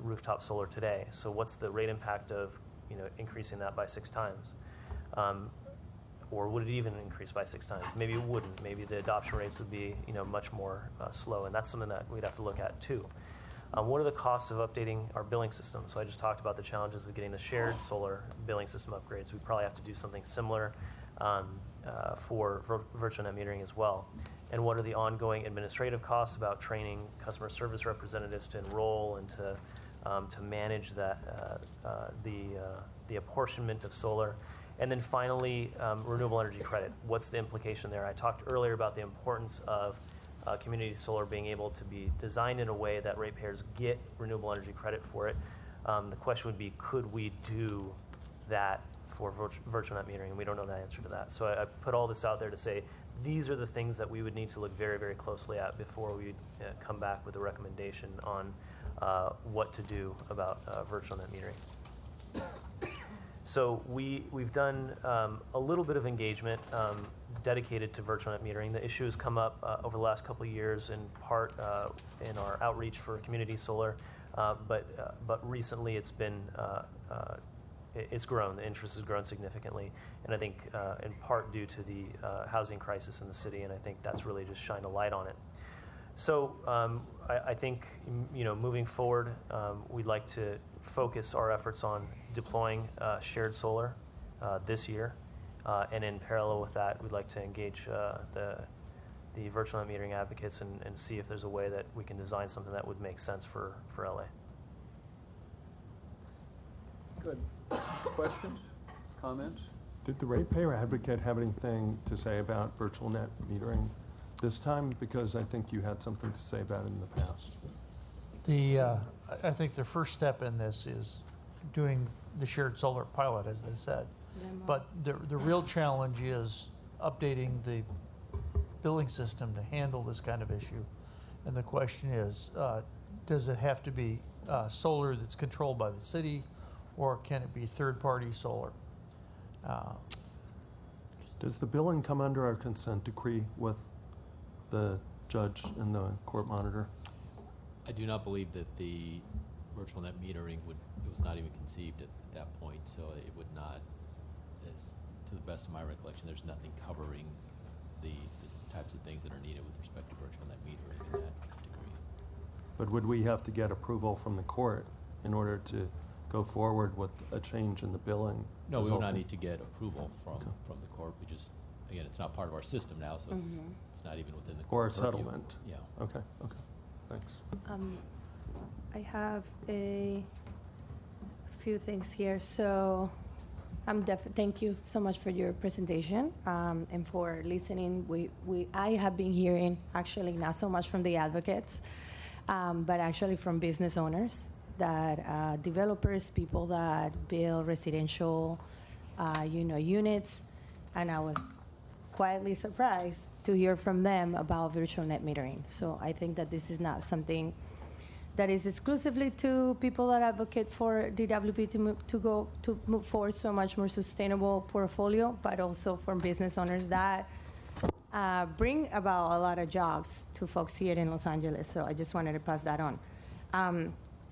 rooftop solar today. So what's the rate impact of, you know, increasing that by 6 times? Or would it even increase by 6 times? Maybe it wouldn't. Maybe the adoption rates would be, you know, much more slow, and that's something that we'd have to look at too. What are the costs of updating our billing system? So I just talked about the challenges of getting the shared solar billing system upgrades. We probably have to do something similar for virtual net metering as well. And what are the ongoing administrative costs about training customer service representatives to enroll and to manage that the apportionment of solar? And then finally, renewable energy credit. What's the implication there? I talked earlier about the importance of community solar being able to be designed in a way that ratepayers get renewable energy credit for it. The question would be, could we do that for virtual net metering? And we don't know the answer to that. So I put all this out there to say, these are the things that we would need to look very, very closely at before we come back with a recommendation on what to do about virtual net metering. So we've done a little bit of engagement dedicated to virtual net metering. The issue has come up over the last couple of years, in part in our outreach for community solar, but recently it's been it's grown. The interest has grown significantly, and I think in part due to the housing crisis in the city, and I think that's really just shined a light on it. So I think, you know, moving forward, we'd like to focus our efforts on deploying shared solar this year, and in parallel with that, we'd like to engage the virtual net metering advocates and see if there's a way that we can design something that would make sense for LA. Good. Questions? Comments? Did the ratepayer advocate have anything to say about virtual net metering this time? Because I think you had something to say about it in the past. I think the first step in this is doing the shared solar pilot, as they said. But the real challenge is updating the billing system to handle this kind of issue. And the question is, does it have to be solar that's controlled by the city, or can it be third-party solar? Does the billing come under our consent decree with the judge and the court monitor? I do not believe that the virtual net metering it was not even conceived at that point, so it would not, to the best of my recollection, there's nothing covering the types of things that are needed with respect to virtual net metering in that degree. But would we have to get approval from the court in order to go forward with a change in the billing? No, we would not need to get approval from the court. We just, again, it's not part of our system now, so it's not even within the court. Or a settlement? Yeah. Okay, thanks. I have a few things here. So thank you so much for your presentation and for listening. I have been hearing, actually not so much from the advocates, but actually from business owners, that developers, people that build residential, units, and I was quietly surprised to hear from them about virtual net metering. So I think that this is not something that is exclusively to people that advocate for DWP to move forward to a much more sustainable portfolio, but also from business owners that bring about a lot of jobs to folks here in Los Angeles. So I just wanted to pass that on.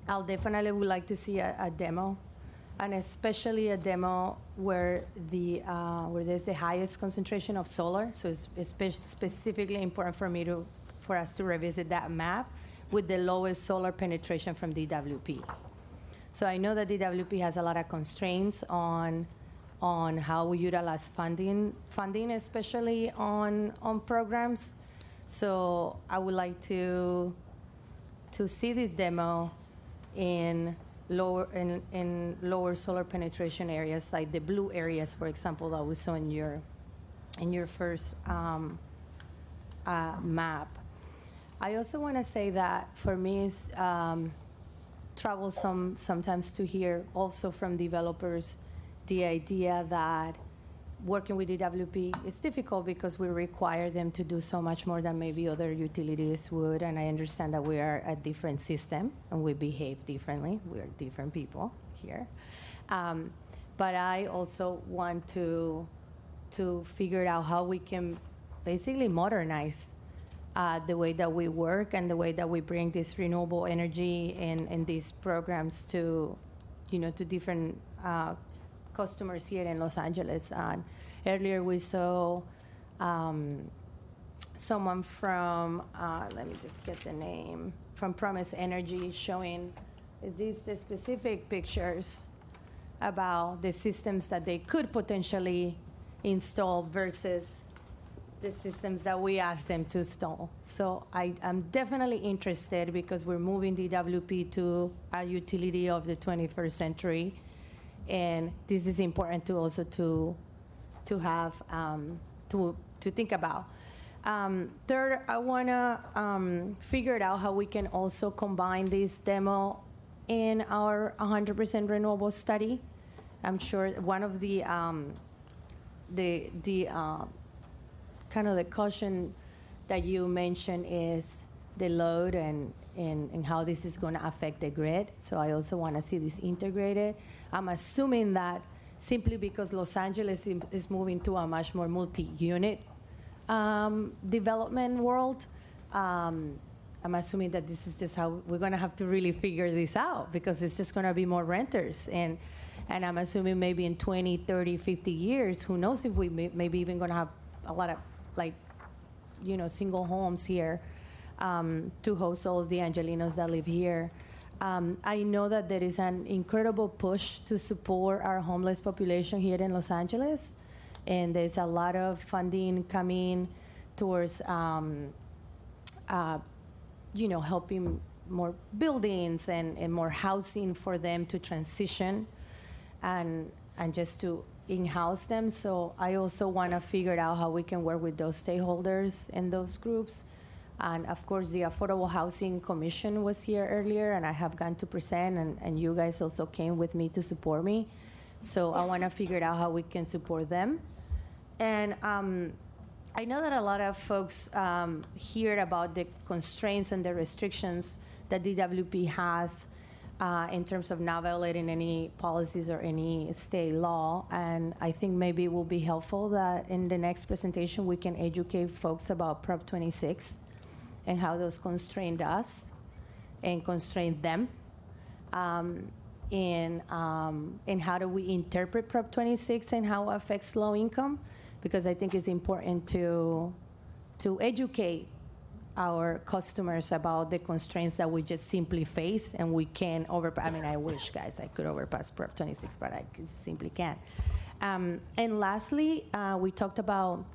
I'll definitely would like to see a demo, and especially a demo where there's the highest concentration of solar. So it's specifically important for us to revisit that map with the lowest solar penetration from DWP. So I know that DWP has a lot of constraints on how we utilize funding, especially on programs. So I would like to see this demo in lower solar penetration areas, like the blue areas, for example, that we saw in your first map. I also want to say that for me it's troublesome sometimes to hear also from developers the idea that working with DWP is difficult because we require them to do so much more than maybe other utilities would, and I understand that we are a different system and we behave differently. We are different people here. But I also want to figure out how we can basically modernize the way that we work and the way that we bring this renewable energy and these programs to different customers here in Los Angeles. Earlier we saw someone from, let me just get the name, from Promise Energy showing these specific pictures about the systems that they could potentially install versus the systems that we asked them to install. So I'm definitely interested because we're moving DWP to a utility of the 21st century. And this is important to also to have to think about. Third, I want to figure out how we can also combine this demo in our 100% renewable study. I'm sure one of the kind of the caution that you mentioned is the load and how this is going to affect the grid. So I also want to see this integrated. I'm assuming that simply because Los Angeles is moving to a much more multi-unit development world, I'm assuming that this is just how we're going to have to really figure this out, because it's just going to be more renters. And I'm assuming maybe in 20, 30, 50 years, who knows if we maybe even going to have a lot of single homes here to host all of the Angelinos that live here. I know that there is an incredible push to support our homeless population here in Los Angeles, and there's a lot of funding coming towards, helping more buildings and more housing for them to transition and just to in-house them. So I also want to figure out how we can work with those stakeholders and those groups. And of course, the Affordable Housing Commission was here earlier, and I have gone to present, and you guys also came with me to support me. So I want to figure out how we can support them. And I know that a lot of folks hear about the constraints and the restrictions that DWP has in terms of not violating any policies or any state law. And I think maybe it will be helpful that in the next presentation we can educate folks about Prop 26 and how those constrain us and constrain them. And how do we interpret Prop 26 and how it affects low income? Because I think it's important to educate our customers about the constraints that we just simply face, and we can't overpass. I mean, I wish, guys, I could overpass Prop 26, but I simply can't. And lastly, we talked about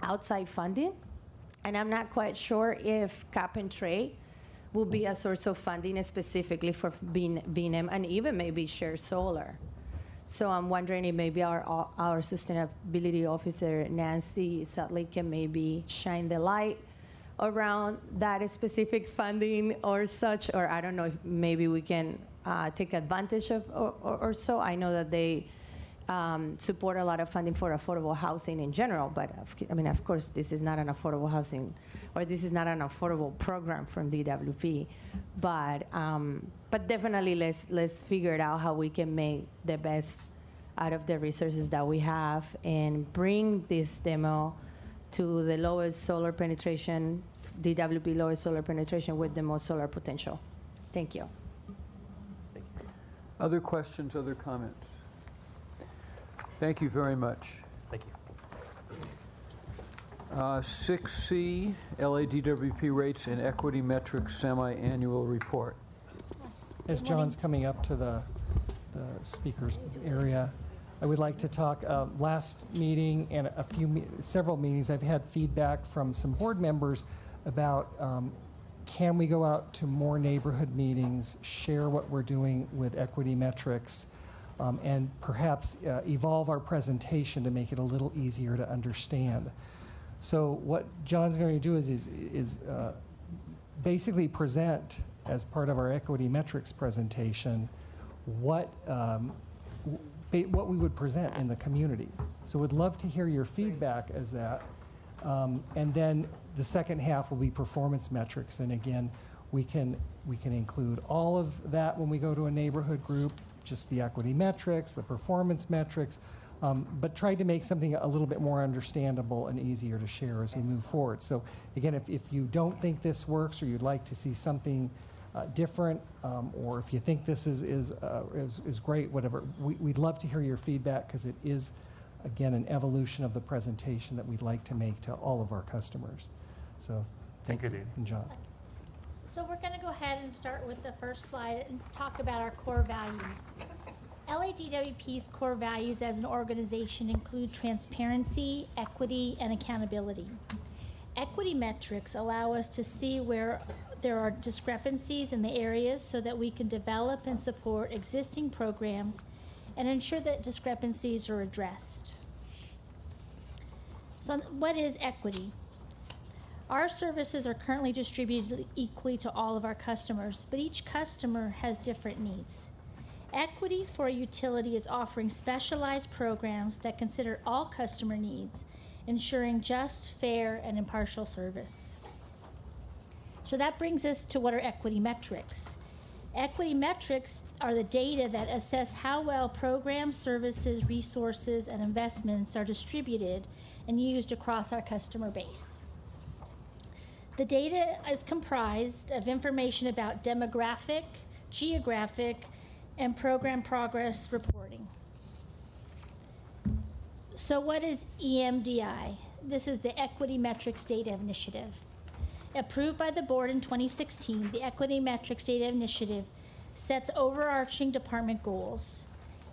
outside funding, and I'm not quite sure if cap and trade will be a source of funding specifically for BNM and even maybe shared solar. So I'm wondering if maybe our sustainability officer, Nancy Sudley, can maybe shine the light around that specific funding or such, or I don't know if maybe we can take advantage of or so. I know that they support a lot of funding for affordable housing in general, but I mean, of course, this is not an affordable housing, or this is not an affordable program from DWP, but definitely let's figure it out how we can make the best out of the resources that we have and bring this demo to the lowest solar penetration, DWP lowest solar penetration with the most solar potential. Thank you. Other questions, other comments? Thank you very much. Thank you. 6C, LADWP rates and equity metrics semi-annual report. As John's coming up to the speaker's area, I would like to talk, last meeting and several meetings, I've had feedback from some board members about can we go out to more neighborhood meetings, share what we're doing with equity metrics, and perhaps evolve our presentation to make it a little easier to understand. So what John's going to do is basically present, as part of our equity metrics presentation, what we would present in the community. So we'd love to hear your feedback as that. And then the second half will be performance metrics. And again, we can include all of that when we go to a neighborhood group, just the equity metrics, the performance metrics, but try to make something a little bit more understandable and easier to share as we move forward. So again, if you don't think this works or you'd like to see something different, or if you think this is great, whatever, we'd love to hear your feedback, because it is, again, an evolution of the presentation that we'd like to make to all of our customers. So thank you, Dean. and John. So we're going to go ahead and start with the first slide and talk about our core values. LADWP's core values as an organization include transparency, equity, and accountability. Equity metrics allow us to see where there are discrepancies in the areas so that we can develop and support existing programs and ensure that discrepancies are addressed. So what is equity? Our services are currently distributed equally to all of our customers, but each customer has different needs. Equity for a utility is offering specialized programs that consider all customer needs, ensuring just, fair, and impartial service. So that brings us to what are equity metrics. Equity metrics are the data that assess how well programs, services, resources, and investments are distributed and used across our customer base. The data is comprised of information about demographic, geographic, and program progress reporting. So what is EMDI? This is the Equity Metrics Data Initiative. Approved by the board in 2016, the Equity Metrics Data Initiative sets overarching department goals.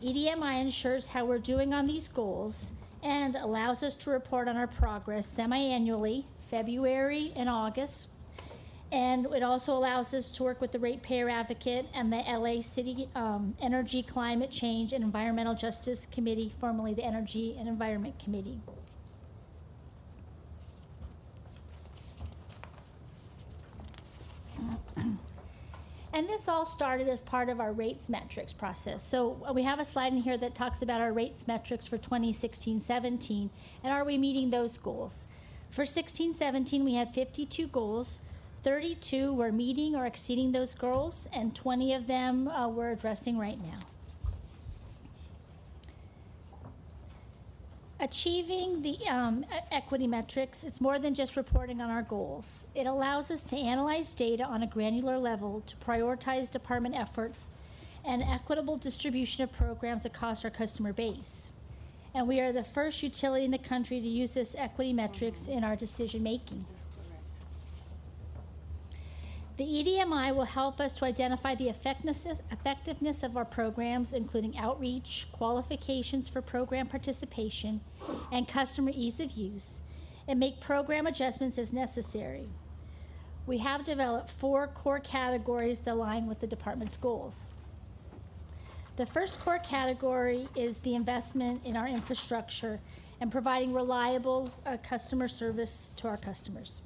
EDMI ensures how we're doing on these goals and allows us to report on our progress semi-annually, February and August. And it also allows us to work with the Ratepayer Advocate and the LA City Energy, Climate Change, and Environmental Justice Committee, formerly the Energy and Environment Committee. And this all started as part of our rates metrics process. So we have a slide in here that talks about our rates metrics for 2016-17, and are we meeting those goals? For 16-17, we had 52 goals. 32 were meeting or exceeding those goals, and 20 of them we're addressing right now. Achieving the equity metrics, it's more than just reporting on our goals. It allows us to analyze data on a granular level to prioritize department efforts and equitable distribution of programs across our customer base. And we are the first utility in the country to use this equity metrics in our decision making. The EDMI will help us to identify the effectiveness of our programs, including outreach, qualifications for program participation, and customer ease of use, and make program adjustments as necessary. We have developed 4 core categories that align with the department's goals. The first core category is the investment in our infrastructure and providing reliable customer service to our customers.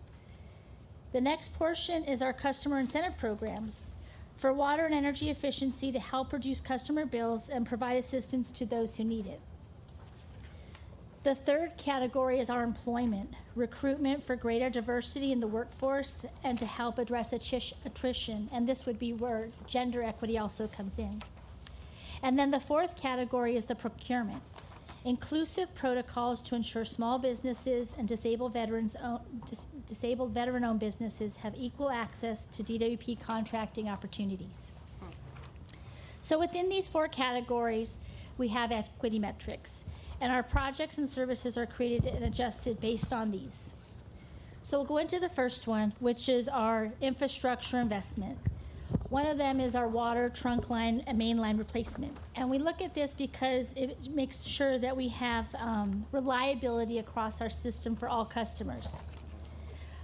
The next portion is our customer incentive programs for water and energy efficiency to help reduce customer bills and provide assistance to those who need it. The third category is our employment, recruitment for greater diversity in the workforce and to help address attrition, and this would be where gender equity also comes in. And then the fourth category is the procurement. inclusive protocols to ensure small businesses and disabled veteran-owned businesses have equal access to DWP contracting opportunities. So within these 4 categories, we have equity metrics, and our projects and services are created and adjusted based on these. So we'll go into the first one, which is our infrastructure investment. One of them is our water trunk line and main line replacement. And we look at this because it makes sure that we have reliability across our system for all customers.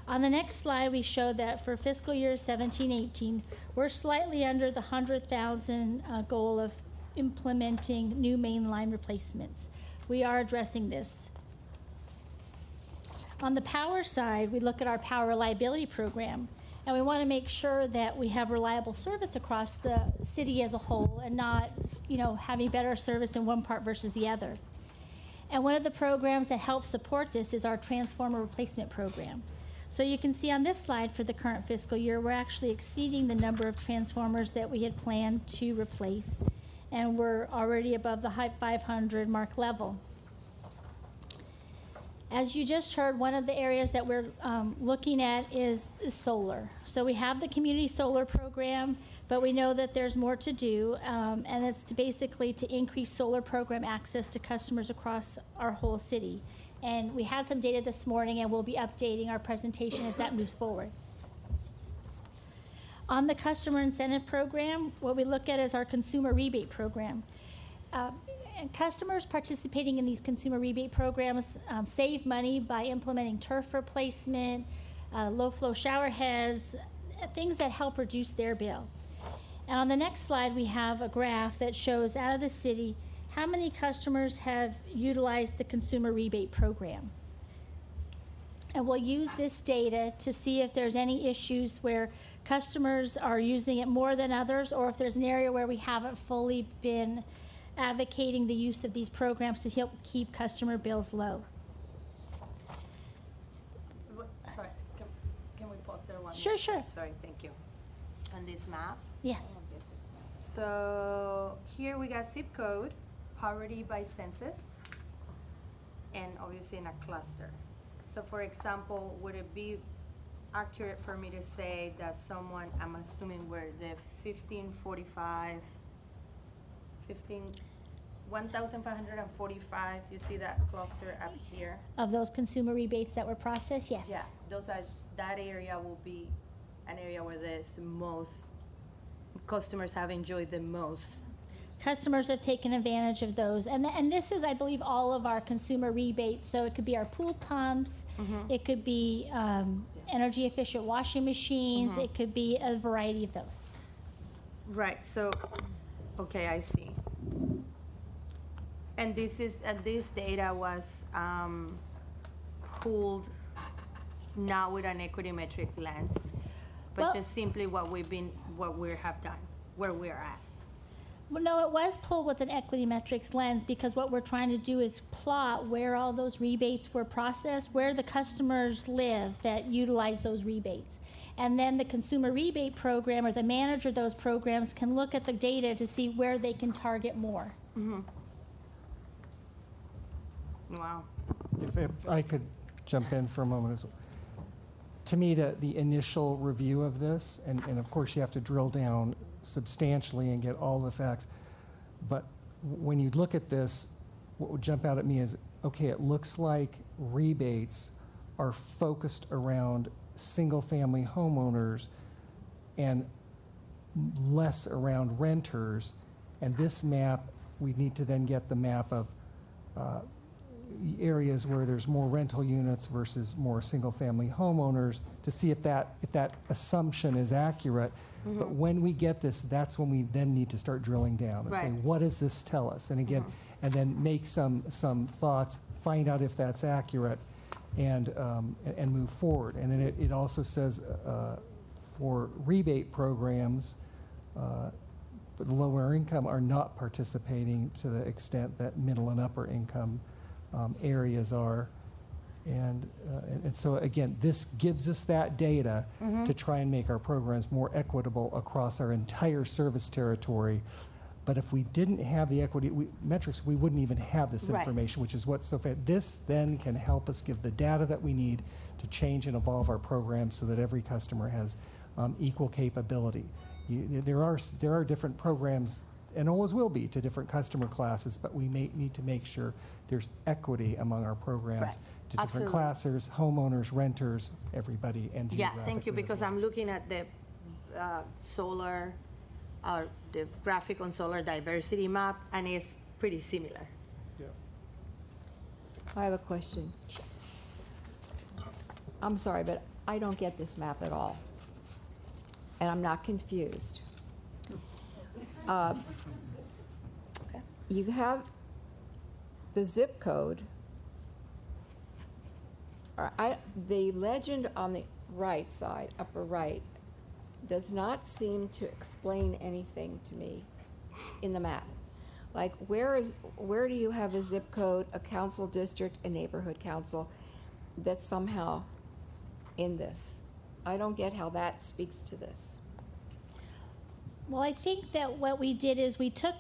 On the next slide, we show that for fiscal year 17-18, we're slightly under the 100,000 goal of implementing new main line replacements. We are addressing this. On the power side, we look at our power reliability program, and we want to make sure that we have reliable service across the city as a whole and not, having better service in one part versus the other. And one of the programs that helps support this is our transformer replacement program. So you can see on this slide for the current fiscal year, we're actually exceeding the number of transformers that we had planned to replace, and we're already above the high 500 mark level. As you just heard, one of the areas that we're looking at is solar. So we have the community solar program, but we know that there's more to do, and it's basically to increase solar program access to customers across our whole city. And we had some data this morning, and we'll be updating our presentation as that moves forward. On the customer incentive program, what we look at is our consumer rebate program. And customers participating in these consumer rebate programs save money by implementing turf replacement, low-flow shower heads, things that help reduce their bill. And on the next slide, we have a graph that shows out of the city how many customers have utilized the consumer rebate program. And we'll use this data to see if there's any issues where customers are using it more than others, or if there's an area where we haven't fully been advocating the use of these programs to help keep customer bills low. Sorry, can we pause there one Sure, minute? sure. Sorry, thank you. On this map? Yes. So here we got zip code, poverty by census, and obviously in a cluster. So for example, would it be accurate for me to say that someone, I'm assuming we're the 1,545, you see that cluster up here? Of those consumer rebates that were processed, yes. Yeah, that area will be an area where there's the most, customers have enjoyed the most. Customers have taken advantage of those. And this is, I believe, all of our consumer rebates. So it could be our pool pumps, it could be energy efficient washing machines, it could be a variety of those. Right, so, okay, I see. And this data was pulled not with an equity metric lens, but just simply what we have done, where we're at. Well, no, it was pulled with an equity metrics lens, because what we're trying to do is plot where all those rebates were processed, where the customers live that utilize those rebates. And then the consumer rebate program, or the manager of those programs, can look at the data to see where they can target more. Wow. If I could jump in for a moment as well. To me, the initial review of this, and of course you have to drill down substantially and get all the facts, but when you look at this, what would jump out at me is, okay, it looks like rebates are focused around single-family homeowners and less around renters, and this map, we need to then get the map of areas where there's more rental units versus more single-family homeowners to see if that assumption is accurate. But when we get this, that's when we then need to start drilling down and say, what does this tell us? And again, and then make some thoughts, find out if that's accurate, and move forward. And then it also says for rebate programs, but lower income are not participating to the extent that middle and upper income areas are. And so again, this gives us that data to try and make our programs more equitable across our entire service territory, But if we didn't have the equity metrics, we wouldn't even have this Right. information, which is what this then can help us give the data that we need to change and evolve our program so that every customer has equal capability. There are different programs, and always will be, to different customer classes, but we may need to make sure there's equity among our programs Right. to different Absolutely. classes, homeowners, renters, everybody, and Yeah, geographically thank you, as because well. I'm looking at the solar, the graphic on solar diversity map, and it's pretty similar. I have a question. I'm sorry, but I don't get this map at all. And I'm not confused. You have the zip code. The legend on the right side, upper right, does not seem to explain anything to me in the map. Like, where do you have a zip code, a council district, a neighborhood council that's somehow in this? I don't get how that speaks to this. Well, I think that what we did is we took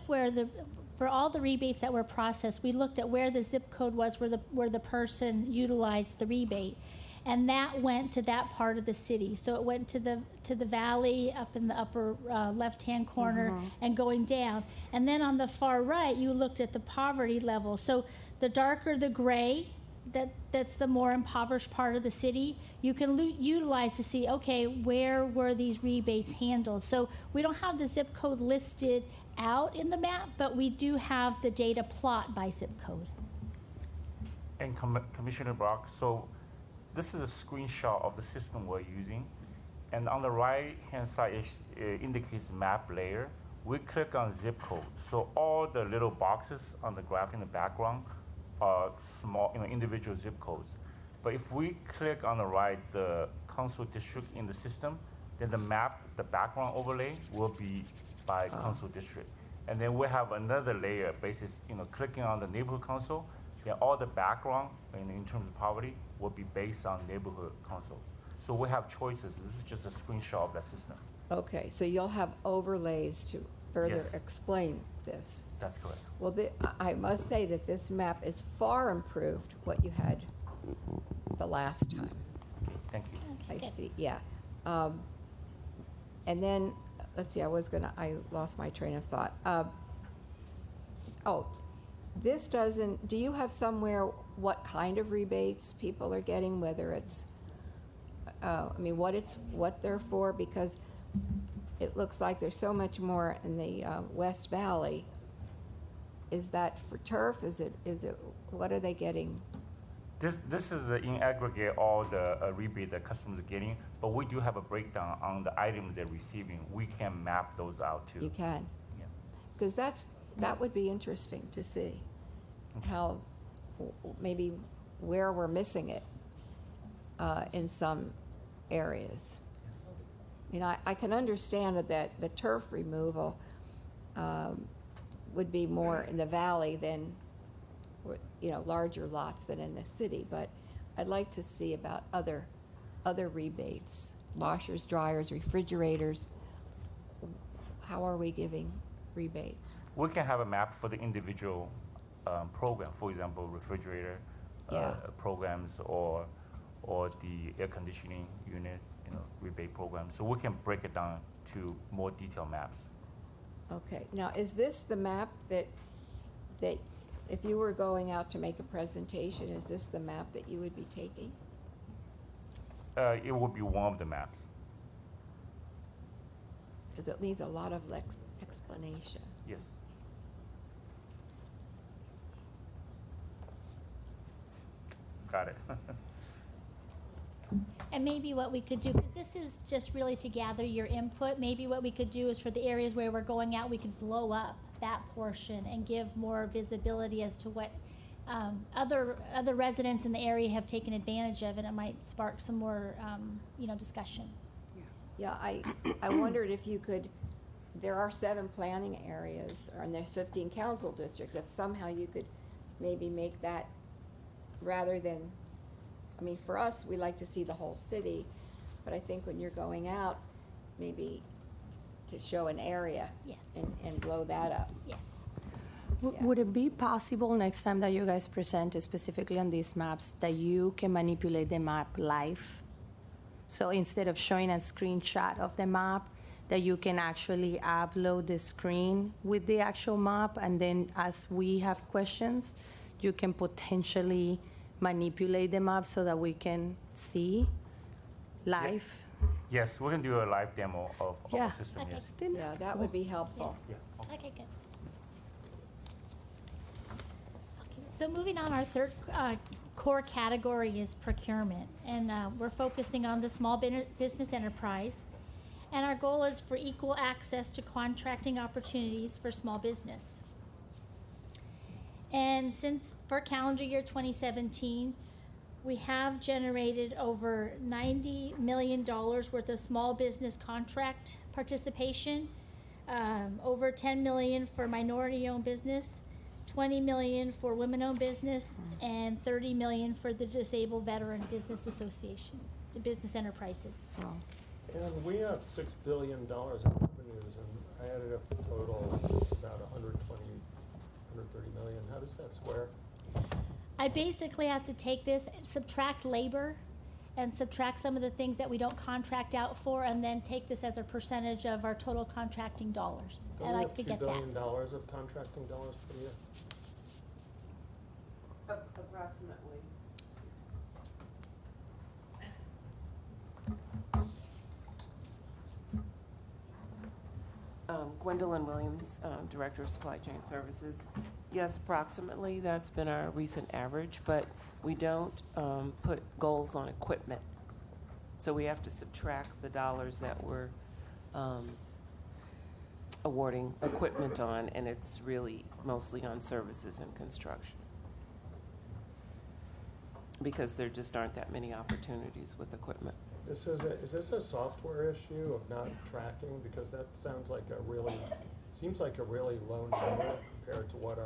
for all the rebates that were processed, we looked at where the zip code was where the person utilized the rebate. And that went to that part of the city. So it went to the valley up in the upper left-hand corner and going down. And then on the far right, you looked at the poverty level. So the darker the gray, that's the more impoverished part of the city, you can utilize to see, okay, where were these rebates handled? So we don't have the zip code listed out in the map, but we do have the data plot by zip code. And Commissioner Brock, so this is a screenshot of the system we're using. And on the right-hand side, it indicates map layer. We click on zip code. So all the little boxes on the graph in the background are small, individual zip codes. But if we click on the right, the council district in the system, then the background overlay will be by council district. And then we have another layer basis, clicking on the neighborhood council, then all the background in terms of poverty will be based on neighborhood councils. So we have choices. This is just a screenshot of that system. Okay, so you'll have overlays to further Yes. explain this. That's correct. Well, I must say that this map is far improved what you had the last time. Thank you. I see, yeah. And then, let's see, I lost my train of thought. This doesn't, do you have somewhere what kind of rebates people are getting, whether it's, what they're for? Because it looks like there's so much more in the West Valley. Is that for turf? Is it, what are they getting? This is in aggregate all the rebate that customers are getting, but we do have a breakdown on the items they're receiving. We can map those out too. You can? Yeah. Because that would be interesting to see how, maybe where we're missing it in some areas. I can understand that the turf removal would be more in the valley than, larger lots than in the city, but I'd like to see about other rebates, washers, dryers, refrigerators. How are we giving rebates? We can have a map for the individual program, for example, refrigerator programs or the air conditioning unit, rebate program. So we can break it down to more detailed maps. Okay, now is this the map that if you were going out to make a presentation, is this the map that you would be taking? It will be one of the maps. Because it needs a lot of explanation. Yes. Got it. And maybe what we could do, because this is just really to gather your input, maybe what we could do is for the areas where we're going out, we could blow up that portion and give more visibility as to what other residents in the area have taken advantage of, and it might spark some more discussion. Yeah, I wondered if you could, there are 7 planning areas, and there's 15 council districts, if somehow you could maybe make that, rather than, for us, we like to see the whole city, but I think when you're going out, maybe to show an area. Yes. And blow that up. Yes. Would it be possible next time that you guys present specifically on these maps that you can manipulate the map live? So instead of showing a screenshot of the map, that you can actually upload the screen with the actual map, and then as we have questions, you can potentially manipulate the map so that we can see live? Yes, we can do a live demo of Yeah. the system, Okay. yes. Yeah, that would be helpful. Okay, good. Okay, so moving on, our third core category is procurement, and we're focusing on the small business enterprise. And our goal is for equal access to contracting opportunities for small business. And since for calendar year 2017, we have generated over $90 million worth of small business contract participation, over $10 million for minority-owned business, $20 million for women-owned business, and $30 million for the Disabled Veteran Business Association, the business enterprises. Wow. And we have $6 billion in revenues, and I added up the total, it's about 130 million. How does that square? I basically have to take this, subtract labor, and subtract some of the things that we don't contract out for, and then take this as a percentage of our total contracting dollars. Don't And we I have could $2 get that. billion of contracting dollars per year? Approximately. Gwendolyn Williams, Director of Supply Chain Services. Yes, approximately, that's been our recent average, but we don't put goals on equipment. So we have to subtract the dollars that we're awarding equipment on, and it's really mostly on services and construction. Because there just aren't that many opportunities with equipment. Is this a software issue of not tracking? Because that seems like a really low number compared to what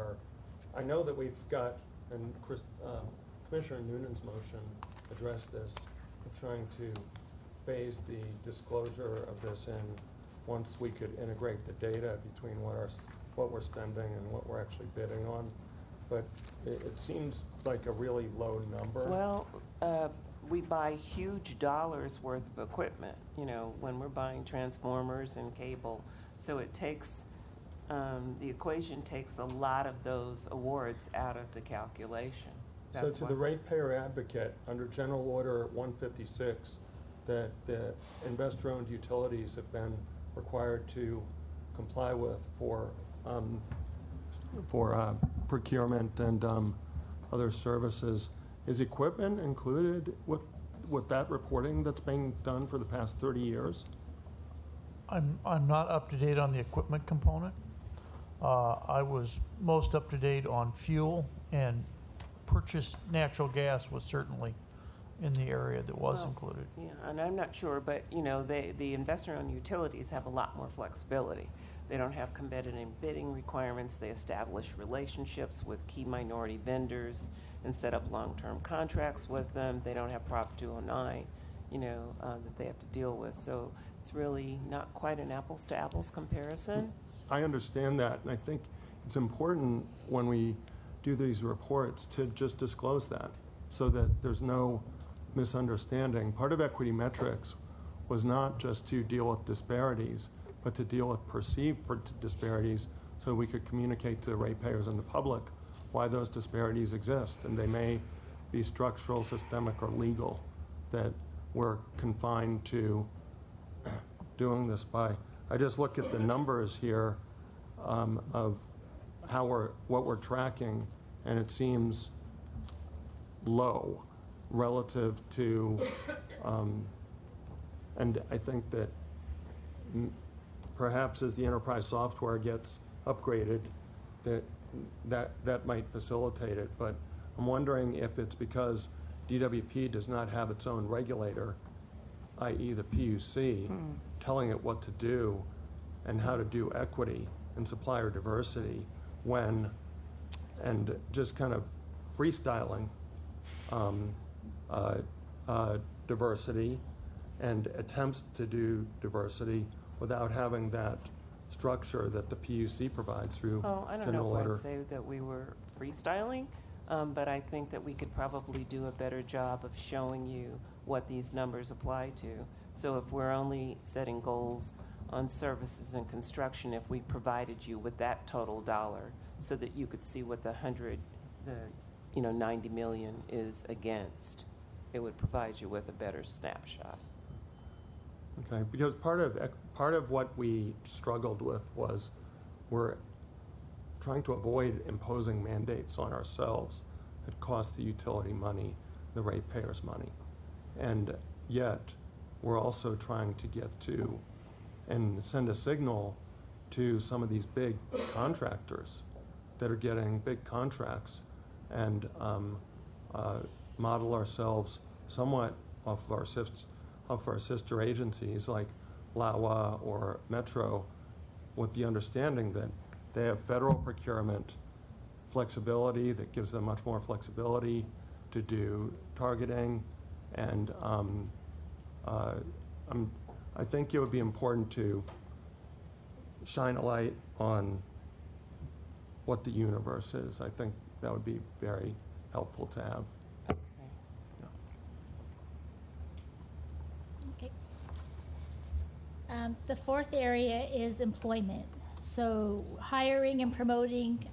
I know that we've got, and Commissioner Noonan's motion addressed this, of trying to phase the disclosure of this in once we could integrate the data between what we're spending and what we're actually bidding on. But it seems like a really low number. Well, we buy huge dollars worth of equipment, when we're buying transformers and cable. So it takes, the equation takes a lot of those awards out of the calculation. So to the ratepayer advocate, under General Order 156, that the investor-owned utilities have been required to comply with for procurement and other services. Is equipment included with that reporting that's being done for the past 30 years? I'm not up to date on the equipment component. I was most up to date on fuel, and purchased natural gas was certainly in the area that was included. Yeah, and I'm not sure, but the investor-owned utilities have a lot more flexibility. They don't have competitive bidding requirements. They establish relationships with key minority vendors and set up long-term contracts with them. They don't have Prop 209, that they have to deal with. So it's really not quite an apples-to-apples comparison. I understand that, and I think it's important when we do these reports to just disclose that so that there's no misunderstanding. Part of equity metrics was not just to deal with disparities, but to deal with perceived disparities so we could communicate to the ratepayers and the public why those disparities exist. And they may be structural, systemic, or legal, that we're confined to doing this by. I just look at the numbers here of what we're tracking, and it seems low relative to, and I think that perhaps as the enterprise software gets upgraded, that might facilitate it. But I'm wondering if it's because DWP does not have its own regulator, i.e. the PUC, telling it what to do and how to do equity and supplier diversity and just kind of freestyling diversity and attempts to do diversity without having that structure that the PUC provides through Oh, I don't know general if order. I'd say that we were freestyling, but I think that we could probably do a better job of showing you what these numbers apply to. So if we're only setting goals on services and construction, if we provided you with that total dollar so that you could see what the 90 million is against, it would provide you with a better snapshot. Okay, because part of what we struggled with was we're trying to avoid imposing mandates on ourselves that cost the utility money, the ratepayers money. And yet, we're also trying to get to and send a signal to some of these big contractors that are getting big contracts and model ourselves somewhat off of our sister agencies like LAWA or Metro, with the understanding that they have federal procurement flexibility that gives them much more flexibility to do targeting. And I think it would be important to shine a light on what the universe is. I think that would be very helpful to have. Okay. The fourth area is employment. So hiring and promoting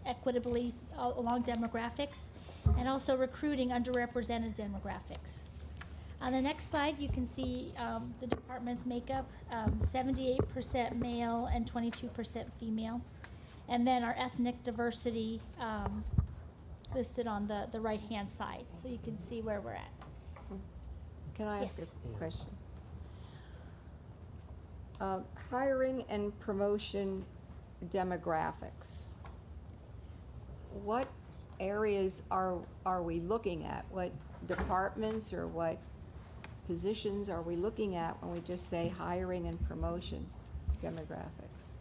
equitably along demographics, and also recruiting underrepresented demographics. On the next slide, you can see the department's makeup, 78% male and 22% female. And then our ethnic diversity listed on the right-hand side, so you can see where we're at. Can I ask Yes. a question? Hiring and promotion demographics. What areas are we looking at? What departments or what positions are we looking at when we just say hiring and promotion demographics?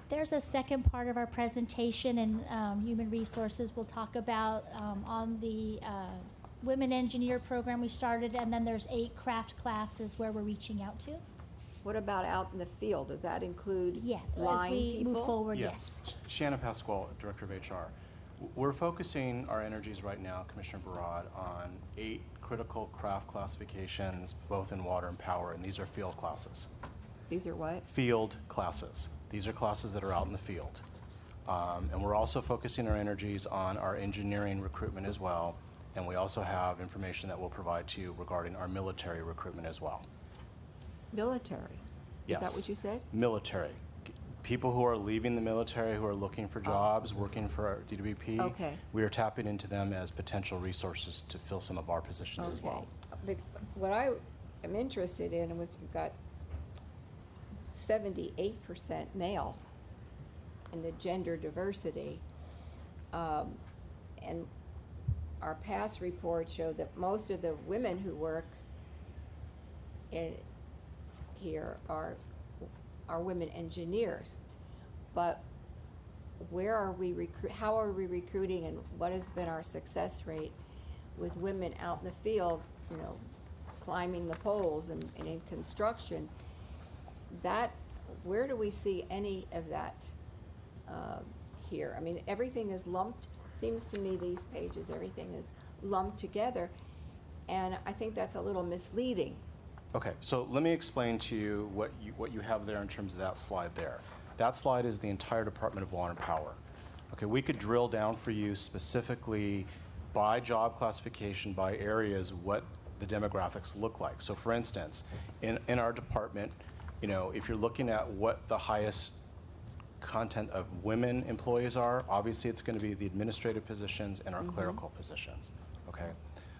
There's a second part of our presentation, and Human Resources will talk about on the Women Engineer program we started, and then there's 8 craft classes where we're reaching out to. What about out in the field? Does that include as line we people? move forward, Yes. Shannon Pasquale, Director of HR. We're focusing our energies right now, Commissioner Barad, on 8 critical craft classifications, both in water and power, and these are field classes. These are what? Field classes. These are classes that are out in the field. And we're also focusing our energies on our engineering recruitment as well, and we also have information that we'll provide to you regarding our military recruitment as well. Military? Yes. Is that what you said? Military. People who are leaving the military, who are looking for jobs, working for our DWP, Okay. we are tapping into them as potential resources to fill some of our positions as well. What I am interested in was you've got 78% male in the gender diversity. And our past reports show that most of the women who work here are women engineers. But where are we how are we recruiting, and what has been our success rate with women out in the field, climbing the poles and in construction? Where do we see any of that here? I mean, everything is lumped. Seems to me these pages, everything is lumped together, and I think that's a little misleading. Okay, so let me explain to you what you have there in terms of that slide there. That slide is the entire Department of Water and Power. Okay, we could drill down for you specifically by job classification, by areas, what the demographics look like. So for instance, in our department, if you're looking at what the highest content of women employees are, obviously it's going to be the administrative positions and our clerical positions, okay?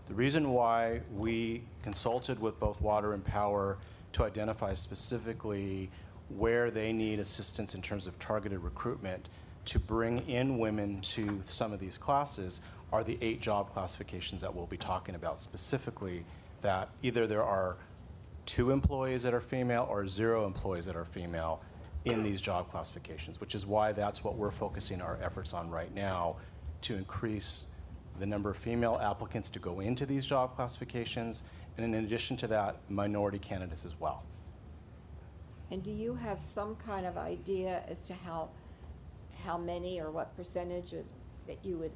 The reason why we consulted with both Water and Power to identify specifically where they need assistance in terms of targeted recruitment to bring in women to some of these classes are the 8 job classifications that we'll be talking about specifically, that either there are 2 employees that are female or 0 employees that are female in these job classifications, which is why that's what we're focusing our efforts on right now, to increase the number of female applicants to go into these job classifications, and in addition to that, minority candidates as well. And do you have some kind of idea as to how many or what percentage that you would,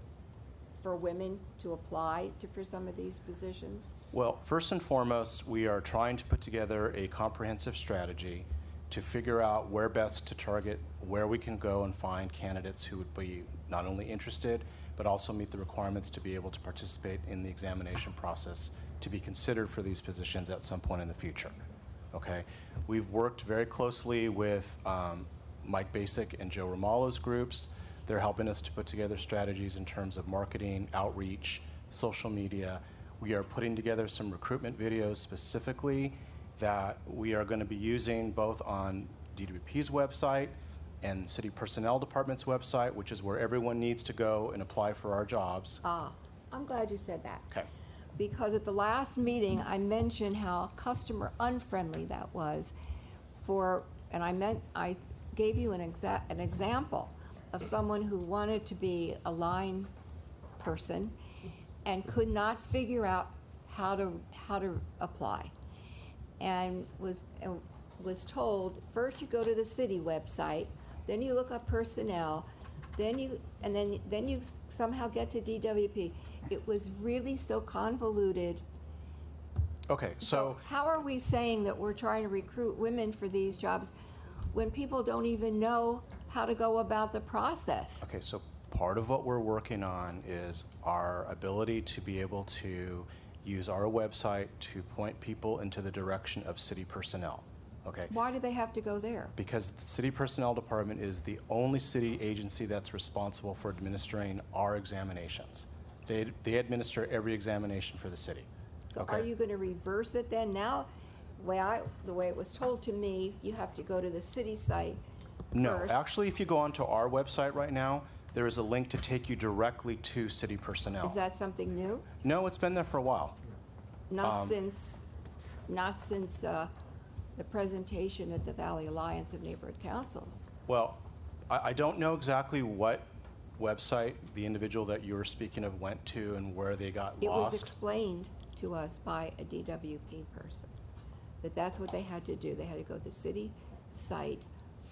for women to apply for some of these positions? Well, first and foremost, we are trying to put together a comprehensive strategy to figure out where best to target, where we can go and find candidates who would be not only interested, but also meet the requirements to be able to participate in the examination process to be considered for these positions at some point in the future. Okay? We've worked very closely with Mike Basic and Joe Romalo's groups. They're helping us to put together strategies in terms of marketing, outreach, social media. We are putting together some recruitment videos specifically that we are going to be using both on DWP's website and City Personnel Department's website, which is where everyone needs to go and apply for our jobs. I'm glad you said that. Okay. Because at the last meeting, I mentioned how customer unfriendly that was and I gave you an example of someone who wanted to be a line person and could not figure out how to apply, and was told, first you go to the city website, then you look up personnel, then you somehow get to DWP. It was really so convoluted. Okay, so how are we saying that we're trying to recruit women for these jobs when people don't even know how to go about the process? Okay, so part of what we're working on is our ability to be able to use our website to point people into the direction of city personnel. Okay. Why do they have to go there? Because the City Personnel Department is the only city agency that's responsible for administering our examinations. They administer every examination for the city. So are you going to reverse it then? Now, the way it was told to me, you have to go to the city site No, first. actually, if you go onto our website right now, there is a link to take you directly to city personnel. Is that something new? No, it's been there for a while. Not since the presentation at the Valley Alliance of Neighborhood Councils. Well, I don't know exactly what website the individual that you were speaking of went to and where they got It lost. was explained to us by a DWP person that that's what they had to do. They had to go to the city site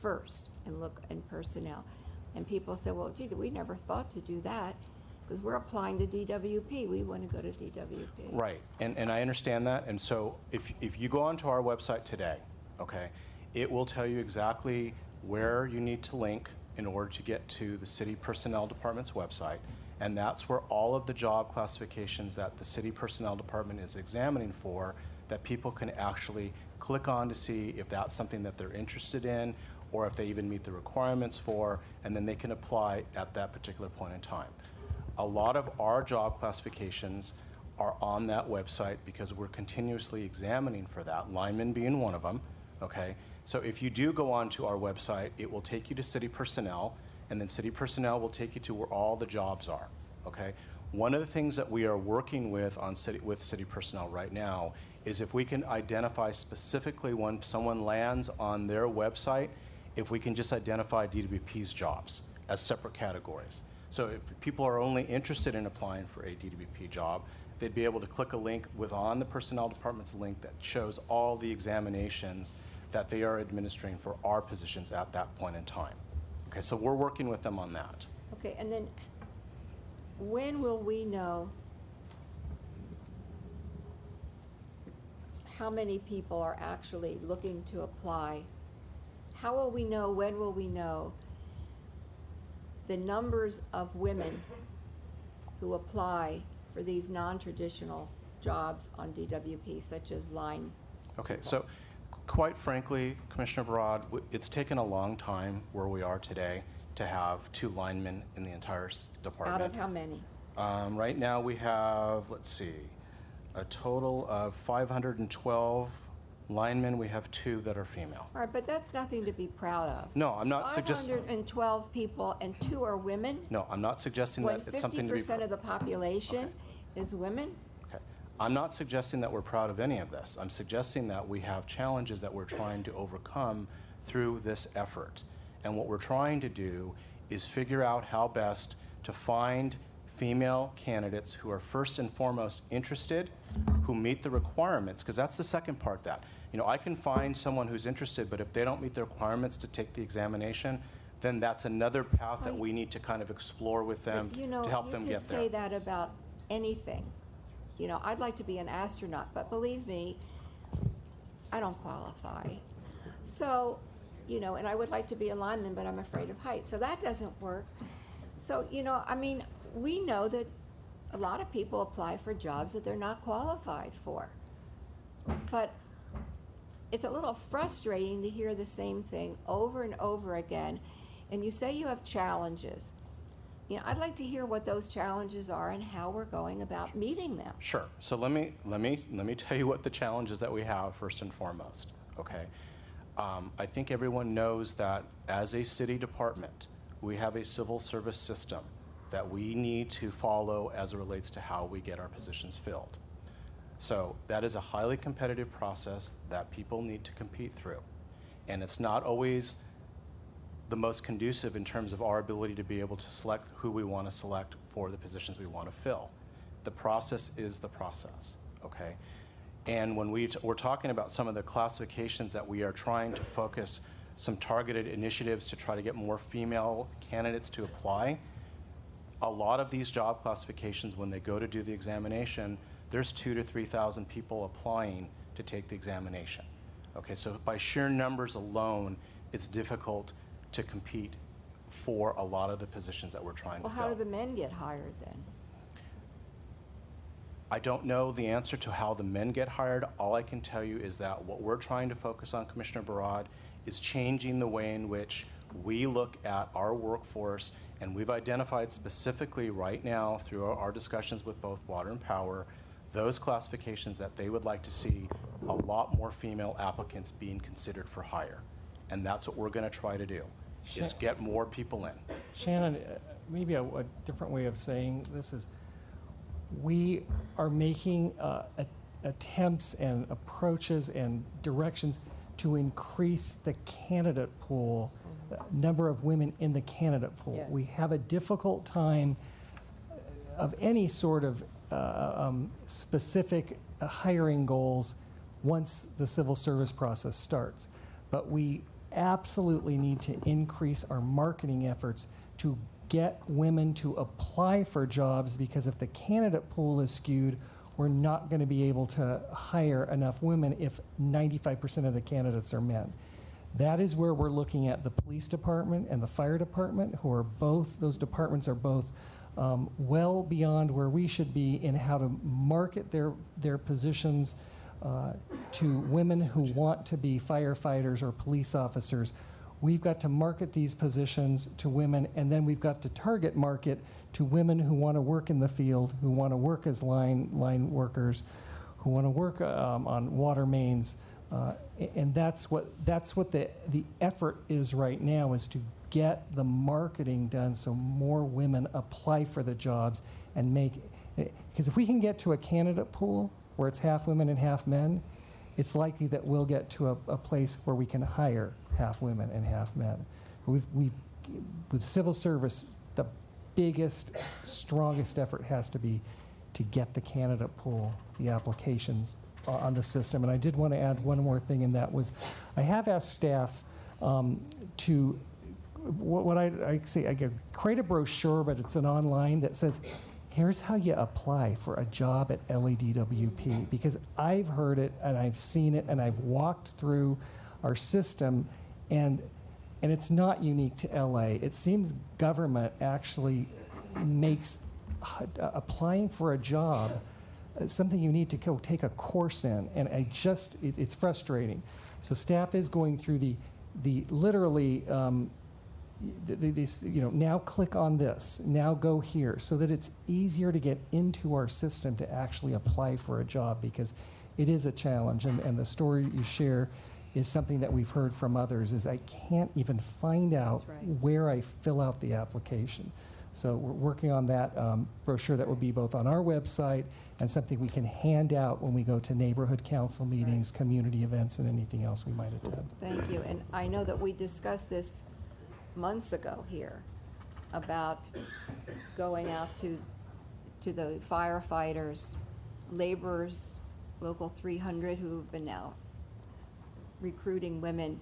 first and look in personnel. And people said, well, gee, we never thought to do that because we're applying to DWP. We want to go to DWP. Right, and I understand that. And so if you go onto our website today, okay, it will tell you exactly where you need to link in order to get to the City Personnel Department's website. And that's where all of the job classifications that the City Personnel Department is examining for, that people can actually click on to see if that's something that they're interested in or if they even meet the requirements for, and then they can apply at that particular point in time. A lot of our job classifications are on that website because we're continuously examining for that, lineman being one of them, okay? So if you do go onto our website, it will take you to City Personnel, and then City Personnel will take you to where all the jobs are, okay? One of the things that we are working with with City Personnel right now is if we can identify specifically when someone lands on their website, if we can just identify DWP's jobs as separate categories. So if people are only interested in applying for a DWP job, they'd be able to click a link on the Personnel Department's link that shows all the examinations that they are administering for our positions at that point in time. Okay, so we're working with them on that. Okay, and then when will we know how many people are actually looking to apply? How will we know, when will we know the numbers of women who apply for these non-traditional jobs on DWP, such as line? Okay, so quite frankly, Commissioner Barad, it's taken a long time where we are today to have 2 linemen in the entire department. Out of how many? Right now we have, let's see, a total of 512 linemen. We have 2 that are female. All right, but that's nothing to be proud of. No, I'm not suggesting. 512 people and 2 are women? No, I'm not suggesting that it's something to be. When 50% of the population is women? Okay. I'm not suggesting that we're proud of any of this. I'm suggesting that we have challenges that we're trying to overcome through this effort. And what we're trying to do is figure out how best to find female candidates who are first and foremost interested, who meet the requirements, because that's the second part of that. You know, I can find someone who's interested, but if they don't meet the requirements to take the examination, then that's another path that we need to kind of explore with them But, you know, to help them get there. You could say that about anything. You know, I'd like to be an astronaut, but believe me, I don't qualify. So, you know, and I would like to be a lineman, but I'm afraid of heights. So that doesn't work. So, you know, I mean, we know that a lot of people apply for jobs that they're not qualified for. But it's a little frustrating to hear the same thing over and over again. And you say you have challenges. You know, I'd like to hear what those challenges are and how we're going about meeting them. Sure. So let me tell you what the challenges that we have first and foremost. Okay. I think everyone knows that as a city department, we have a civil service system that we need to follow as it relates to how we get our positions filled. So that is a highly competitive process that people need to compete through. And it's not always the most conducive in terms of our ability to be able to select who we want to select for the positions we want to fill. The process is the process, okay? And when we're talking about some of the classifications that we are trying to focus some targeted initiatives to try to get more female candidates to apply, a lot of these job classifications, when they go to do the examination, there's 2,000 to 3,000 people applying to take the examination. Okay, so by sheer numbers alone, it's difficult to compete for a lot of the positions that we're trying to fill. Well, how do the men get hired then? I don't know the answer to how the men get hired. All I can tell you is that what we're trying to focus on, Commissioner Barad, is changing the way in which we look at our workforce, and we've identified specifically right now through our discussions with both Water and Power, those classifications that they would like to see a lot more female applicants being considered for hire. And that's what we're going to try to do, is get more people in. Shannon, maybe a different way of saying this is, we are making attempts and approaches and directions to increase the candidate pool, number of women in the candidate pool. Yes. We have a difficult time of any sort of specific hiring goals once the civil service process starts. But we absolutely need to increase our marketing efforts to get women to apply for jobs, because if the candidate pool is skewed, we're not going to be able to hire enough women if 95% of the candidates are men. That is where we're looking at the police department and the fire department, who are both, those departments are both well beyond where we should be in how to market their positions to women who want to be firefighters or police officers. We've got to market these positions to women, and then we've got to target market to women who want to work in the field, who want to work as line workers, who want to work on water mains, and that's what the effort is right now, is to get the marketing done so more women apply for the jobs and make, because if we can get to a candidate pool where it's half women and half men, it's likely that we'll get to a place where we can hire half women and half men. With civil service, the biggest, strongest effort has to be to get the candidate pool, the applications on the system. And I did want to add one more thing, and that was, I have asked staff to, what I say, I could create a brochure, but it's an online that says, here's how you apply for a job at LADWP, because I've heard it and I've seen it and I've walked through our system, and it's not unique to LA. It seems government actually makes applying for a job something you need to go take a course in, and it's frustrating. So staff is going through the literally now click on this, now go here, so that it's easier to get into our system to actually apply for a job, because it is a challenge. And the story you share is something that we've heard from others, is I can't even find out where I fill out the application. So we're working on that brochure that will be both on our website and something we can hand out when we go to neighborhood council meetings, community events, and anything else we might attend. Thank you. And I know that we discussed this months ago here about going out to the firefighters, laborers, local 300 who've been now recruiting women.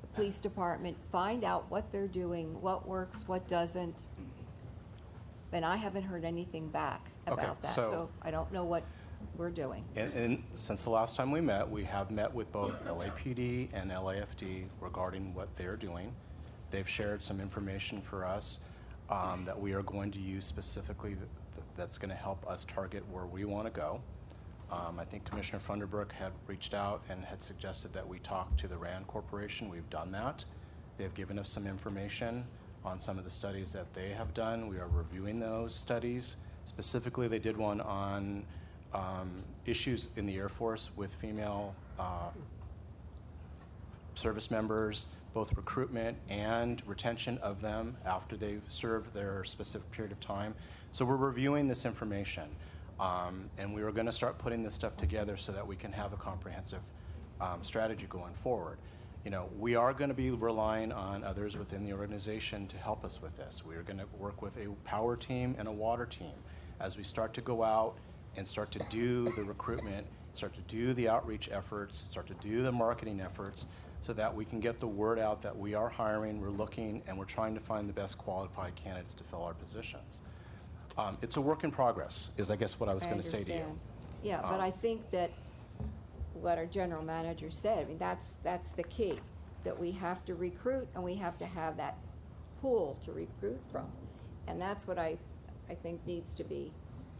The police department, find out what they're doing, what works, what doesn't. And I haven't heard anything back about that, so I don't know what we're doing. And since the last time we met, we have met with both LAPD and LAFD regarding what they're doing. They've shared some information for us that we are going to use specifically that's going to help us target where we want to go. I think Commissioner Funderburk had reached out and had suggested that we talk to the RAND Corporation. We've done that. They've given us some information on some of the studies that they have done. We are reviewing those studies. Specifically, they did one on issues in the Air Force with female service members, both recruitment and retention of them after they've served their specific period of time. So we're reviewing this information, and we are going to start putting this stuff together so that we can have a comprehensive strategy going forward. You know, we are going to be relying on others within the organization to help us with this. We are going to work with a power team and a water team as we start to go out and start to do the recruitment, start to do the outreach efforts, start to do the marketing efforts, so that we can get the word out that we are hiring, we're looking, and we're trying to find the best qualified candidates to fill our positions. It's a work in progress, is I guess what I was going to say to you. Yeah, but I think that what our general manager said, I mean, that's the key, that we have to recruit and we have to have that pool to recruit from. And that's what I think needs to be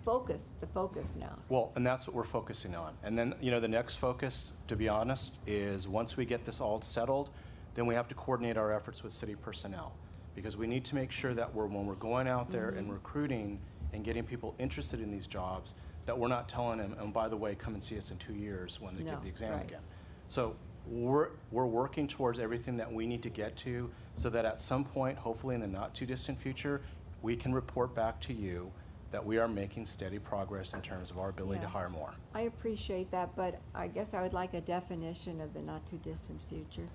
the focus now. Well, and that's what we're focusing on. And then, you know, the next focus, to be honest, is once we get this all settled, then we have to coordinate our efforts with city personnel. Because we need to make sure that when we're going out there and recruiting and getting people interested in these jobs, that we're not telling them, and by the way, come and see us in 2 years when they get the exam again. So we're working towards everything that we need to get to so that at some point, hopefully in the not too distant future, we can report back to you that we are making steady progress in terms of our ability to hire more. I appreciate that, but I guess I would like a definition of the not too distant future.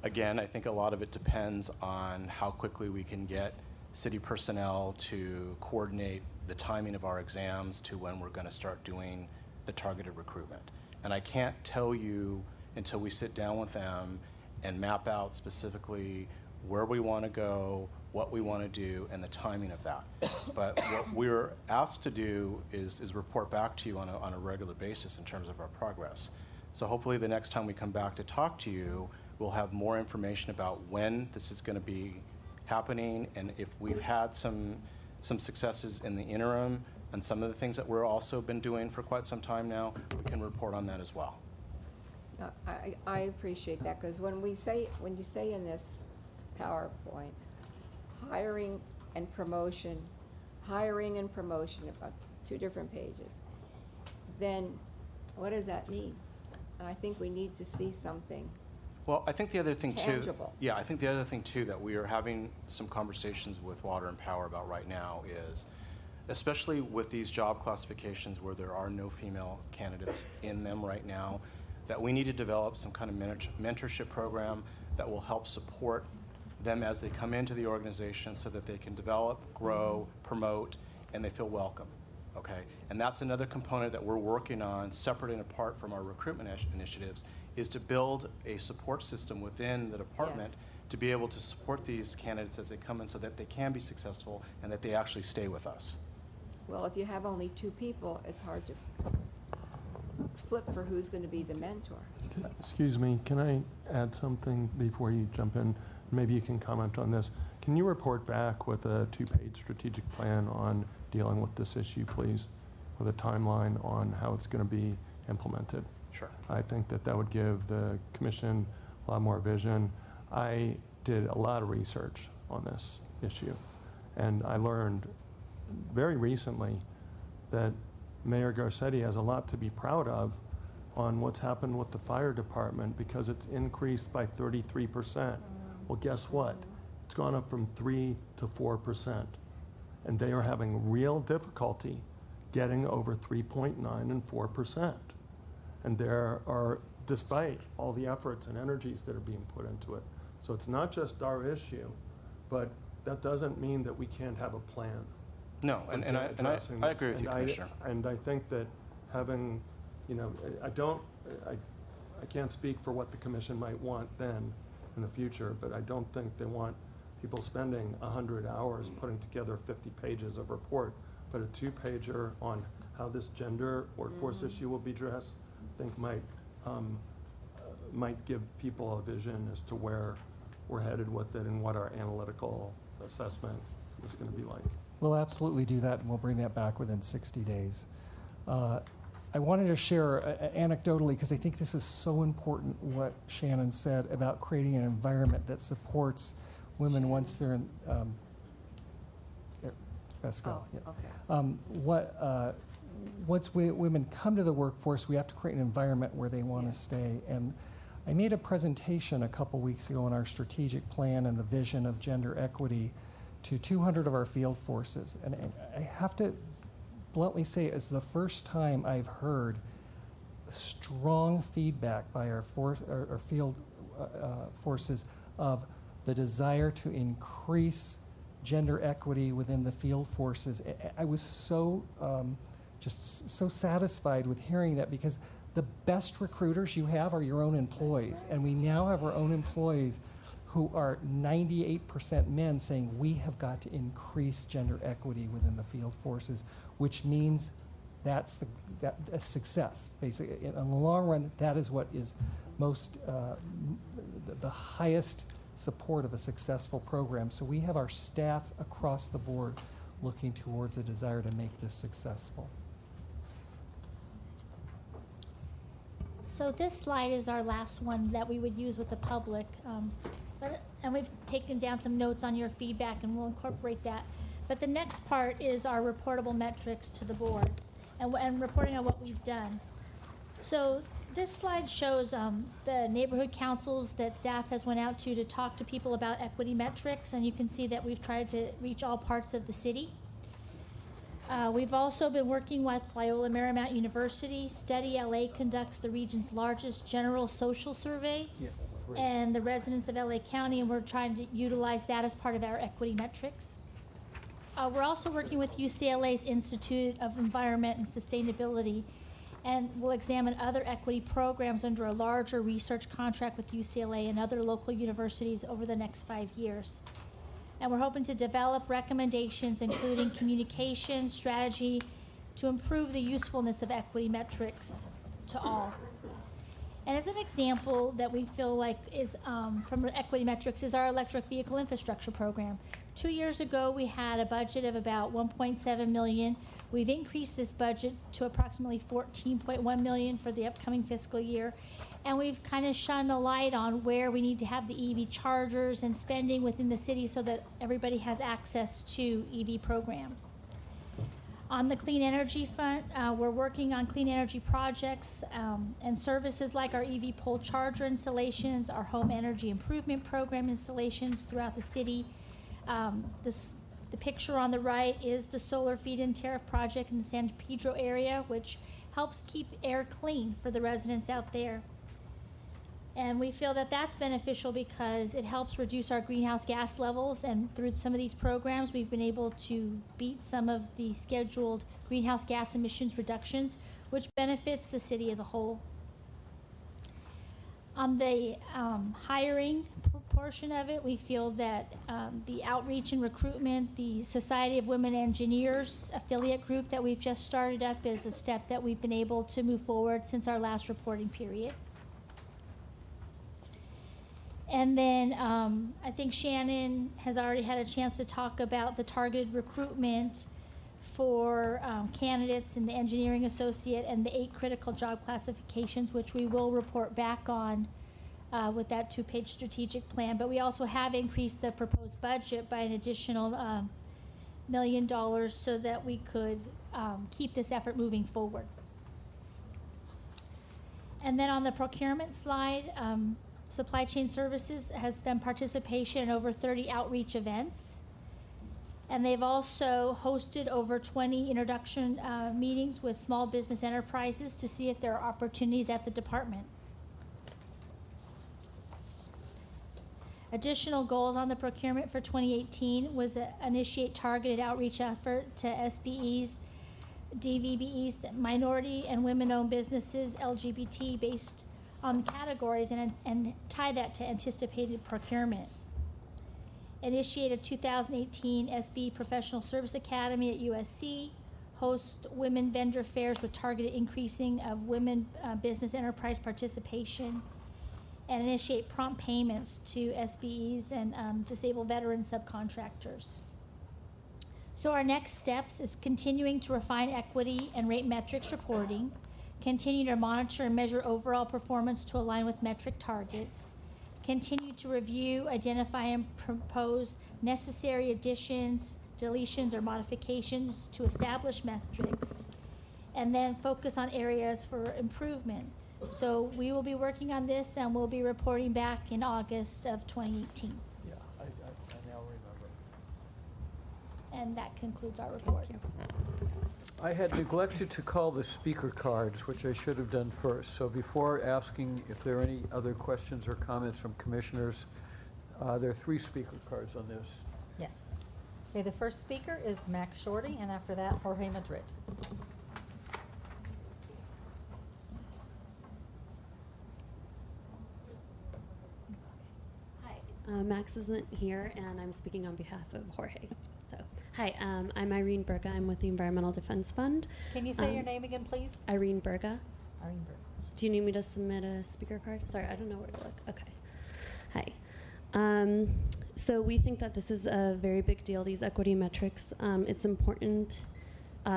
Again, I think a lot of it depends on how quickly we can get city personnel to coordinate the timing of our exams to when we're going to start doing the targeted recruitment. And I can't tell you until we sit down with them and map out specifically where we want to go, what we want to do, and the timing of that. But what we're asked to do is report back to you on a regular basis in terms of our progress. So hopefully the next time we come back to talk to you, we'll have more information about when this is going to be happening, and if we've had some successes in the interim and some of the things that we're also been doing for quite some time now, we can report on that as well. I appreciate that, because when you say in this PowerPoint, hiring and promotion, about 2 different pages, then what does that mean? And I think we need to see something. Well, I think the other thing tangible. too, I think the other thing too that we are having some conversations with Water and Power about right now is, especially with these job classifications where there are no female candidates in them right now, that we need to develop some kind of mentorship program that will help support them as they come into the organization so that they can develop, grow, promote, and they feel welcome. Okay? And that's another component that we're working on, separate and apart from our recruitment initiatives, is to build a support system within the department to be able to support these candidates as they come in so that they can be successful and that they actually stay with us. Well, if you have only 2 people, it's hard to flip for who's going to be the mentor. Excuse me, can I add something before you jump in? Maybe you can comment on this. Can you report back with a 2-page strategic plan on dealing with this issue, please? With a timeline on how it's going to be implemented. Sure. I think that would give the commission a lot more vision. I did a lot of research on this issue, and I learned very recently that Mayor Garcetti has a lot to be proud of on what's happened with the fire department, because it's increased by 33%. Well, guess what? It's gone up from 3 to 4%, and they are having real difficulty getting over 3.9 and 4%. And there are, despite all the efforts and energies that are being put into it. So it's not just our issue, but that doesn't mean that we can't have a plan. No, and I agree with you, Commissioner. And I think that having, you know, I can't speak for what the commission might want then in the future, but I don't think they want people spending 100 hours putting together 50 pages of report. But a 2-pager on how this gender workforce issue will be addressed, I think might give people a vision as to where we're headed with it and what our analytical assessment is going to be like. We'll absolutely do that, and we'll bring that back within 60 days. I wanted to share anecdotally, because I think this is so important, what Shannon said about creating an environment that supports women once they're in. Let's go. Okay. Once women come to the workforce, we have to create an environment where they want to stay. And I made a presentation a couple weeks ago on our strategic plan and the vision of gender equity to 200 of our field forces. And I have to bluntly say, it's the first time I've heard strong feedback by our field forces of the desire to increase gender equity within the field forces. I was so just so satisfied with hearing that, because the best recruiters you have are your own employees. And we now have our own employees who are 98% men saying we have got to increase gender equity within the field forces, which means that's a success. Basically, in the long run, that is what is most the highest support of a successful program. So we have our staff across the board looking towards a desire to make this successful. So this slide is our last one that we would use with the public. And we've taken down some notes on your feedback, and we'll incorporate that. But the next part is our reportable metrics to the board and reporting on what we've done. So this slide shows the neighborhood councils that staff has went out to talk to people about equity metrics, and you can see that we've tried to reach all parts of the city. We've also been working with Loyola Marymount University. Study LA conducts the region's largest general social survey and the residents of LA County, and we're trying to utilize that as part of our equity metrics. We're also working with UCLA's Institute of Environment and Sustainability, and we'll examine other equity programs under a larger research contract with UCLA and other local universities over the next 5 years. And we're hoping to develop recommendations, including communication strategy, to improve the usefulness of equity metrics to all. And as an example that we feel like is from equity metrics is our electric vehicle infrastructure program. 2 years ago, we had a budget of about $1.7 million. We've increased this budget to approximately $14.1 million for the upcoming fiscal year. And we've kind of shone a light on where we need to have the EV chargers and spending within the city so that everybody has access to EV program. On the clean energy front, we're working on clean energy projects and services like our EV pole charger installations, our home energy improvement program installations throughout the city. The picture on the right is the solar feed-in tariff project in the San Pedro area, which helps keep air clean for the residents out there. And we feel that that's beneficial because it helps reduce our greenhouse gas levels, and through some of these programs, we've been able to beat some of the scheduled greenhouse gas emissions reductions, which benefits the city as a whole. On the hiring portion of it, we feel that the outreach and recruitment, the Society of Women Engineers affiliate group that we've just started up is a step that we've been able to move forward since our last reporting period. And then I think Shannon has already had a chance to talk about the targeted recruitment for candidates in the engineering associate and the 8 critical job classifications, which we will report back on with that 2-page strategic plan. But we also have increased the proposed budget by an additional $1 million so that we could keep this effort moving forward. And then on the procurement slide, Supply Chain Services has done participation in over 30 outreach events. And they've also hosted over 20 introduction meetings with small business enterprises to see if there are opportunities at the department. Additional goals on the procurement for 2018 was to initiate targeted outreach effort to SBEs DVBE's minority and women-owned businesses, LGBT, based on categories, and tie that to anticipated procurement. Initiate a 2018 SB Professional Service Academy at USC. Host women vendor fairs with targeted increasing of women business enterprise participation. And initiate prompt payments to SBEs and disabled veteran subcontractors. So our next steps is continuing to refine equity and rate metrics reporting, continue to monitor and measure overall performance to align with metric targets, continue to review, identify, and propose necessary additions, deletions, or modifications to establish metrics, and then focus on areas for improvement. So we will be working on this, and we'll be reporting back in August of 2018. Yeah, I now remember. And that concludes our report. I had neglected to call the speaker cards, which I should have done first. So before asking if there are any other questions or comments from commissioners, there are 3 speaker cards on this. Yes. Okay, the first speaker is Max Shorty, and after that, Jorge Madrid. Max isn't here, and I'm speaking on behalf of Jorge. So, hi, I'm Irene Burga. I'm with the Environmental Defense Fund. Can you say your name again, please? Irene Burga. Irene Burga. Do you need me to submit a speaker card? Sorry, I don't know where to look. Okay. Hi. So we think that this is a very big deal, these equity metrics. It's important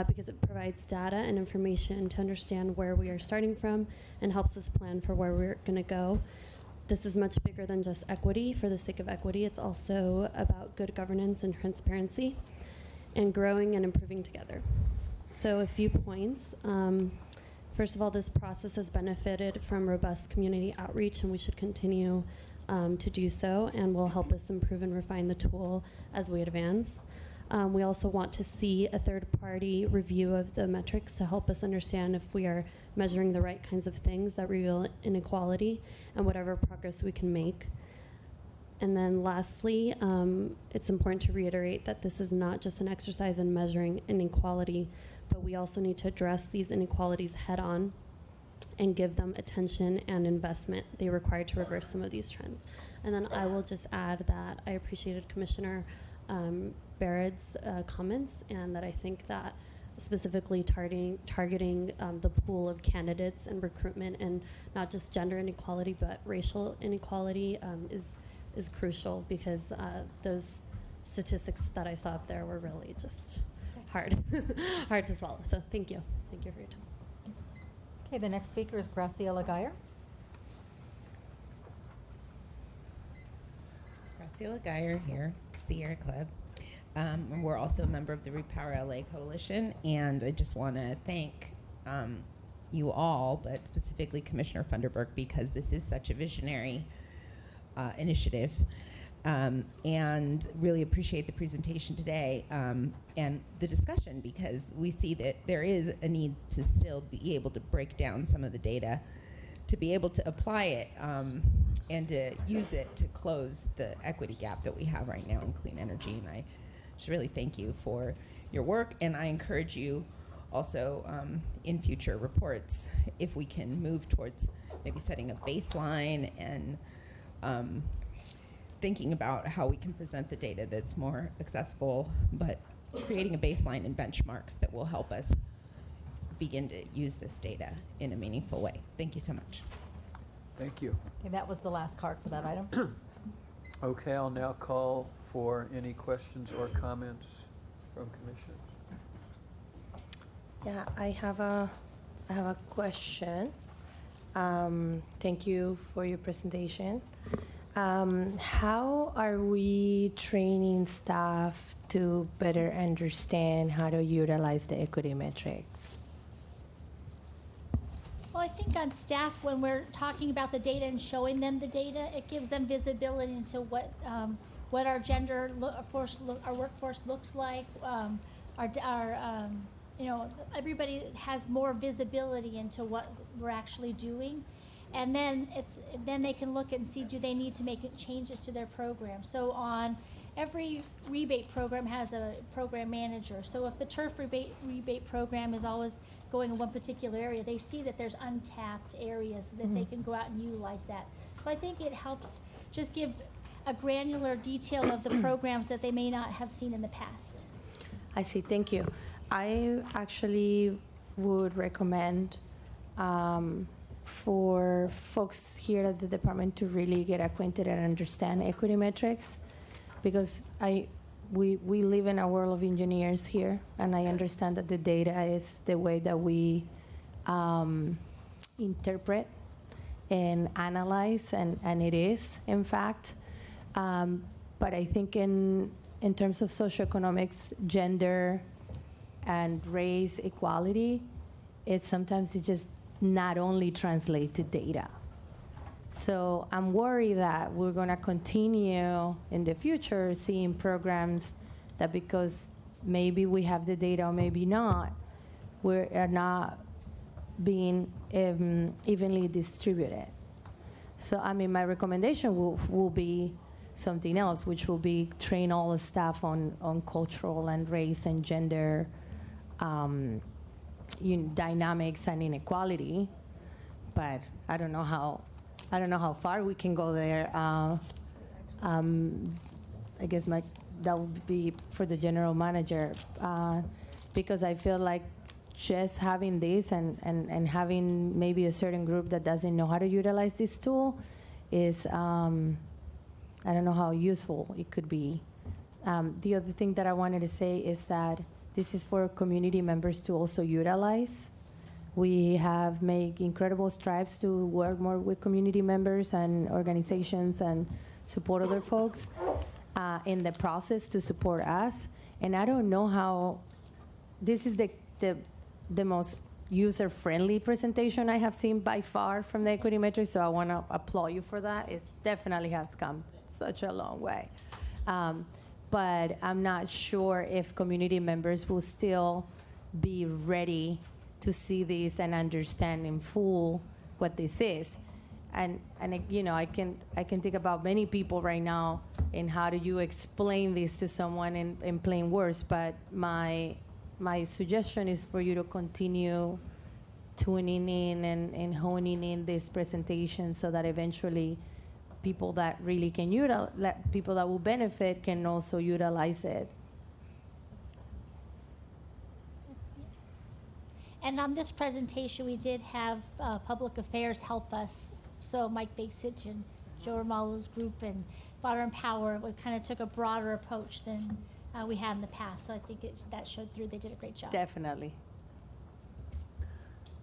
because it provides data and information to understand where we are starting from and helps us plan for where we're going to go. This is much bigger than just equity for the sake of equity. It's also about good governance and transparency and growing and improving together. So a few points. First of all, this process has benefited from robust community outreach, and we should continue to do so, and will help us improve and refine the tool as we advance. We also want to see a third-party review of the metrics to help us understand if we are measuring the right kinds of things that reveal inequality and whatever progress we can make. And then lastly, it's important to reiterate that this is not just an exercise in measuring inequality, but we also need to address these inequalities head-on and give them attention and investment they require to reverse some of these trends. And then I will just add that I appreciated Commissioner Barrett's comments, and that I think that specifically targeting the pool of candidates and recruitment, and not just gender inequality but racial inequality is crucial, because those statistics that I saw up there were really just hard to swallow. So thank you for your time. Okay, the next speaker is Graciela Geyer. Graciela Geyer here, Sierra Club. And we're also a member of the Repower LA Coalition, and I just want to thank you all, but specifically Commissioner Funderburk, because this is such a visionary initiative, and really appreciate the presentation today and the discussion, because we see that there is a need to still be able to break down some of the data, to be able to apply it and to use it to close the equity gap that we have right now in clean energy. And I just really thank you for your work, and I encourage you also in future reports, if we can move towards maybe setting a baseline and thinking about how we can present the data that's more accessible, but creating a baseline and benchmarks that will help us begin to use this data in a meaningful way. Thank you so much. Thank you. Okay, that was the last card for that item. Okay, I'll now call for any questions or comments from commissioners. Yeah, I have a question. Thank you for your presentation. How are we training staff to better understand how to utilize the equity metrics? Well, I think on staff, when we're talking about the data and showing them the data, it gives them visibility into what our our workforce looks like. Everybody has more visibility into what we're actually doing, and then they can look and see, do they need to make changes to their program. So on every rebate program has a program manager. So if the turf rebate program is always going in one particular area, they see that there's untapped areas that they can go out and utilize that. So I think it helps just give a granular detail of the programs that they may not have seen in the past. I see, thank you. I actually would recommend for folks here at the department to really get acquainted and understand equity metrics, because we live in a world of engineers here, and I understand that the data is the way that we interpret and analyze, and it is, in fact. But I think in terms of socioeconomics, gender, and race equality, sometimes it just not only translate to data. So I'm worried that we're going to continue in the future seeing programs that, because maybe we have the data or maybe not, we are not being evenly distributed. So I mean, my recommendation will be something else, which will be train all the staff on cultural and race and gender dynamics and inequality. But I don't know how far we can go there. I guess that would be for the general manager, because I feel like just having this and having maybe a certain group that doesn't know how to utilize this tool is, I don't know how useful it could be. The other thing that I wanted to say is that this is for community members to also utilize. We have made incredible strides to work more with community members and organizations and support other folks in the process to support us. And I don't know how, this is the most user-friendly presentation I have seen by far from the equity metrics, so I want to applaud you for that. It definitely has come such a long way. But I'm not sure if community members will still be ready to see this and understand in full what this is. And you know, I can think about many people right now in how do you explain this to someone in plain words. But my suggestion is for you to continue tuning in and honing in this presentation, so that eventually people that really can people that will benefit can also utilize it. And on this presentation, we did have Public Affairs help us. So Mike Basich and Joe Romalo's group and Water and Power, we kind of took a broader approach than we had in the past. So I think that showed through. They did a great job. Definitely.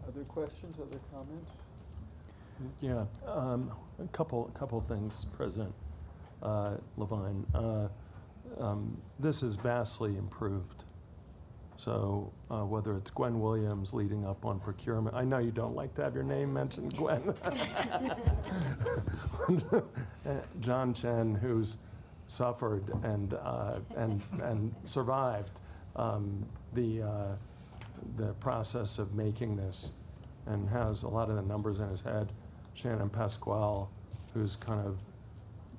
Other questions, other comments? Yeah, a couple things, President Levine. This is vastly improved. So whether it's Gwen Williams leading up on procurement, I know you don't like to have your name mentioned, Gwen. John Chen, who's suffered and survived the process of making this, and has a lot of the numbers in his head. Shannon Pasquale, who's kind of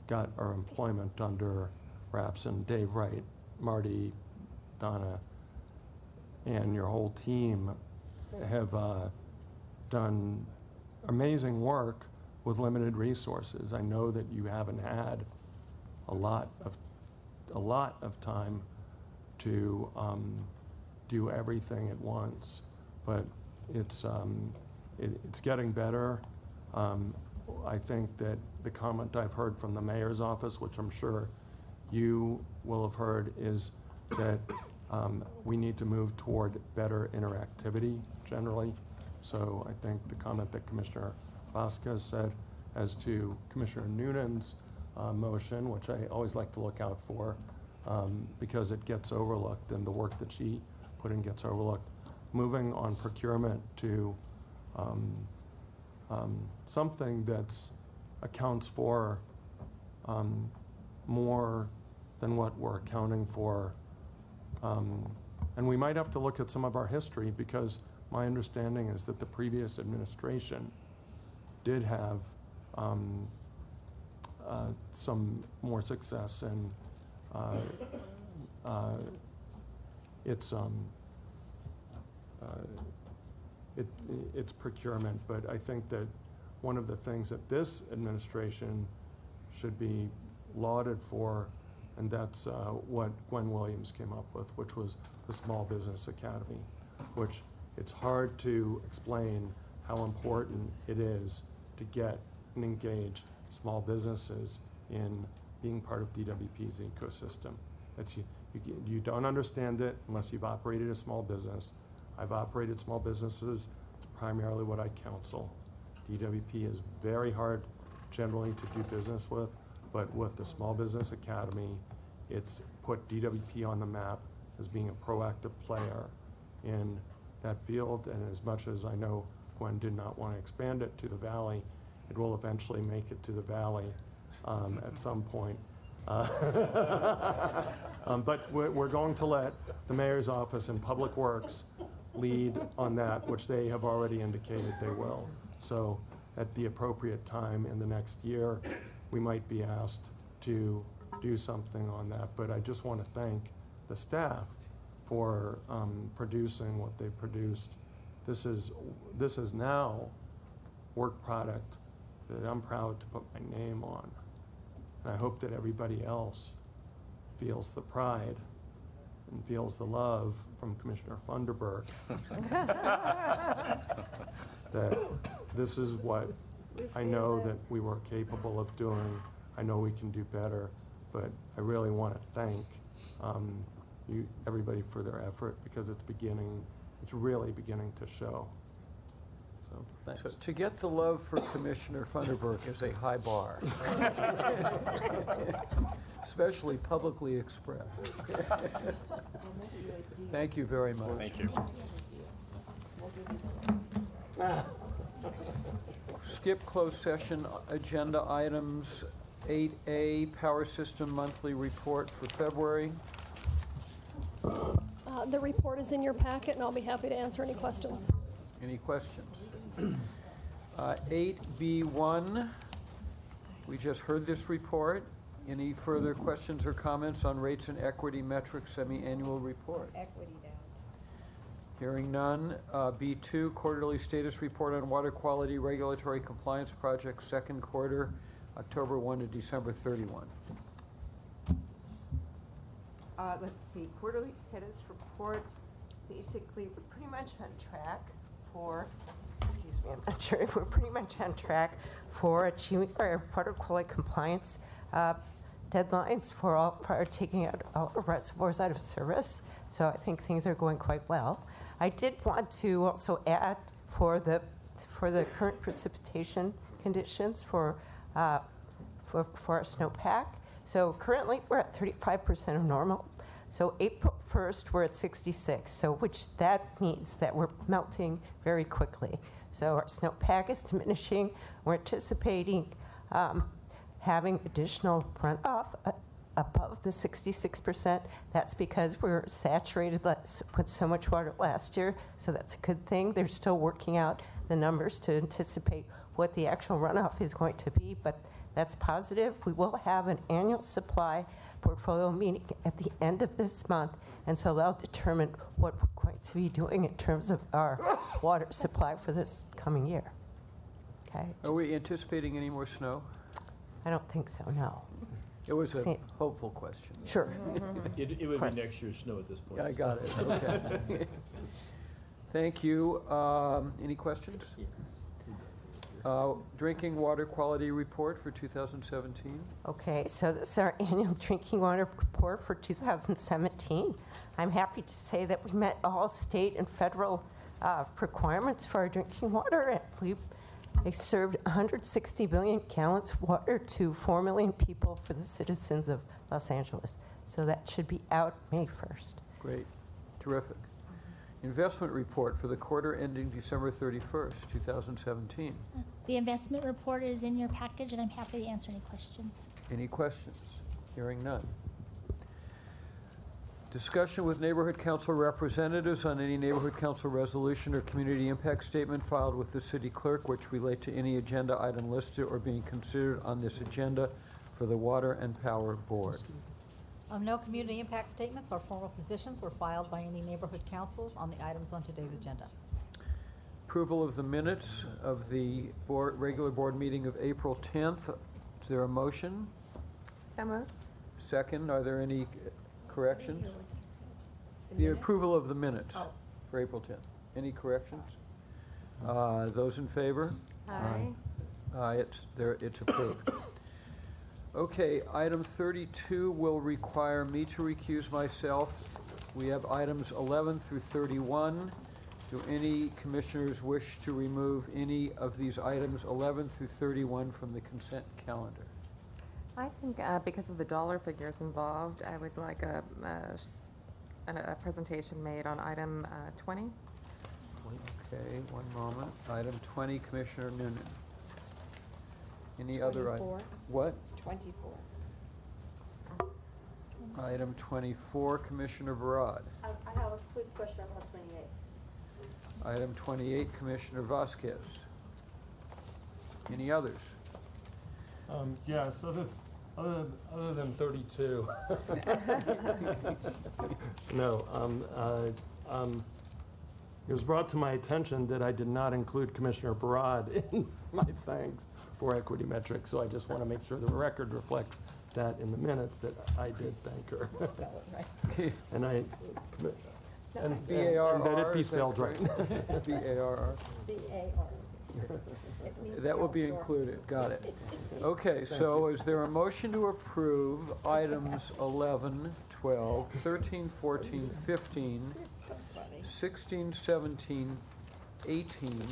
got our employment under wraps, and Dave Wright, Marty, Donna, and your whole team have done amazing work with limited resources. I know that you haven't had a lot of time to do everything at once, but it's getting better. I think that the comment I've heard from the mayor's office, which I'm sure you will have heard, is that we need to move toward better interactivity generally. So I think the comment that Commissioner Vasquez said as to Commissioner Noonan's motion, which I always like to look out for because it gets overlooked, and the work that she put in gets overlooked. Moving on procurement to something that's accounts for more than what we're accounting for. And we might have to look at some of our history, because my understanding is that the previous administration did have some more success in it's procurement. But I think that one of the things that this administration should be lauded for, and that's what Gwen Williams came up with, which was the Small Business Academy, which it's hard to explain how important it is to get and engage small businesses in being part of DWP's ecosystem. You don't understand it unless you've operated a small business. I've operated small businesses. It's primarily what I counsel. DWP is very hard generally to do business with, but with the Small Business Academy, it's put DWP on the map as being a proactive player in that field. And as much as I know Gwen did not want to expand it to the Valley, it will eventually make it to the Valley at some point. But we're going to let the mayor's office and Public Works lead on that, which they have already indicated they will. So at the appropriate time in the next year, we might be asked to do something on that. But I just want to thank the staff for producing what they produced. This is now work product that I'm proud to put my name on. And I hope that everybody else feels the pride and feels the love from Commissioner Funderburk that this is what I know that we were capable of doing. I know we can do better, but I really want to thank everybody for their effort, because it's really beginning to show. So, thanks. So to get the love for Commissioner Funderburk is a high bar, especially publicly expressed. Thank you very much. Thank you. Skip closed session agenda items. 8A, Power System Monthly Report for February. The report is in your packet, and I'll be happy to answer any questions. Any questions? 8B1, we just heard this report. Any further questions or comments on rates and equity metrics semi-annual report? Equity down. Hearing none. B2, quarterly status report on water quality regulatory compliance project, second quarter, October 1 to December 31. Let's see, quarterly status reports. Basically, we're pretty much on track for, excuse me, I'm not sure, we're pretty much on track for achieving our water quality compliance deadlines for taking out all our reservoirs out of service. So I think things are going quite well. I did want to also add for the current precipitation conditions for our snowpack. So currently we're at 35% of normal. So April 1st we're at 66. So which that means that we're melting very quickly. So our snowpack is diminishing. We're anticipating having additional runoff above the 66%. That's because we're saturated with so much water last year. So that's a good thing. They're still working out the numbers to anticipate what the actual runoff is going to be, but that's positive. We will have an annual supply portfolio meeting at the end of this month, and so they'll determine what we're going to be doing in terms of our water supply for this coming year. Okay. Are we anticipating any more snow? I don't think so, no. It was a hopeful question. Sure. It would be next year's snow at this point. I got it. Okay. Thank you. Any questions? Drinking water quality report for 2017. Okay, so this is our annual drinking water report for 2017. I'm happy to say that we met all state and federal requirements for our drinking water. We served 160 billion gallons of water to 4 million people for the citizens of Los Angeles. So that should be out May 1st. Great. Terrific. Investment report for the quarter ending December 31st, 2017. The investment report is in your package, and I'm happy to answer any questions. Any questions? Hearing none. Discussion with neighborhood council representatives on any neighborhood council resolution or community impact statement filed with the city clerk which relate to any agenda item listed or being considered on this agenda for the Water and Power Board. No community impact statements or formal positions were filed by any neighborhood councils on the items on today's agenda. Approval of the minutes of the regular board meeting of April 10th. Is there a motion? So moved. Second, are there any corrections? The minutes? approval of the minutes Oh. for April 10th. Any corrections? Those in favor? Aye. It's approved. Okay, item 32 will require me to recuse myself. We have items 11 through 31. Do any commissioners wish to remove any of these items 11 through 31 from the consent calendar? I think because of the dollar figures involved, I would like a presentation made on item 20. Okay, one moment. Item 20, Commissioner Noonan. Any other item? 24. What? 24. Item 24, Commissioner Barad. I have a quick question about 28. Item 28, Commissioner Vasquez. Any others? Yes, other than 32. No, it was brought to my attention that I did not include Commissioner Barad in my thanks for equity metrics, so I just want to make sure the record reflects that in the minutes that I did thank her. Spell it right. And I, and B-A-R-R, that it be is that spelled right. B-A-R-R. B-A-R. That will be included, got it. Okay, so is there a motion to approve items 11, 12, 13, 14, 15, 16, 17, 18,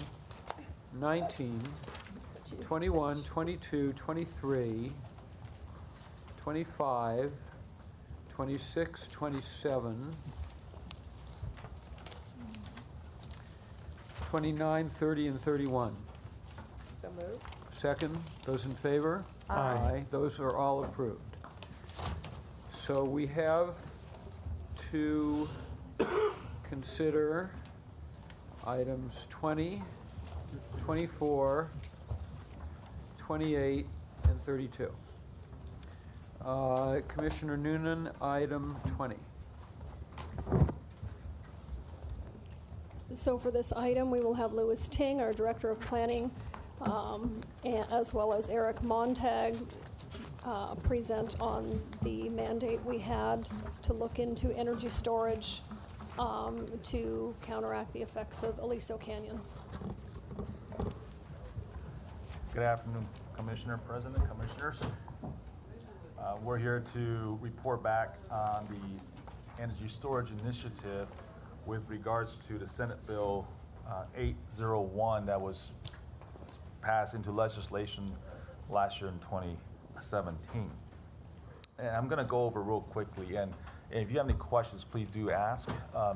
19, 21, 22, 23, 25, 26, 27, 29, 30, and 31. So moved. Second, those in favor? Aye. Those are all approved. So we have to consider items 20, 24, 28, and 32. Commissioner Noonan, item 20. So for this item, we will have Louis Ting, our Director of Planning, as well as Eric Montag, present on the mandate we had to look into energy storage to counteract the effects of Aliso Canyon. Good afternoon, Commissioner, President, Commissioners. We're here to report back on the energy storage initiative with regards to the Senate Bill 801 that was passed into legislation last year in 2017. And I'm going to go over real quickly, and if you have any questions, please do ask.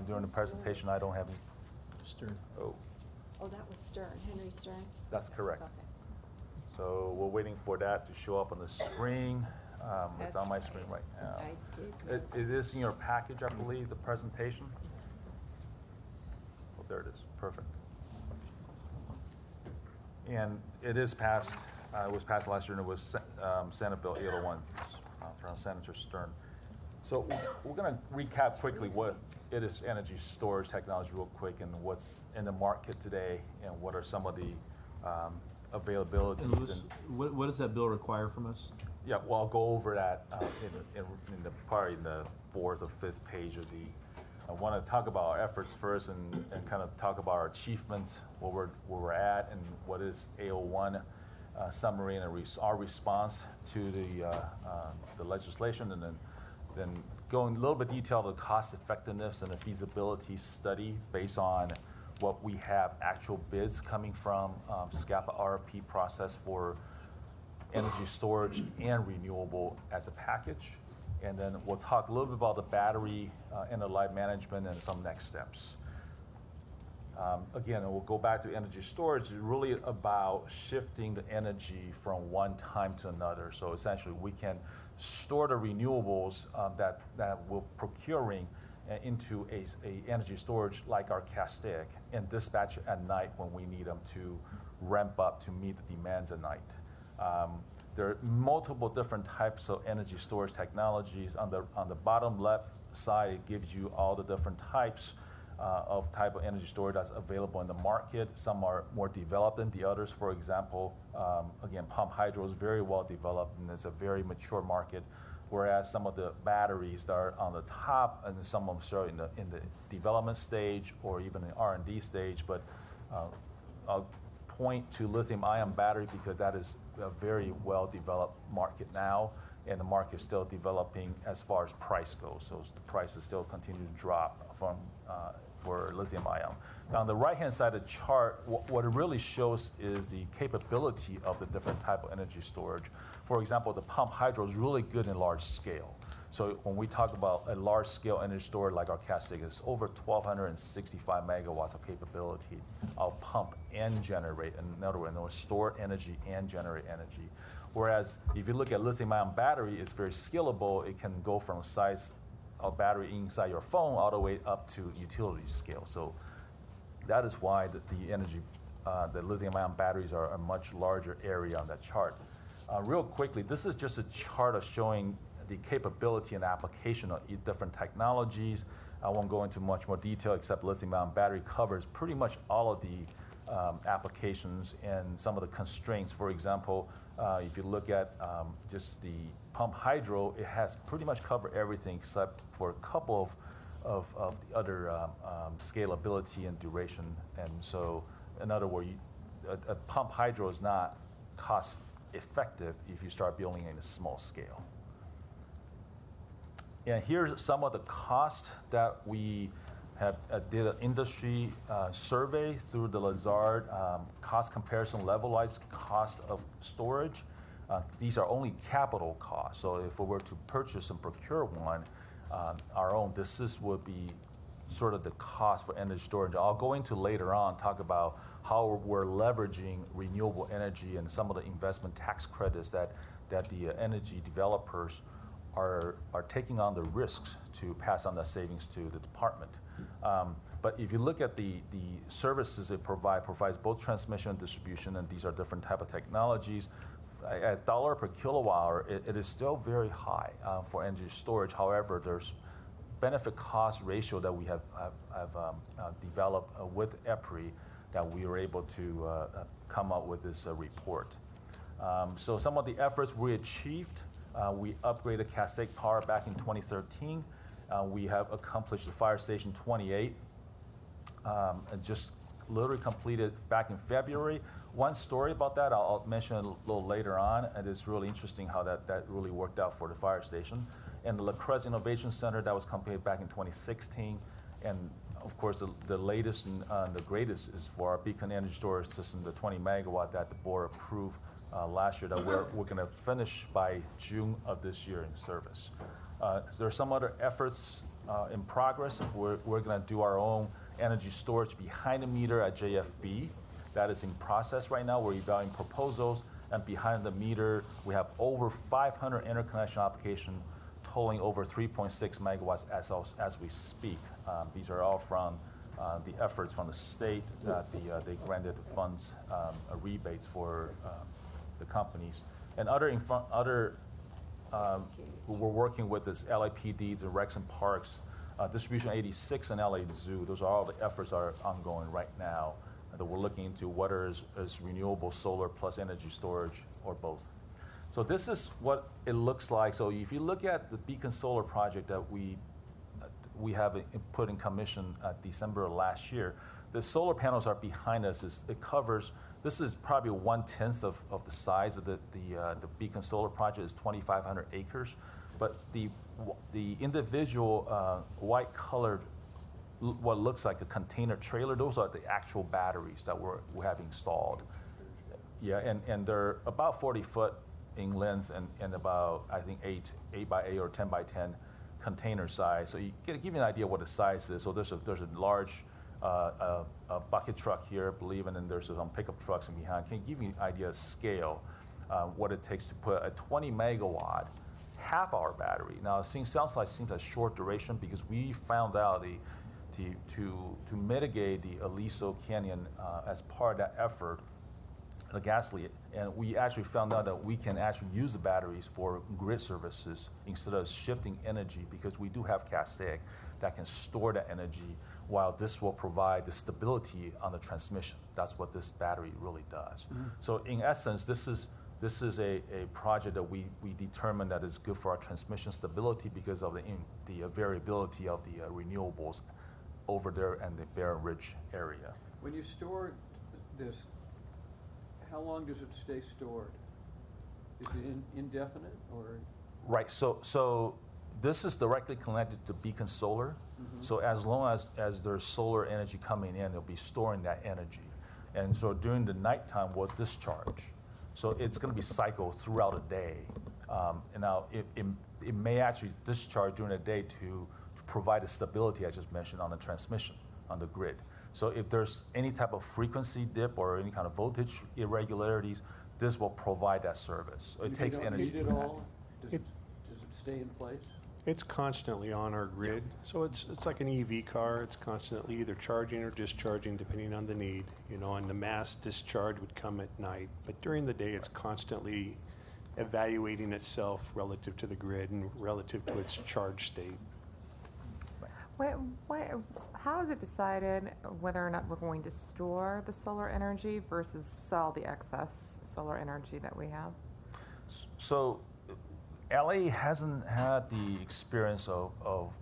During the presentation, I don't have any. Stern. Oh, That was Stern, Henry Stern. that's correct. Okay. So we're waiting for that to show up on the screen. It's on my screen right now. I did. It is in your package, I believe, the presentation. Oh, there it is. Perfect. And it is passed. It was passed last year, and it was Senate Bill 801 from Senator Stern. So we're going to recap quickly what it is energy storage technology real quick and what's in the market today and what are some of the availabilities. And what does that bill require from us? Yeah, well, I'll go over that in the probably in the fourth or fifth page of the. I want to talk about our efforts first and kind of talk about our achievements, where we're at, and what is A01 summary and our response to the legislation, and then go in a little bit detail to the cost effectiveness and the feasibility study based on what we have actual bids coming from SCAPA RFP process for energy storage and renewable as a package. And then we'll talk a little bit about the battery and the life management and some next steps. Again, we'll go back to energy storage. It's really about shifting the energy from one time to another. So essentially, we can store the renewables that we're procuring into a energy storage like our Castaic and dispatch at night when we need them to ramp up to meet the demands at night. There are multiple different types of energy storage technologies. On the bottom left side, it gives you all the different types of energy storage that's available in the market. Some are more developed than the others. For example, again, pump hydro is very well developed and it's a very mature market. Whereas some of the batteries that are on the top, and some of them are in the development stage or even in R&D stage, but I'll point to lithium-ion battery because that is a very well-developed market now, and the market is still developing as far as price goes. So the prices still continue to drop for lithium-ion. Now, on the right-hand side of the chart, what it really shows is the capability of the different type of energy storage. For example, the pump hydro is really good in large scale. So when we talk about a large-scale energy storage like our Cascade, it's over 1,265 megawatts of capability. I'll pump and generate. In other words, store energy and generate energy. Whereas if you look at lithium-ion battery, it's very scalable. It can go from size of battery inside your phone all the way up to utility scale. So that is why the lithium-ion batteries are a much larger area on that chart. Real quickly, this is just a chart of showing the capability and application of different technologies. I won't go into much more detail except lithium-ion battery covers pretty much all of the applications and some of the constraints. For example, if you look at just the pump hydro, it has pretty much covered everything except for a couple of the other scalability and duration. And so, in other words, a pump hydro is not cost effective if you start building in a small scale. And here's some of the costs that we have did an industry survey through the Lazard cost comparison levelized cost of storage. These are only capital costs. So if we were to purchase and procure one, our own, would be sort of the cost for energy storage. I'll go into later on, talk about how we're leveraging renewable energy and some of the investment tax credits that the energy developers are taking on the risks to pass on the savings to the department. But if you look at the services it provides both transmission and distribution, and these are different type of technologies. At $1 per kilowatt hour, it is still very high for energy storage. However, there's benefit cost ratio that we have developed with EPRI that we were able to come up with this report. So some of the efforts we achieved, we upgraded Cascade Power back in 2013. We have accomplished the Fire Station 28 and just literally completed back in February. One story about that I'll mention a little later on, and it's really interesting how that really worked out for the fire station. And the La Cruz Innovation Center that was completed back in 2016. And of course, the latest and the greatest is for our Beacon Energy Storage System, the 20 megawatt that the board approved last year that we're going to finish by June of this year in service. There are some other efforts in progress. We're going to do our own energy storage behind the meter at JFB. That is in process right now. We're evaluating proposals, and behind the meter, we have over 500 interconnection applications totaling over 3.6 megawatts as we speak. These are all from the efforts from the state that they granted funds, rebates for the companies. And we're working with this LAPDs and Rex and Parks, Distribution 86 and LA Zoo. Those are all the efforts are ongoing right now that we're looking into whether is renewable solar plus energy storage or both. So this is what it looks like. So if you look at the Beacon Solar project that we have put in commission at December of last year, the solar panels are behind us. It covers, this is probably 1/10 of the size of the Beacon Solar project is 2,500 acres. But the individual white colored, what looks like a container trailer, those are the actual batteries that we have installed. Yeah, and they're about 40 foot in length and about, I think, 8 by 8 or 10 by 10 container size. So you give you an idea what the size is. So there's a large a bucket truck here, I believe, and then there's some pickup trucks in behind. Can you give me an idea of scale, what it takes to put a 20 megawatt half-hour battery? Now, it seems like short duration because we found out to mitigate the Aliso Canyon as part of that effort, the gas lead, and we actually found out that we can actually use the batteries for grid services instead of shifting energy, because we do have cascade that can store that energy, while this will provide the stability on the transmission. That's what this battery really does. So in essence, this is a project that we determined that is good for our transmission stability because of the variability of the renewables over there in the Barren Ridge area. When you store this, how long does it stay stored? Is it indefinite or? Right. So this is directly connected to Beacon Solar. So as long as there's solar energy coming in, it'll be storing that energy. And so during the nighttime, we'll discharge. So it's going to be cycled throughout the day. And now it may actually discharge during the day to provide the stability I just mentioned on the transmission, on the grid. So if there's any type of frequency dip or any kind of voltage irregularities, this will provide that service. So it takes energy. Need it all? Does it stay in place? It's constantly on our grid, so it's like an EV car. It's constantly either charging or discharging depending on the need, you know, and the mass discharge would come at night. But during the day, it's constantly evaluating itself relative to the grid and relative to its charge state. How is it decided whether or not we're going to store the solar energy versus sell the excess solar energy that we have? So LA hasn't had the experience of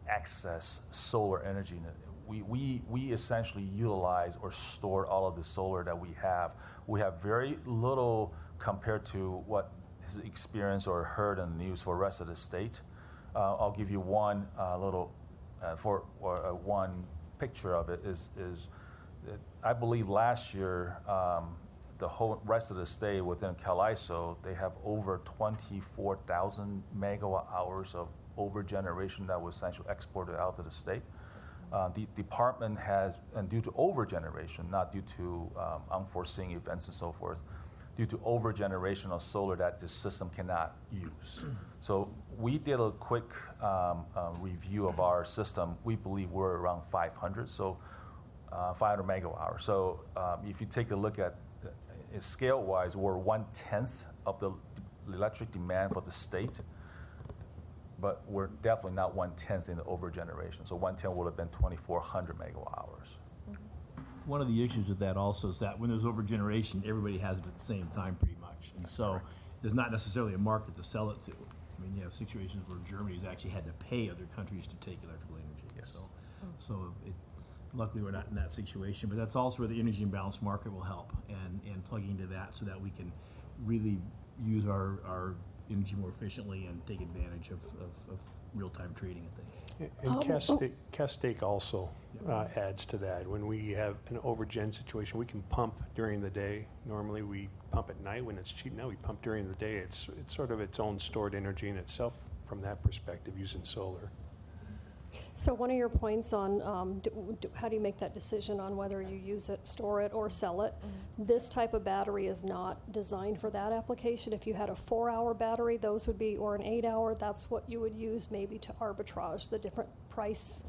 excess solar energy. We essentially utilize or store all of the solar that we have. We have very little compared to what is experienced or heard in the news for the rest of the state. I'll give you one one picture of it is I believe last year the whole rest of the state within CAISO, they have over 24,000 megawatt hours of overgeneration that was essentially exported out of the state. The department has, and due to overgeneration, not due to unforeseen events and so forth, due to overgeneration of solar that the system cannot use. So we did a quick review of our system. We believe we're around 500, so 500 megawatt hours. So if you take a look at scale-wise, we're 1/10 of the electric demand for the state, but we're definitely not 1/10 in the overgeneration. So 1/10 would have been 2,400 megawatt hours. One of the issues with that also is that when there's overgeneration, everybody has it at the same time pretty much. And so there's not necessarily a market to sell it to. I mean, you have situations where Germany's actually had to pay other countries to take electrical energy. Yes. So luckily we're not in that situation, but that's also where the energy imbalance market will help and plug into that so that we can really use our energy more efficiently and take advantage of real-time trading and things. And Castake also adds to that. When we have an overgen situation, we can pump during the day. Normally we pump at night when it's cheap. Now we pump during the day. It's sort of its own stored energy in itself from that perspective using solar. So one of your points on how do you make that decision on whether you use it, store it, or sell it? This type of battery is not designed for that application. If you had a 4-hour battery, those would be, or an 8-hour, that's what you would use maybe to arbitrage the different price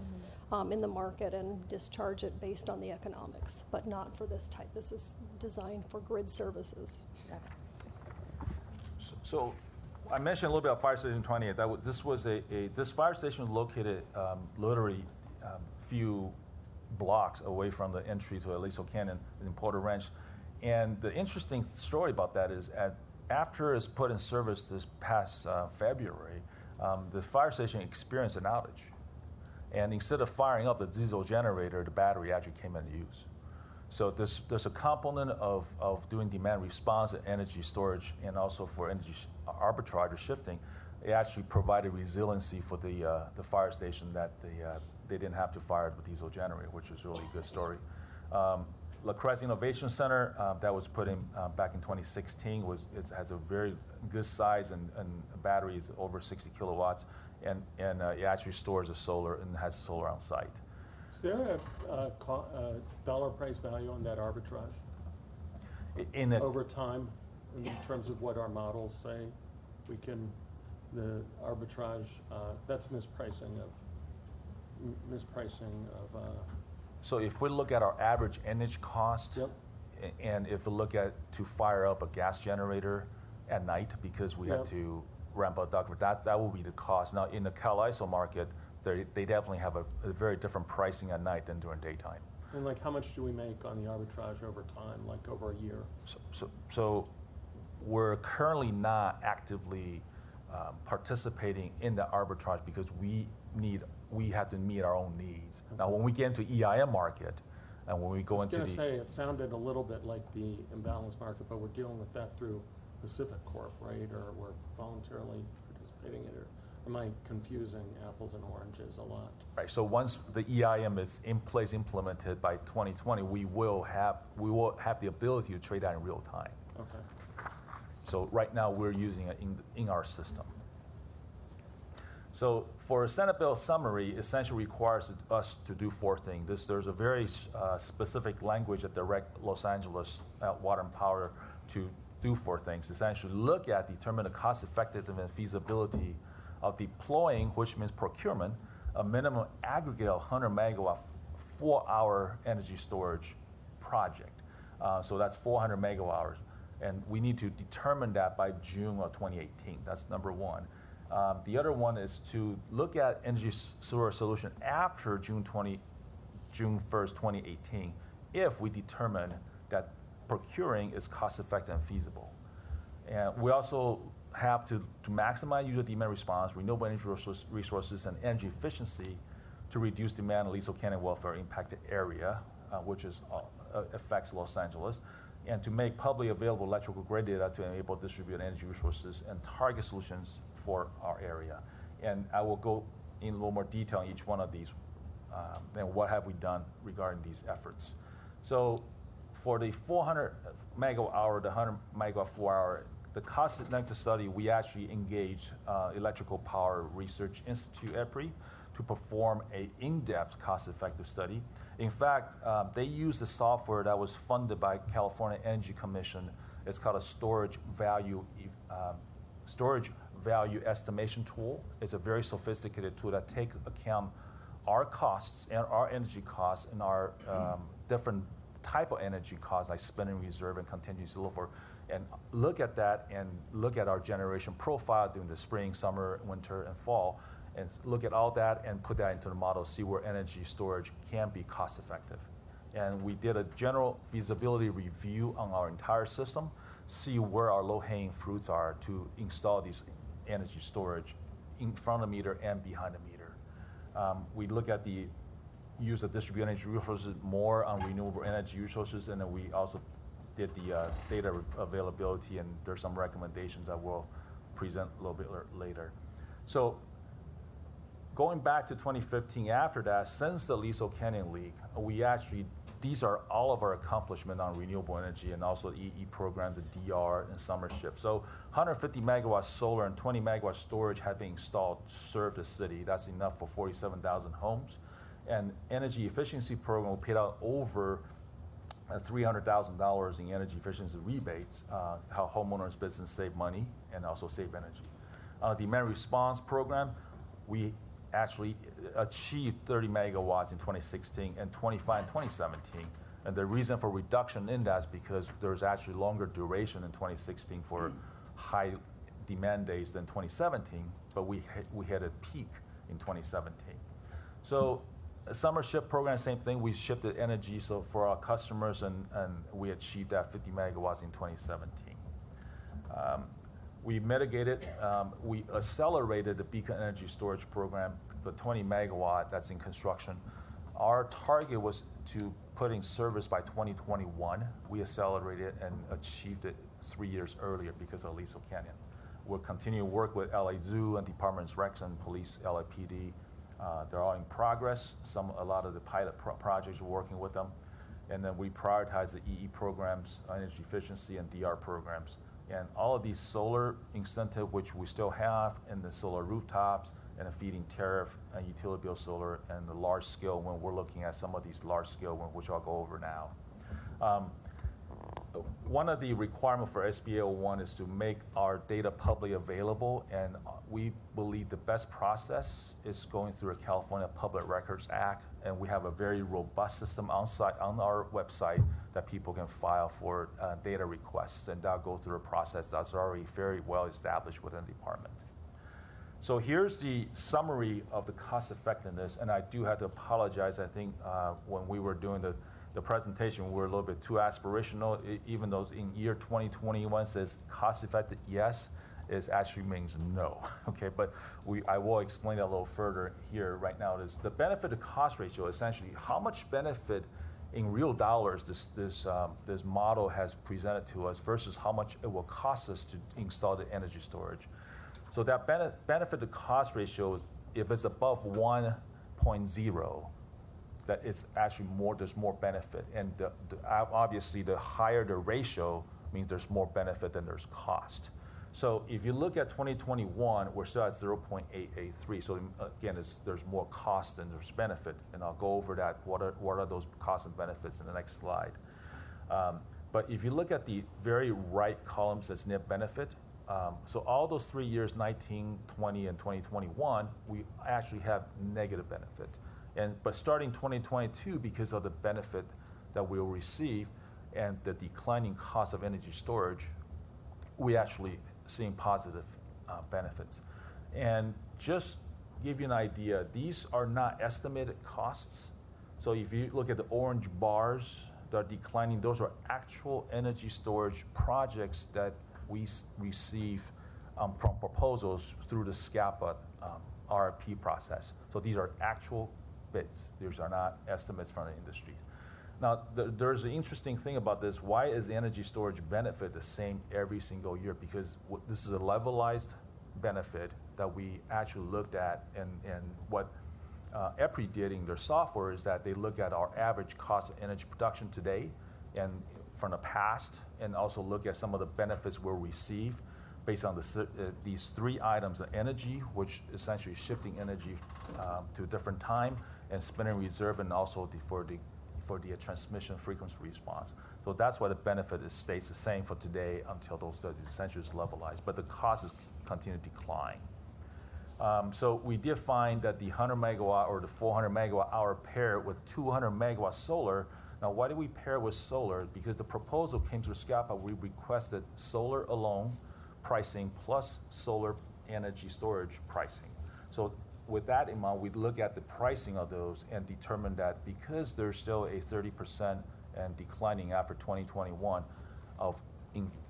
in the market and discharge it based on the economics, but not for this type. This is designed for grid services. So I mentioned a little bit about Fire Station 28. This fire station located literally a few blocks away from the entry to Aliso Canyon in Porter Ranch. And the interesting story about that is after it's put in service this past February, the fire station experienced an outage. And instead of firing up the diesel generator, the battery actually came into use. So there's a component of doing demand response and energy storage, and also for energy arbitrage or shifting. It actually provided resiliency for the fire station that they didn't have to fire the diesel generator, which is really a good story. La Crez Innovation Center that was put in back in 2016 it has a very good size and batteries over 60 kilowatts, and it actually stores the solar and has solar on site. Is there a dollar price value on that arbitrage over time in terms of what our models say? The arbitrage, that's mispricing of. So if we look at our average energy cost, And if you look at to fire up a gas generator at night, because we have Yep. to ramp up ductwork, that will be the cost. Now, in the CalISO market, they definitely have a very different pricing at night than during daytime. And like, how much do we make on the arbitrage over time, like over a year? So we're currently not actively participating in the arbitrage because we have to meet our own needs. Now, when we get into EIM market, and when we go into I was going to say, it sounded a little bit like the imbalance market, but we're dealing with that through Pacific Corp, right? Or we're voluntarily participating in it. Am I confusing apples and oranges a lot? Right. So once the EIM is in place, implemented by 2020, we will have the ability to trade that in real time. Okay. So right now we're using it in our system. So for a Senate bill summary, essentially requires us to do 4 things. There's a very specific language that direct Los Angeles Water and Power to do 4 things. Essentially determine the cost effectiveness and feasibility of deploying, which means procurement, a minimum aggregate of 100 megawatt 4-hour energy storage project. So that's 400 megawatt hours. And we need to determine that by June of 2018. That's number 1. The other one is to look at energy storage solution after June 1st, 2018, if we determine that procuring is cost effective and feasible. And we also have to maximize user demand response, renewable energy resources, and energy efficiency to reduce demand in Aliso Canyon welfare impacted area, which affects Los Angeles, and to make publicly available electrical grid data to enable distributed energy resources and target solutions for our area. And I will go in a little more detail on each one of these, and what have we done regarding these efforts. So for the 400 megawatt hour, the 100 megawatt 4-hour, the cost effective study, we actually engaged Electrical Power Research Institute, EPRI, to perform an in-depth cost-effective study. In fact, they used a software that was funded by California Energy Commission. It's called a storage value estimation tool. It's a very sophisticated tool that takes account our costs and our energy costs and our different type of energy costs, like spending reserve and contingency, and look at that and look at our generation profile during the spring, summer, winter, and fall, and look at all that and put that into the model, see where energy storage can be cost effective. And we did a general feasibility review on our entire system, see where our low-hanging fruits are to install these energy storage in front of the meter and behind the meter. We look at the use of distributed energy resources more on renewable energy resources, and then we also did the data availability, and there's some recommendations that we'll present a little bit later. So going back to 2015, after that, since the Aliso Canyon leak, these are all of our accomplishment on renewable energy and also the EE programs, the DR and summer shift. So 150 megawatt solar and 20 megawatt storage have been installed to serve the city. That's enough for 47,000 homes. And energy efficiency program will pay out over $300,000 in energy efficiency rebates, how homeowners business save money and also save energy. Demand response program, we actually achieved 30 megawatts in 2016 and 25 in 2017. And the reason for reduction in that is because there's actually longer duration in 2016 for high demand days than 2017, but we had a peak in 2017. So summer shift program, same thing. We shifted energy so for our customers, and we achieved that 50 megawatts in 2017. We mitigated, we accelerated the Beacon Energy Storage Program, the 20 megawatt that's in construction. Our target was to put in service by 2021. We accelerated and achieved it 3 years earlier because of Aliso Canyon. We'll continue to work with LA Zoo and Departments Recs and Police, LAPD. They're all in progress. A lot of the pilot projects, we're working with them. And then we prioritize the EE programs, energy efficiency, and DR programs. And all of these solar incentive, which we still have, and the solar rooftops, and a feeding tariff, and utility bill solar, and the large scale when we're looking at some of these large scale ones, which I'll go over now. one of the requirements for SBA 01 is to make our data publicly available, and we believe the best process is going through a California Public Records Act, and we have a very robust system on our website that people can file for data requests, and that'll go through a process that's already very well established within the department. So here's the summary of the cost effectiveness, and I do have to apologize. I think when we were doing the presentation, we were a little bit too aspirational, even though in year 2021 says cost effective, yes, it actually means no, okay? But I will explain that a little further here right now. Is the benefit to cost ratio, essentially how much benefit in real dollars this model has presented to us versus how much it will cost us to install the energy storage. So that benefit to cost ratio, if it's above 1.0, that it's actually there's more benefit. And obviously the higher the ratio means there's more benefit than there's cost. So if you look at 2021, we're still at 0.883. So again, there's more cost than there's benefit. And I'll go over that, what are those costs and benefits in the next slide. But if you look at the very right column says net benefit, so all those 3 years, 19, 20, and 2021, we actually have negative benefit. But starting 2022, because of the benefit that we'll receive and the declining cost of energy storage, we actually seeing positive benefits. And just give you an idea, these are not estimated costs. So if you look at the orange bars that are declining, those are actual energy storage projects that we receive from proposals through the SCAPA RFP process. So these are actual bids. These are not estimates from the industry. Now, there's an interesting thing about this. Why is energy storage benefit the same every single year? Because this is a levelized benefit that we actually looked at, and what EPRI did in their software is that they look at our average cost of energy production today and from the past, and also look at some of the benefits we'll receive based on these three items: the energy, which essentially shifting energy to a different time, and spinning reserve, and also for the transmission frequency response. So that's why the benefit stays the same for today until those studies essentially is levelized, but the costs continue to decline. So we did find that the 100 megawatt or the 400 megawatt hour pair with 200 megawatt solar. Now, why did we pair with solar? Because the proposal came through SCAPA. We requested solar alone pricing plus solar energy storage pricing. So with that in mind, we look at the pricing of those and determine that because there's still a 30% and declining after 2021 of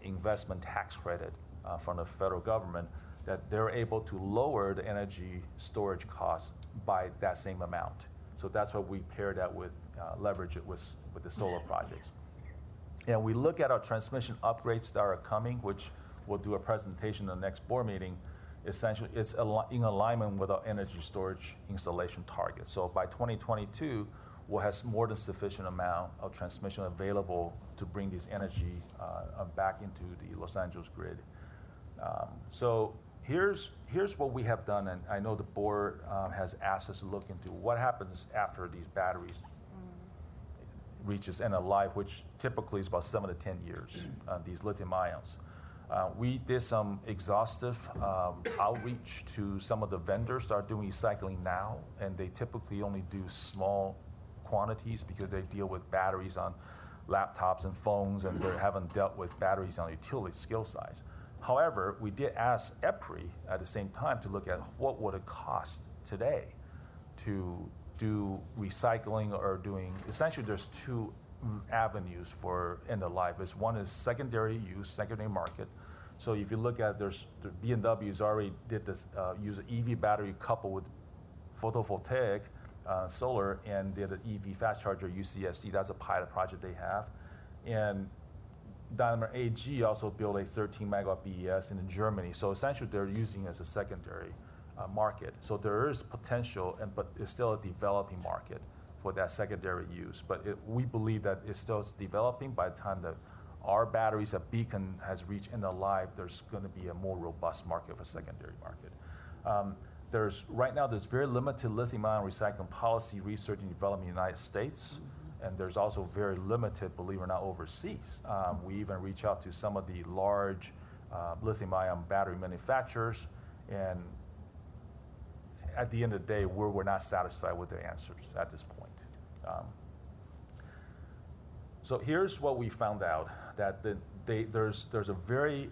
investment tax credit from the federal government, that they're able to lower the energy storage costs by that same amount. So that's why we pair that with, leverage it with the solar projects. And we look at our transmission upgrades that are coming, which we'll do a presentation in the next board meeting. Essentially, it's in alignment with our energy storage installation target. So by 2022, we'll have more than sufficient amount of transmission available to bring this energy back into the Los Angeles grid. So here's what we have done, and I know the board has asked us to look into what happens after these batteries reaches end of life, which typically is about 7 to 10 years, these lithium ions. We did some exhaustive outreach to some of the vendors that are doing recycling now, and they typically only do small quantities because they deal with batteries on laptops and phones, and they haven't dealt with batteries on utility scale size. However, we did ask EPRI at the same time to look at what would it cost today to do recycling or doing, essentially there's two avenues for end of life. One is secondary use, secondary market. So if you look at, there's the BMW's already did this, use an EV battery coupled with photovoltaic solar, and did an EV fast charger, UCSD. That's a pilot project they have. And Daimler AG also built a 13 megawatt BES in Germany. So essentially they're using it as a secondary market. So there is potential, but it's still a developing market for that secondary use. But we believe that it's still developing. By the time that our batteries at Beacon has reached end of life, there's going to be a more robust market for secondary market. Right now there's very limited lithium-ion recycling policy research and development in the United States. And there's also very limited, believe it or not, overseas. We even reach out to some of the large lithium-ion battery manufacturers, and at the end of the day, we're not satisfied with their answers at this point. So here's what we found out, that there's a very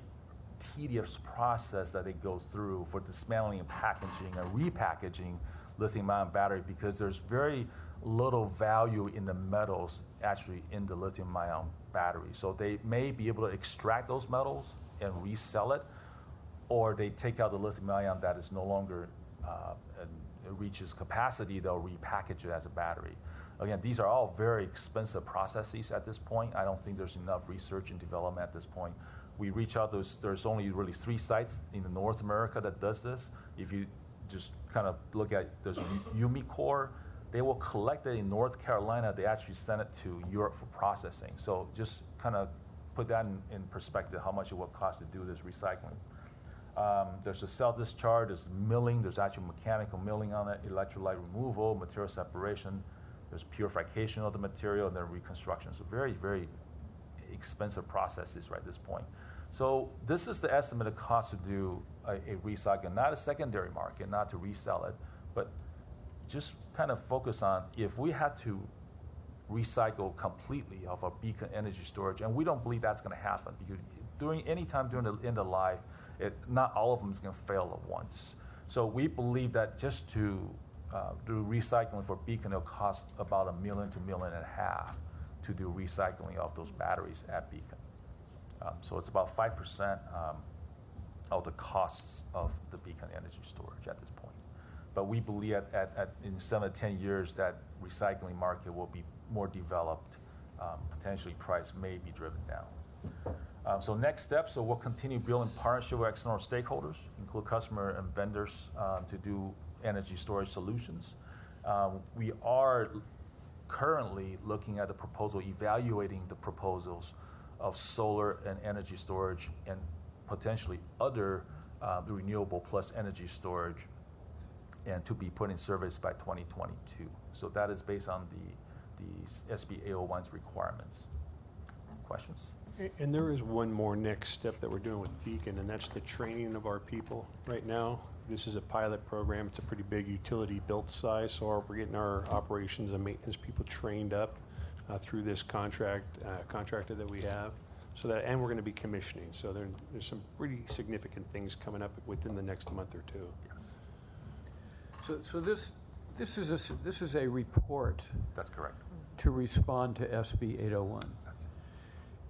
tedious process that they go through for dismantling and packaging and repackaging lithium-ion battery, because there's very little value in the metals actually in the lithium-ion battery. So they may be able to extract those metals and resell it, or they take out the lithium-ion that is no longer it reaches capacity, they'll repackage it as a battery. Again, these are all very expensive processes at this point. I don't think there's enough research and development at this point. We reach out, there's only really 3 sites in North America that does this. If you just kind of look at, there's Umicore, they will collect it in North Carolina, they actually send it to Europe for processing. So just kind of put that in perspective, how much it will cost to do this recycling. There's a cell discharge, there's milling, there's actual mechanical milling on it, electrolyte removal, material separation, there's purification of the material, and then reconstruction. So very, very expensive processes right at this point. So this is the estimated cost to do a recycling, not a secondary market, not to resell it, but just kind of focus on if we had to recycle completely of our beacon energy storage, and we don't believe that's going to happen, because any time during the end of life, not all of them is going to fail at once. So we believe that just to do recycling for beacon, it'll cost about $1 million to $1.5 million to do recycling of those batteries at beacon. So it's about 5% of the costs of the beacon energy storage at this point. But we believe in 7 to 10 years that recycling market will be more developed, potentially price may be driven down. So next steps, so we'll continue building partnership with external stakeholders, include customer and vendors to do energy storage solutions. We are currently looking at the proposal, evaluating the proposals of solar and energy storage and potentially other renewable plus energy storage, and to be put in service by 2022. So that is based on the SB 801's requirements. Questions? And there is one more next step that we're doing with Beacon, and that's the training of our people right now. This is a pilot program. It's a pretty big utility built size, so we're getting our operations and maintenance people trained up through this contractor that we have. So that, and we're going to be commissioning. So there's some pretty significant things coming up within the next month or two. So this is a report. That's correct. To respond to SB 801. That's it.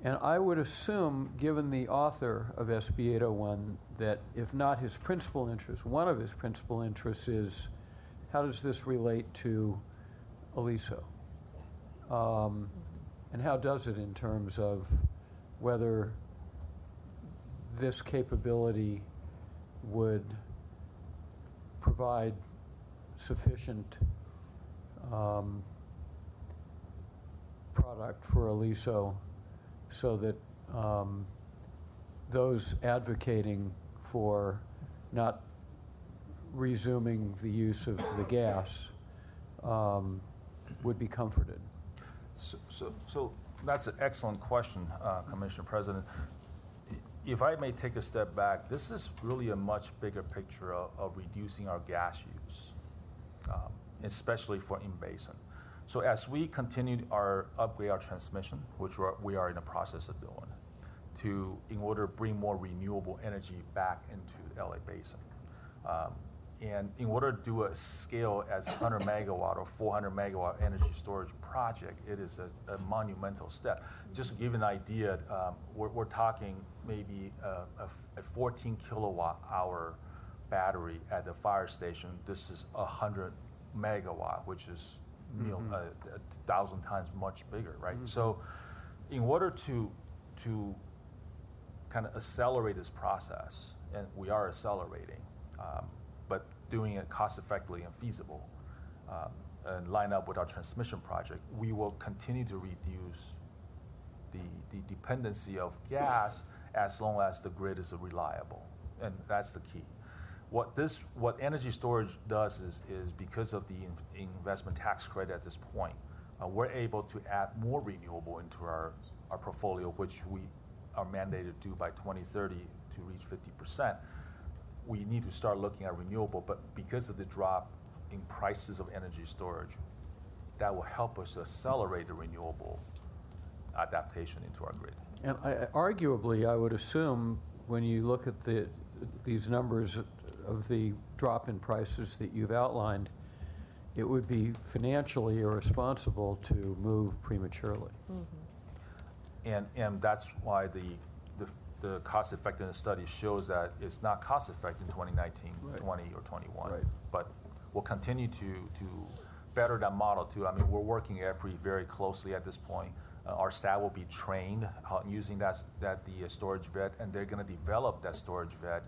And I would assume, given the author of SB 801, that if not his principal interest, one of his principal interests is how does this relate to Aliso? And how does it in terms of whether this capability would provide sufficient product for Aliso, so that those advocating for not resuming the use of the gas would be comforted. So that's an excellent question, Commissioner President. If I may take a step back, this is really a much bigger picture of reducing our gas use, especially for in-basin. So as we continue upgrade our transmission, which we are in the process of doing, in order to bring more renewable energy back into the LA Basin. And in order to do a scale as 100 megawatt or 400 megawatt energy storage project, it is a monumental step. Just to give you an idea, we're talking maybe a 14 kilowatt hour battery at the fire station. This is 100 megawatt, which is 1,000 times much bigger, right? Mm-hmm. So in order to kind of accelerate this process, and we are accelerating, but doing it cost effectively and feasible, and line up with our transmission project, we will continue to reduce the dependency of gas as long as the grid is reliable, and that's the key. What energy storage does is because of the investment tax credit at this point, we're able to add more renewable into our portfolio, which we are mandated to do by 2030 to reach 50%. We need to start looking at renewable, but because of the drop in prices of energy storage, that will help us to accelerate the renewable adaptation into our grid. And arguably, I would assume, when you look at these numbers of the drop in prices that you've outlined, it would be financially irresponsible to move prematurely. And that's why the cost effectiveness study shows that it's not cost effective in 2019, 20, or 21. But we'll continue to better that model too. I mean, we're working very closely at this point. Our staff will be trained using the storage vet, and they're going to develop that storage vet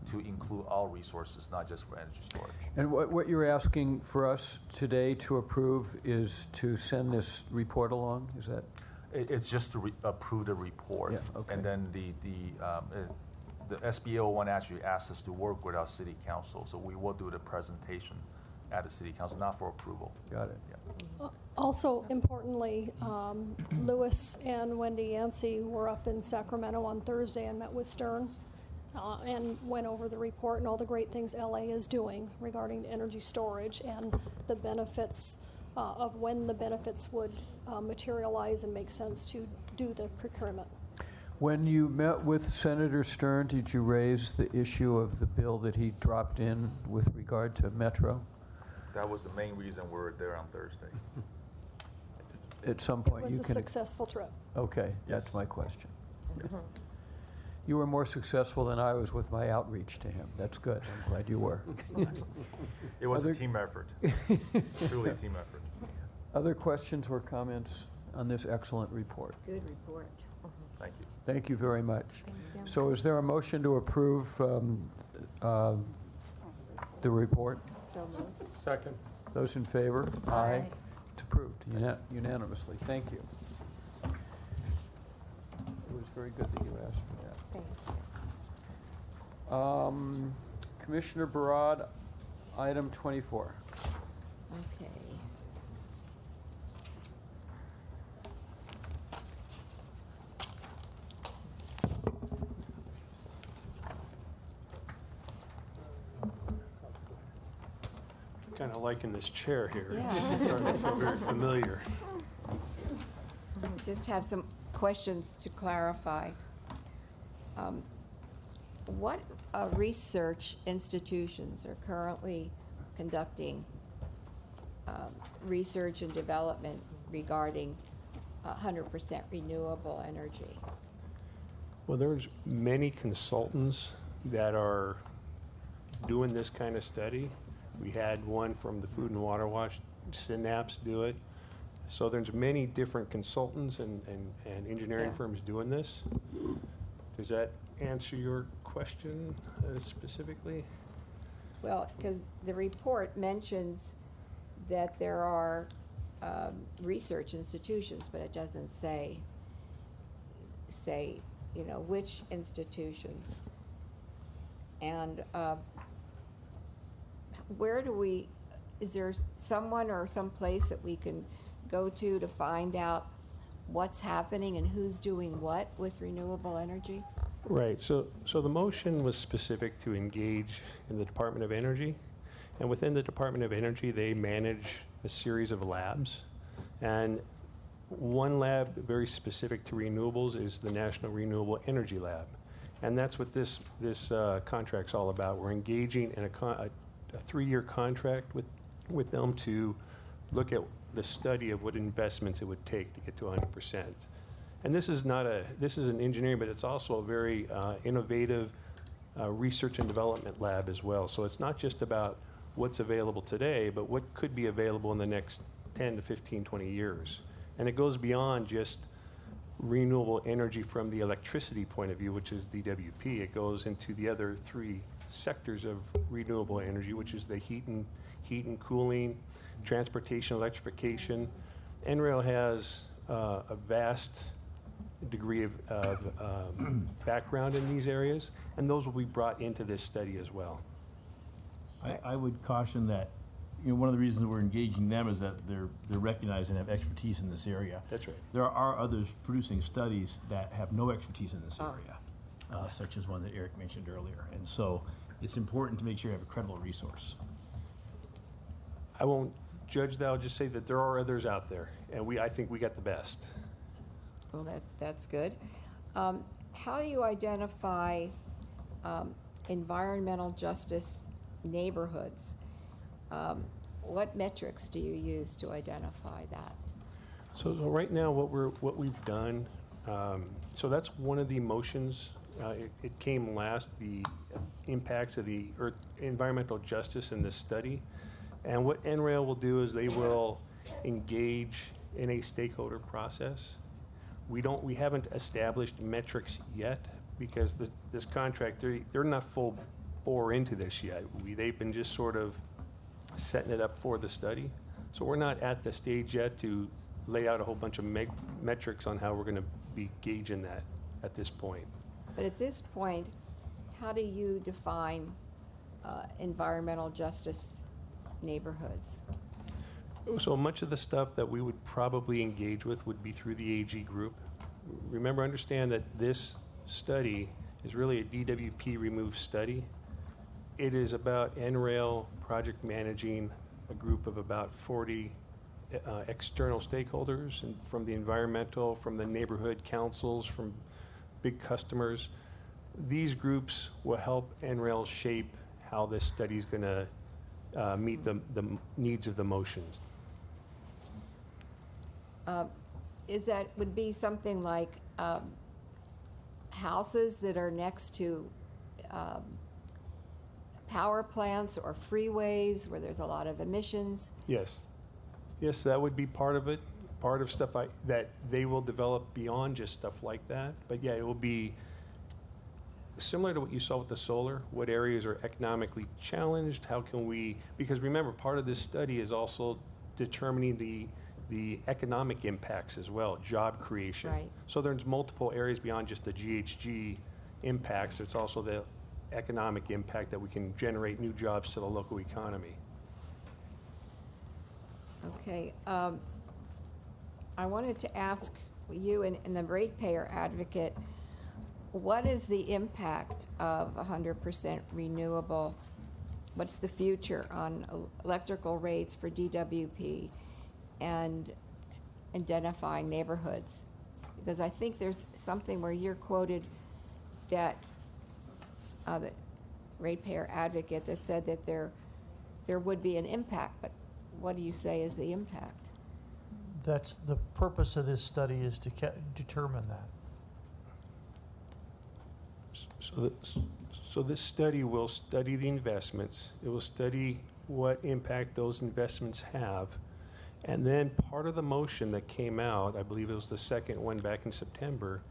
to include all resources, not just for energy storage. And what you're asking for us today to approve is to send this report along? Is that? It's just to approve the report. Yeah, okay. And then the SBO one actually asked us to work with our city council, so we will do the presentation at the city council, not for approval. Got it. Yeah. Also, importantly, Louis and Wendy Yancey were up in Sacramento on Thursday and met with Stern and went over the report and all the great things LA is doing regarding energy storage and the benefits of when the benefits would materialize and make sense to do the procurement. When you met with Senator Stern, did you raise the issue of the bill that he dropped in with regard to Metro? That was the main reason we were there on Thursday. At some point, It was a successful trip. Okay, that's my question. You were more successful than I was with my outreach to him. That's good. I'm glad you were. It was a team effort. Truly a team effort. Other questions or comments on this excellent report? Good report. Thank you. Thank you very much. Thank you. So is there a motion to approve the report? So moved. Second. Those in favor? Aye. It's approved unanimously. Thank you. It was very good that you asked for that. Thank you. Commissioner Barad, item 24. Okay. Kind of liking this chair here. Yeah. It's starting to feel very familiar. Just have some questions to clarify. What research institutions are currently conducting research and development regarding 100% renewable energy? Well, there's many consultants that are doing this kind of study. We had one from the Food and Water Watch, Synapse, do it. So there's many different consultants and engineering firms doing this. Does that answer your question specifically? Well, because the report mentions that there are research institutions, but it doesn't say, you know, which institutions. And where do we, is there someone or some place that we can go to find out what's happening and who's doing what with renewable energy? Right, so the motion was specific to engage in the Department of Energy. And within the Department of Energy, they manage a series of labs. And one lab very specific to renewables is the National Renewable Energy Lab. And that's what this contract's all about. We're engaging in a 3-year contract with them to look at the study of what investments it would take to get to 100%. And this is an engineering, but it's also a very innovative research and development lab as well. So it's not just about what's available today, but what could be available in the next 10 to 15, 20 years. And it goes beyond just renewable energy from the electricity point of view, which is DWP. It goes into the other 3 sectors of renewable energy, which is the heat and cooling, transportation, electrification. NREL has a vast degree of background in these areas, and those will be brought into this study as well. I would caution that one of the reasons we're engaging them is that they're recognized and have expertise in this area. That's right. There are others producing studies that have no expertise in this area, such as one that Eric mentioned earlier. And so it's important to make sure you have a credible resource. I won't judge that. I'll just say that there are others out there, and I think we got the best. Well, that's good. How do you identify environmental justice neighborhoods? What metrics do you use to identify that? So right now, what we've done, so that's one of the motions. It came last, the impacts of the environmental justice in this study. And what NRAIL will do is they will engage in a stakeholder process. We haven't established metrics yet because this contract, they're not full bore into this yet. They've been just sort of setting it up for the study. So we're not at the stage yet to lay out a whole bunch of metrics on how we're going to be gauging that at this point. But at this point, how do you define environmental justice neighborhoods? So much of the stuff that we would probably engage with would be through the AG group. Remember, understand that this study is really a DWP removed study. It is about NRAIL project managing a group of about 40 external stakeholders, and from the environmental, from the neighborhood councils, from big customers. These groups will help NRAIL shape how this study is going to meet the needs of the motions. Would be something like houses that are next to power plants or freeways where there's a lot of emissions? Yes. Yes, that would be part of it, part of stuff that they will develop beyond just stuff like that. But yeah, it will be similar to what you saw with the solar. What areas are economically challenged? How can we, because remember, part of this study is also determining the economic impacts as well, job creation. Right. So there's multiple areas beyond just the GHG impacts. It's also the economic impact that we can generate new jobs to the local economy. Okay. I wanted to ask you and the ratepayer advocate, what is the impact of 100% renewable? What's the future on electrical rates for DWP and identifying neighborhoods? Because I think there's something where you're quoted that the ratepayer advocate that said that there would be an impact, but what do you say is the impact? That's the purpose of this study, is to determine that. So this study will study the investments. It will study what impact those investments have. And then part of the motion that came out, I believe it was the second one back in September,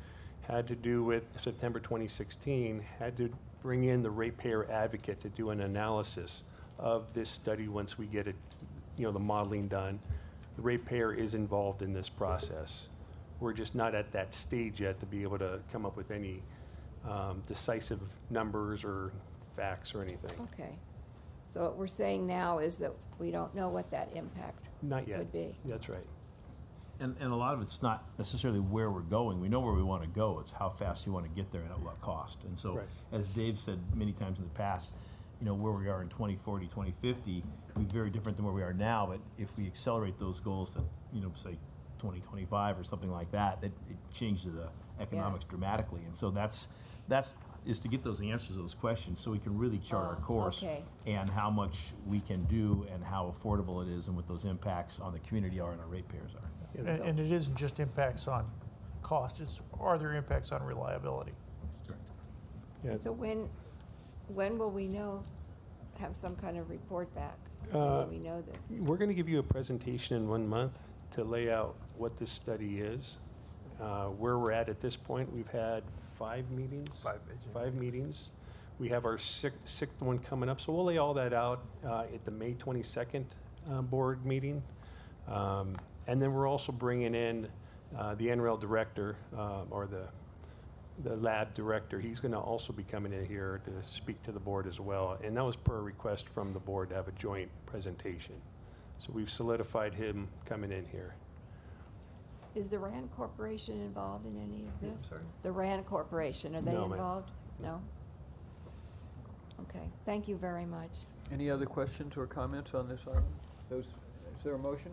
had to do with September 2016, had to bring in the ratepayer advocate to do an analysis of this study once we get it, the modeling done. The ratepayer is involved in this process. We're just not at that stage yet to be able to come up with any decisive numbers or facts or anything. Okay. So what we're saying now is that we don't know what that impact Not yet. would be. That's right. And a lot of it's not necessarily where we're going. We know where we want to go. It's how fast you want to get there and at what cost. And so, Right. as Dave said many times in the past, where we are in 2040, 2050 will be very different than where we are now. But if we accelerate those goals to, say 2025 or something like that, it changes the economics Yes. dramatically. And so that's is to get those answers to those questions so we can really chart our course okay. and how much we can do and how affordable it is and what those impacts on the community are and our ratepayers are. And it isn't just impacts on cost, are there impacts on reliability? Yeah. So when will we have some kind of report back? When will we know this? We're going to give you a presentation in 1 month to lay out what this study is, where we're at this point. We've had 5 meetings. 5 meetings. We have our sixth one coming up, so we'll lay all that out at the May 22nd board meeting. And then we're also bringing in the NREL director, or the lab director, he's going to also be coming in here to speak to the board as well. And that was per request from the board to have a joint presentation. So we've solidified him coming in here. Is the RAND Corporation involved in any of this? Sorry? The RAND Corporation, are they No, ma'am. involved? No? Okay, thank you very much. Any other questions or comments on this item? Is there a motion?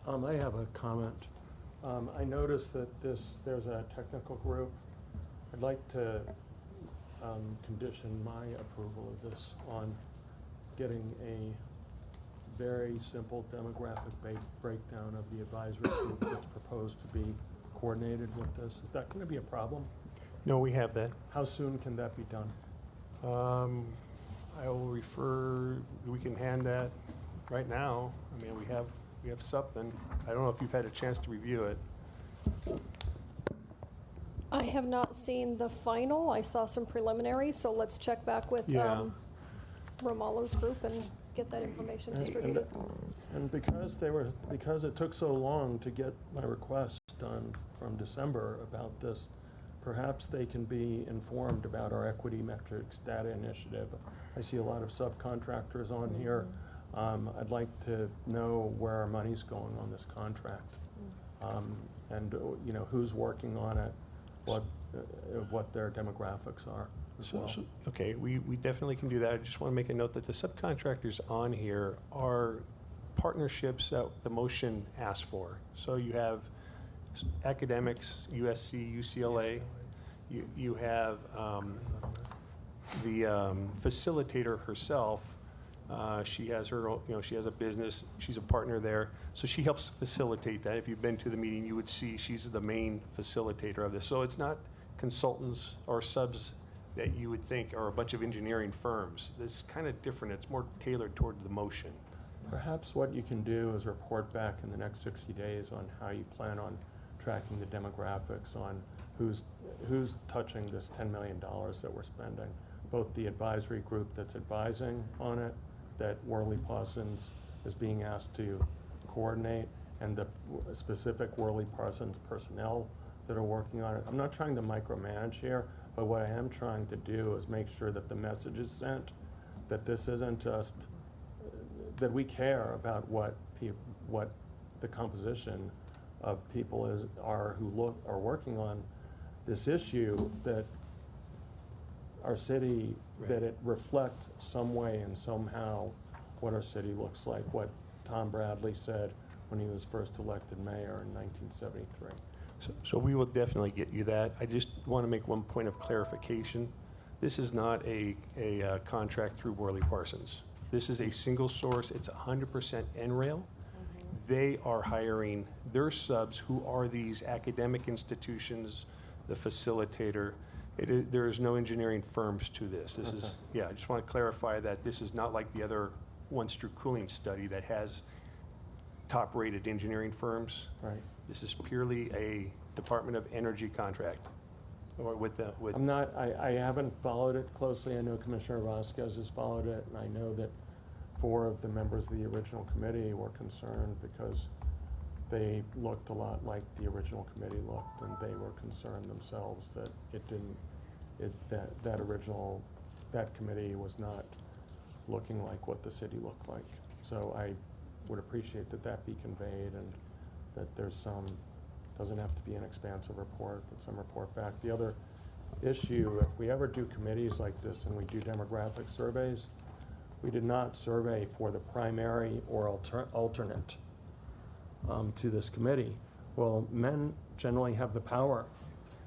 I have a comment. I noticed that there's a technical group. I'd like to condition my approval of this on getting a very simple demographic breakdown of the advisory group that's proposed to be coordinated with this. Is that going to be a problem? No, we have that. How soon can that be done? I will refer, we can hand that right now. I mean, we have something. I don't know if you've had a chance to review it. I have not seen the final. I saw some preliminary, so let's check back with Yeah. Romalo's group and get that information distributed. And because it took so long to get my request done from December about this, perhaps they can be informed about our equity metrics data initiative. I see a lot of subcontractors on here. I'd like to know where our money's going on this contract. And who's working on it, what their demographics are as well. Okay, we definitely can do that. I just want to make a note that the subcontractors on here are partnerships that the motion asks for. So you have academics, USC, UCLA. You have the facilitator herself. She has her own, she has a business. She's a partner there. So she helps facilitate that. If you've been to the meeting, you would see she's the main facilitator of this. So it's not consultants or subs that you would think are a bunch of engineering firms. This is kind of different. It's more tailored toward the motion. Perhaps what you can do is report back in the next 60 days on how you plan on tracking the demographics on who's touching this $10 million that we're spending. Both the advisory group that's advising on it, that Worley Parsons is being asked to coordinate, and the specific Worley Parsons personnel that are working on it. I'm not trying to micromanage here, but what I am trying to do is make sure that the message is sent, that this isn't just, that we care about what the composition of people who are working on this issue, that our city, that it reflects some way and somehow what our city looks like, what Tom Bradley said when he was first elected mayor in 1973. So we will definitely get you that. I just want to make one point of clarification. This is not a contract through Worley Parsons. This is a single source. It's 100% NRAIL. They are hiring their subs, who are these academic institutions, the facilitator. There is no engineering firms to this. This is, I just want to clarify that this is not like the other one-stroke cooling study that has top-rated engineering firms. Right. This is purely a Department of Energy contract, or with. I haven't followed it closely. I know Commissioner Vasquez has followed it, and I know that 4 of the members of the original committee were concerned because they looked a lot like the original committee looked, and they were concerned themselves that that committee was not looking like what the city looked like. So I would appreciate that be conveyed, and that there's doesn't have to be an expansive report, but some report back. The other issue, if we ever do committees like this and we do demographic surveys, we did not survey for the primary or alternate to this committee. Well, men generally have the power,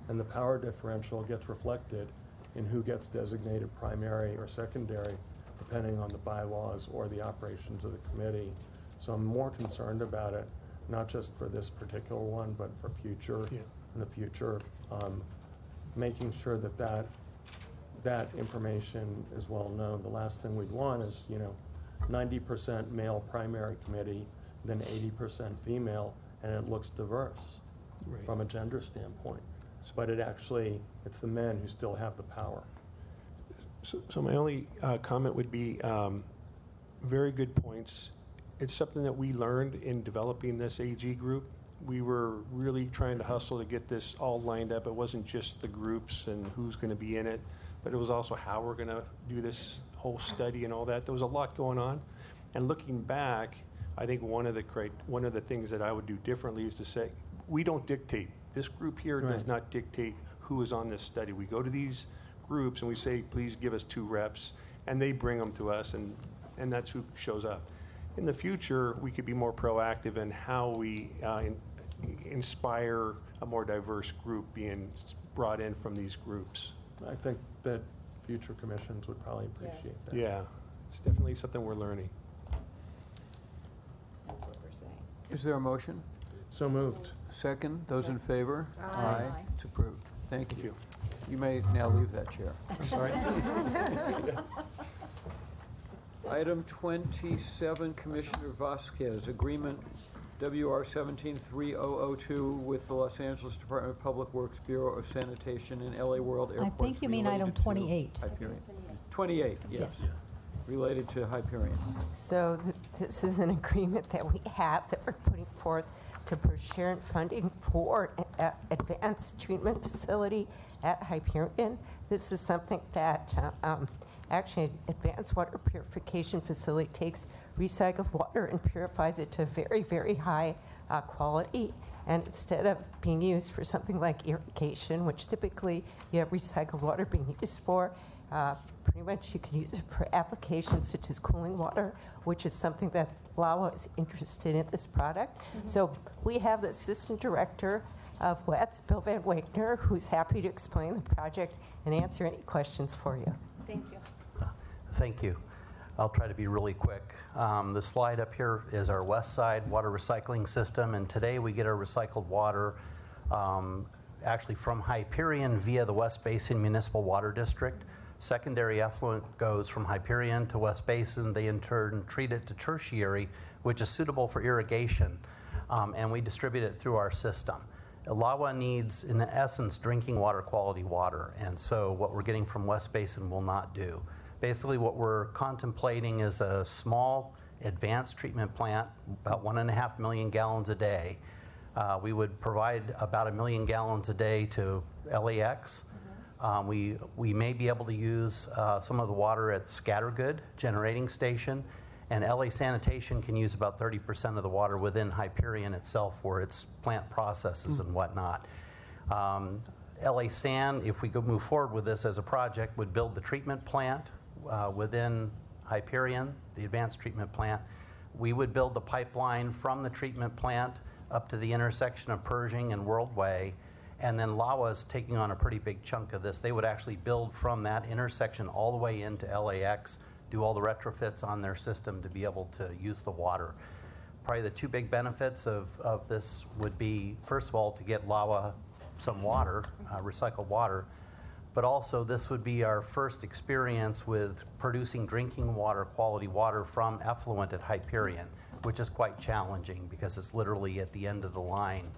and the power differential gets reflected in who gets designated primary or secondary, depending on the bylaws or the operations of the committee. So I'm more concerned about it, not just for this particular one, but for future, in the future, making sure that information is well known. The last thing we'd want is 90% male primary committee, then 80% female, and it looks diverse from a gender standpoint. But it's the men who still have the power. So my only comment would be very good points. It's something that we learned in developing this AG group. we were really trying to hustle to get this all lined up. It wasn't just the groups and who's going to be in it, but it was also how we're going to do this whole study and all that. There was a lot going on. And looking back, I think one of the things that I would do differently is to say, we don't dictate. This group here does not dictate who is on this study. We go to these groups and we say, please give us 2 reps, and they bring them to us, and that's who shows up. In the future, we could be more proactive in how we inspire a more diverse group being brought in from these groups. I think that future commissions would probably appreciate that. Yeah, it's definitely something we're learning. That's what we're saying. Is there a motion? So moved. Second, those in favor? Aye. It's approved. Thank you. You may now leave that chair. I'm sorry. Item 27, Commissioner Vasquez, Agreement WR 173002 with the Los Angeles Department of Public Works Bureau of Sanitation and LA World Airports. I think you mean item related to 28. Hyperion. 28, yes. Related to Hyperion. So this is an agreement that we have that we're putting forth to pursue funding for an advanced treatment facility at Hyperion. This is something that actually an advanced water purification facility takes recycled water and purifies it to very, very high quality. And instead of being used for something like irrigation, which typically you have recycled water being used for, pretty much you can use it for applications such as cooling water, which is something that LAWA is interested in this product. So we have the Assistant Director of WETS, Bill Van Wagner, who's happy to explain the project and answer any questions for you. Thank you. Thank you. I'll try to be really quick. The slide up here is our west side water recycling system, and today we get our recycled water actually from Hyperion via the West Basin Municipal Water District. Secondary effluent goes from Hyperion to West Basin. They in turn treat it to tertiary, which is suitable for irrigation, and we distribute it through our system. LAWA needs, in essence, drinking water quality water, and so what we're getting from West Basin will not do. Basically, what we're contemplating is a small advanced treatment plant, about 1.5 million gallons a day. We would provide about 1 million gallons a day to LAX. We may be able to use some of the water at Scattergood Generating Station, and LA Sanitation can use about 30% of the water within Hyperion itself for its plant processes and whatnot. LA San, if we could move forward with this as a project, would build the treatment plant within Hyperion, the advanced treatment plant. We would build the pipeline from the treatment plant up to the intersection of Pershing and World Way, and then LAWA is taking on a pretty big chunk of this. They would actually build from that intersection all the way into LAX, do all the retrofits on their system to be able to use the water. Probably the 2 big benefits of this would be, first of all, to get LAWA some water, recycled water, but also this would be our first experience with producing drinking water, quality water from effluent at Hyperion, which is quite challenging because it's literally at the end of the line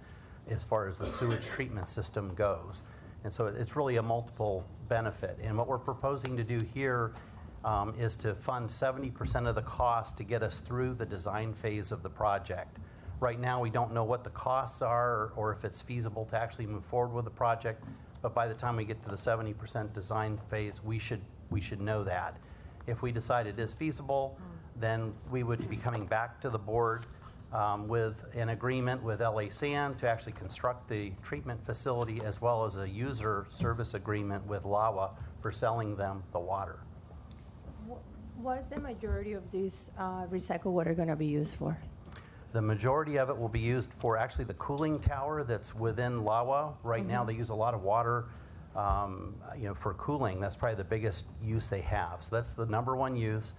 as far as the sewage treatment system goes. And so it's really a multiple benefit. And what we're proposing to do here is to fund 70% of the cost to get us through the design phase of the project. Right now, we don't know what the costs are or if it's feasible to actually move forward with the project, but by the time we get to the 70% design phase, we should know that. If we decide it is feasible, then we would be coming back to the board with an agreement with LA San to actually construct the treatment facility, as well as a user service agreement with LAWA for selling them the water. What is the majority of this recycled water going to be used for? The majority of it will be used for actually the cooling tower that's within LAWA. Right now they use a lot of water for cooling. That's probably the biggest use they have. So that's the #1 use.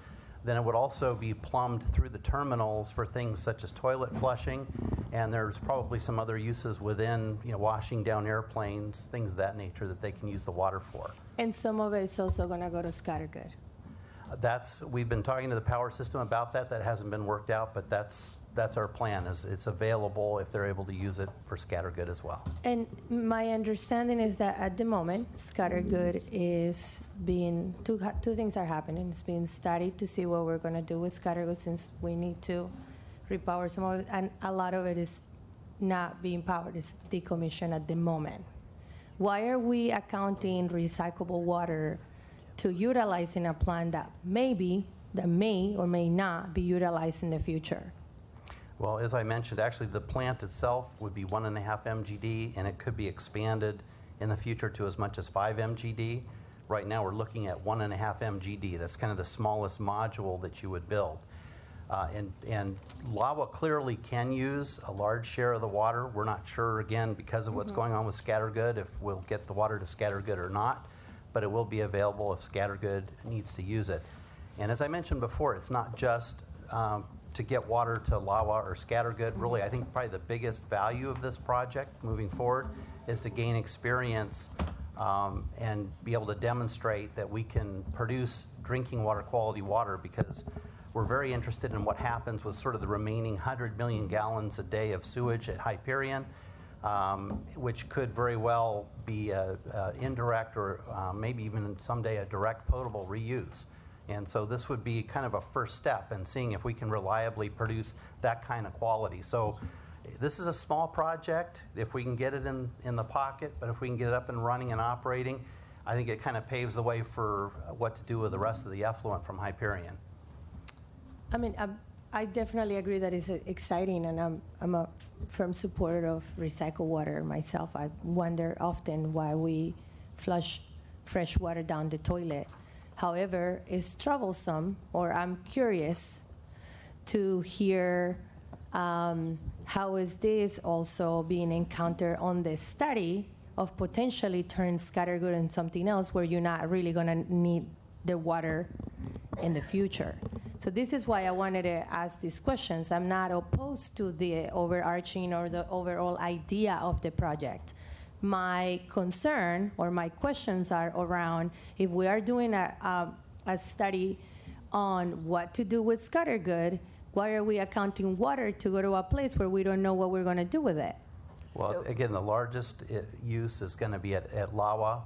Then it would also be plumbed through the terminals for things such as toilet flushing, and there's probably some other uses within, washing down airplanes, things of that nature that they can use the water for. And some of it is also going to go to Scattergood. We've been talking to the power system about that. That hasn't been worked out, but that's our plan. Is it's available if they're able to use it for Scattergood as well. And my understanding is that at the moment, Scattergood is being, two things are happening. It's being studied to see what we're going to do with Scattergood, since we need to repower some of it, and a lot of it is not being powered, it's decommissioned at the moment. Why are we accounting recyclable water to utilizing a plant that may or may not be utilized in the future? Well, as I mentioned, actually the plant itself would be 1.5 MGD, and it could be expanded in the future to as much as 5 MGD. Right now we're looking at 1.5 MGD. That's kind of the smallest module that you would build. And LAWA clearly can use a large share of the water. We're not sure, again, because of what's going on with Scattergood, if we'll get the water to Scattergood or not, but it will be available if Scattergood needs to use it. And as I mentioned before, it's not just to get water to LAWA or Scattergood. Really, I think probably the biggest value of this project moving forward is to gain experience and be able to demonstrate that we can produce drinking water quality water, because we're very interested in what happens with sort of the remaining 100 million gallons a day of sewage at Hyperion, which could very well be indirect or maybe even someday a direct potable reuse. And so this would be kind of a first step in seeing if we can reliably produce that kind of quality. So this is a small project if we can get it in the pocket, but if we can get it up and running and operating, I think it kind of paves the way for what to do with the rest of the effluent from Hyperion. I mean, I definitely agree that it's exciting, and I'm a firm supporter of recycled water myself. I wonder often why we flush fresh water down the toilet. However, it's troublesome, or I'm curious to hear how is this also being encountered on the study of potentially turning Scattergood into something else where you're not really going to need the water in the future. So this is why I wanted to ask these questions. I'm not opposed to the overarching or the overall idea of the project. My concern or my questions are around if we are doing a study on what to do with Scattergood, why are we accounting water to go to a place where we don't know what we're going to do with it? Well, again, the largest use is going to be at LAWA,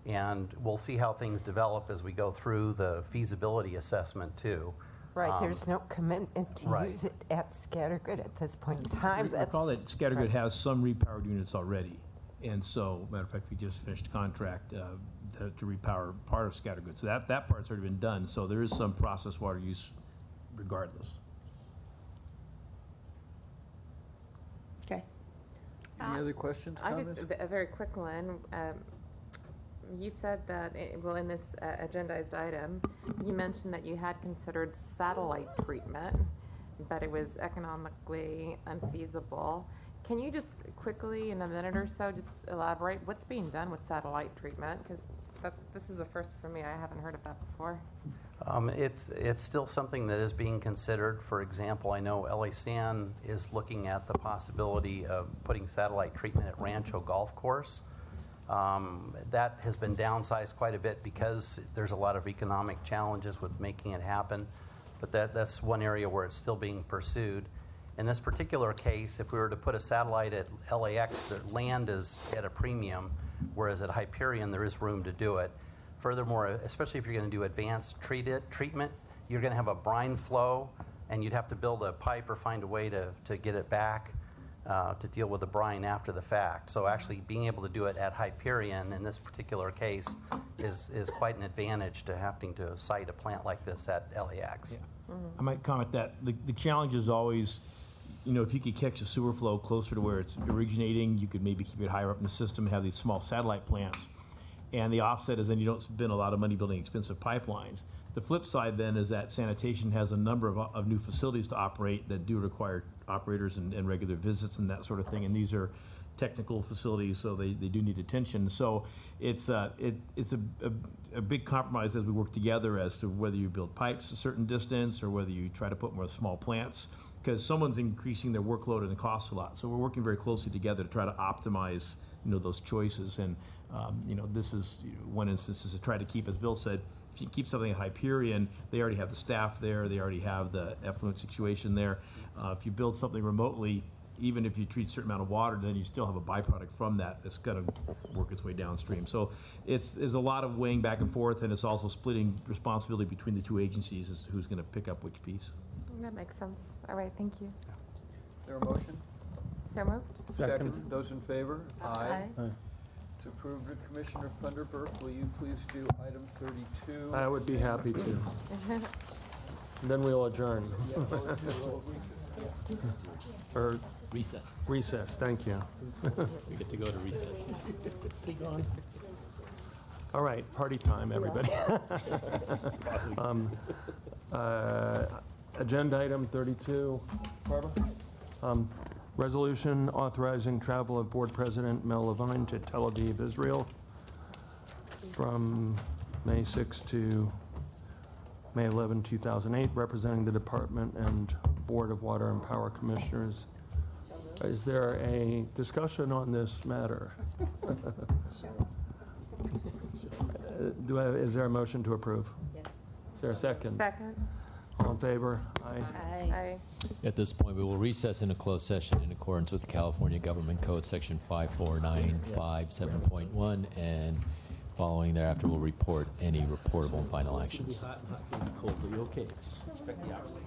and we'll see how things develop as we go through the feasibility assessment too. Right, there's no commitment to use it at Scattergood at this point in time. Recall that Scattergood has some repowered units already. And so, matter of fact, we just finished a contract to repower part of Scattergood. So that part's already been done. So there is some processed water use regardless. Okay. Any other questions, comments? Just a very quick one. You said that, in this agendized item, you mentioned that you had considered satellite treatment, but it was economically unfeasible. Can you just quickly, in a minute or so, just elaborate what's being done with satellite treatment? Because this is a first for me. I haven't heard of that before. It's still something that is being considered. For example, I know LA San is looking at the possibility of putting satellite treatment at Rancho Golf Course. That has been downsized quite a bit because there's a lot of economic challenges with making it happen. But that's one area where it's still being pursued. In this particular case, if we were to put a satellite at LAX, the land is at a premium, whereas at Hyperion there is room to do it. Furthermore, especially if you're going to do advanced treatment, you're going to have a brine flow, and you'd have to build a pipe or find a way to get it back to deal with the brine after the fact. So actually being able to do it at Hyperion in this particular case is quite an advantage to having to site a plant like this at LAX. Yeah. I might comment that the challenge is always, if you could catch a sewer flow closer to where it's originating, you could maybe keep it higher up in the system, have these small satellite plants. And the offset is then you don't spend a lot of money building expensive pipelines. The flip side then is that sanitation has a number of new facilities to operate that do require operators and regular visits and that sort of thing. And these are technical facilities, so they do need attention. So it's a big compromise as we work together as to whether you build pipes a certain distance or whether you try to put more small plants, because someone's increasing their workload and the costs a lot. So we're working very closely together to try to optimize those choices. And this is one instance is to try to keep, as Bill said, if you keep something at Hyperion, they already have the staff there, they already have the effluent situation there. If you build something remotely, even if you treat a certain amount of water, then you still have a byproduct from that that's going to work its way downstream. So there's a lot of weighing back and forth, and it's also splitting responsibility between the two agencies as to who's going to pick up which piece. That makes sense. All right, thank you. Is there a motion? So moved. Second. Those in favor? Aye. It's approved. Commissioner Thunderberg, will you please do item 32? I would be happy to. And then we'll adjourn. Or Recess. recess, thank you. We get to go to recess. All right, party time, everybody. Agenda item 32. Barbara? Resolution authorizing travel of Board President Mel Levine to Tel Aviv, Israel, from May 6 to May 11, 2008, representing the Department and Board of Water and Power Commissioners. Is there a discussion on this matter? Is there a motion to approve? Yes. Is there a second? Second. All in favor? Aye. Aye. At this point, we will recess in a closed session in accordance with California Government Code Section 54957.1, and following thereafter, we'll report any reportable and final actions. Hot, cold, but you okay? Expect the hourly.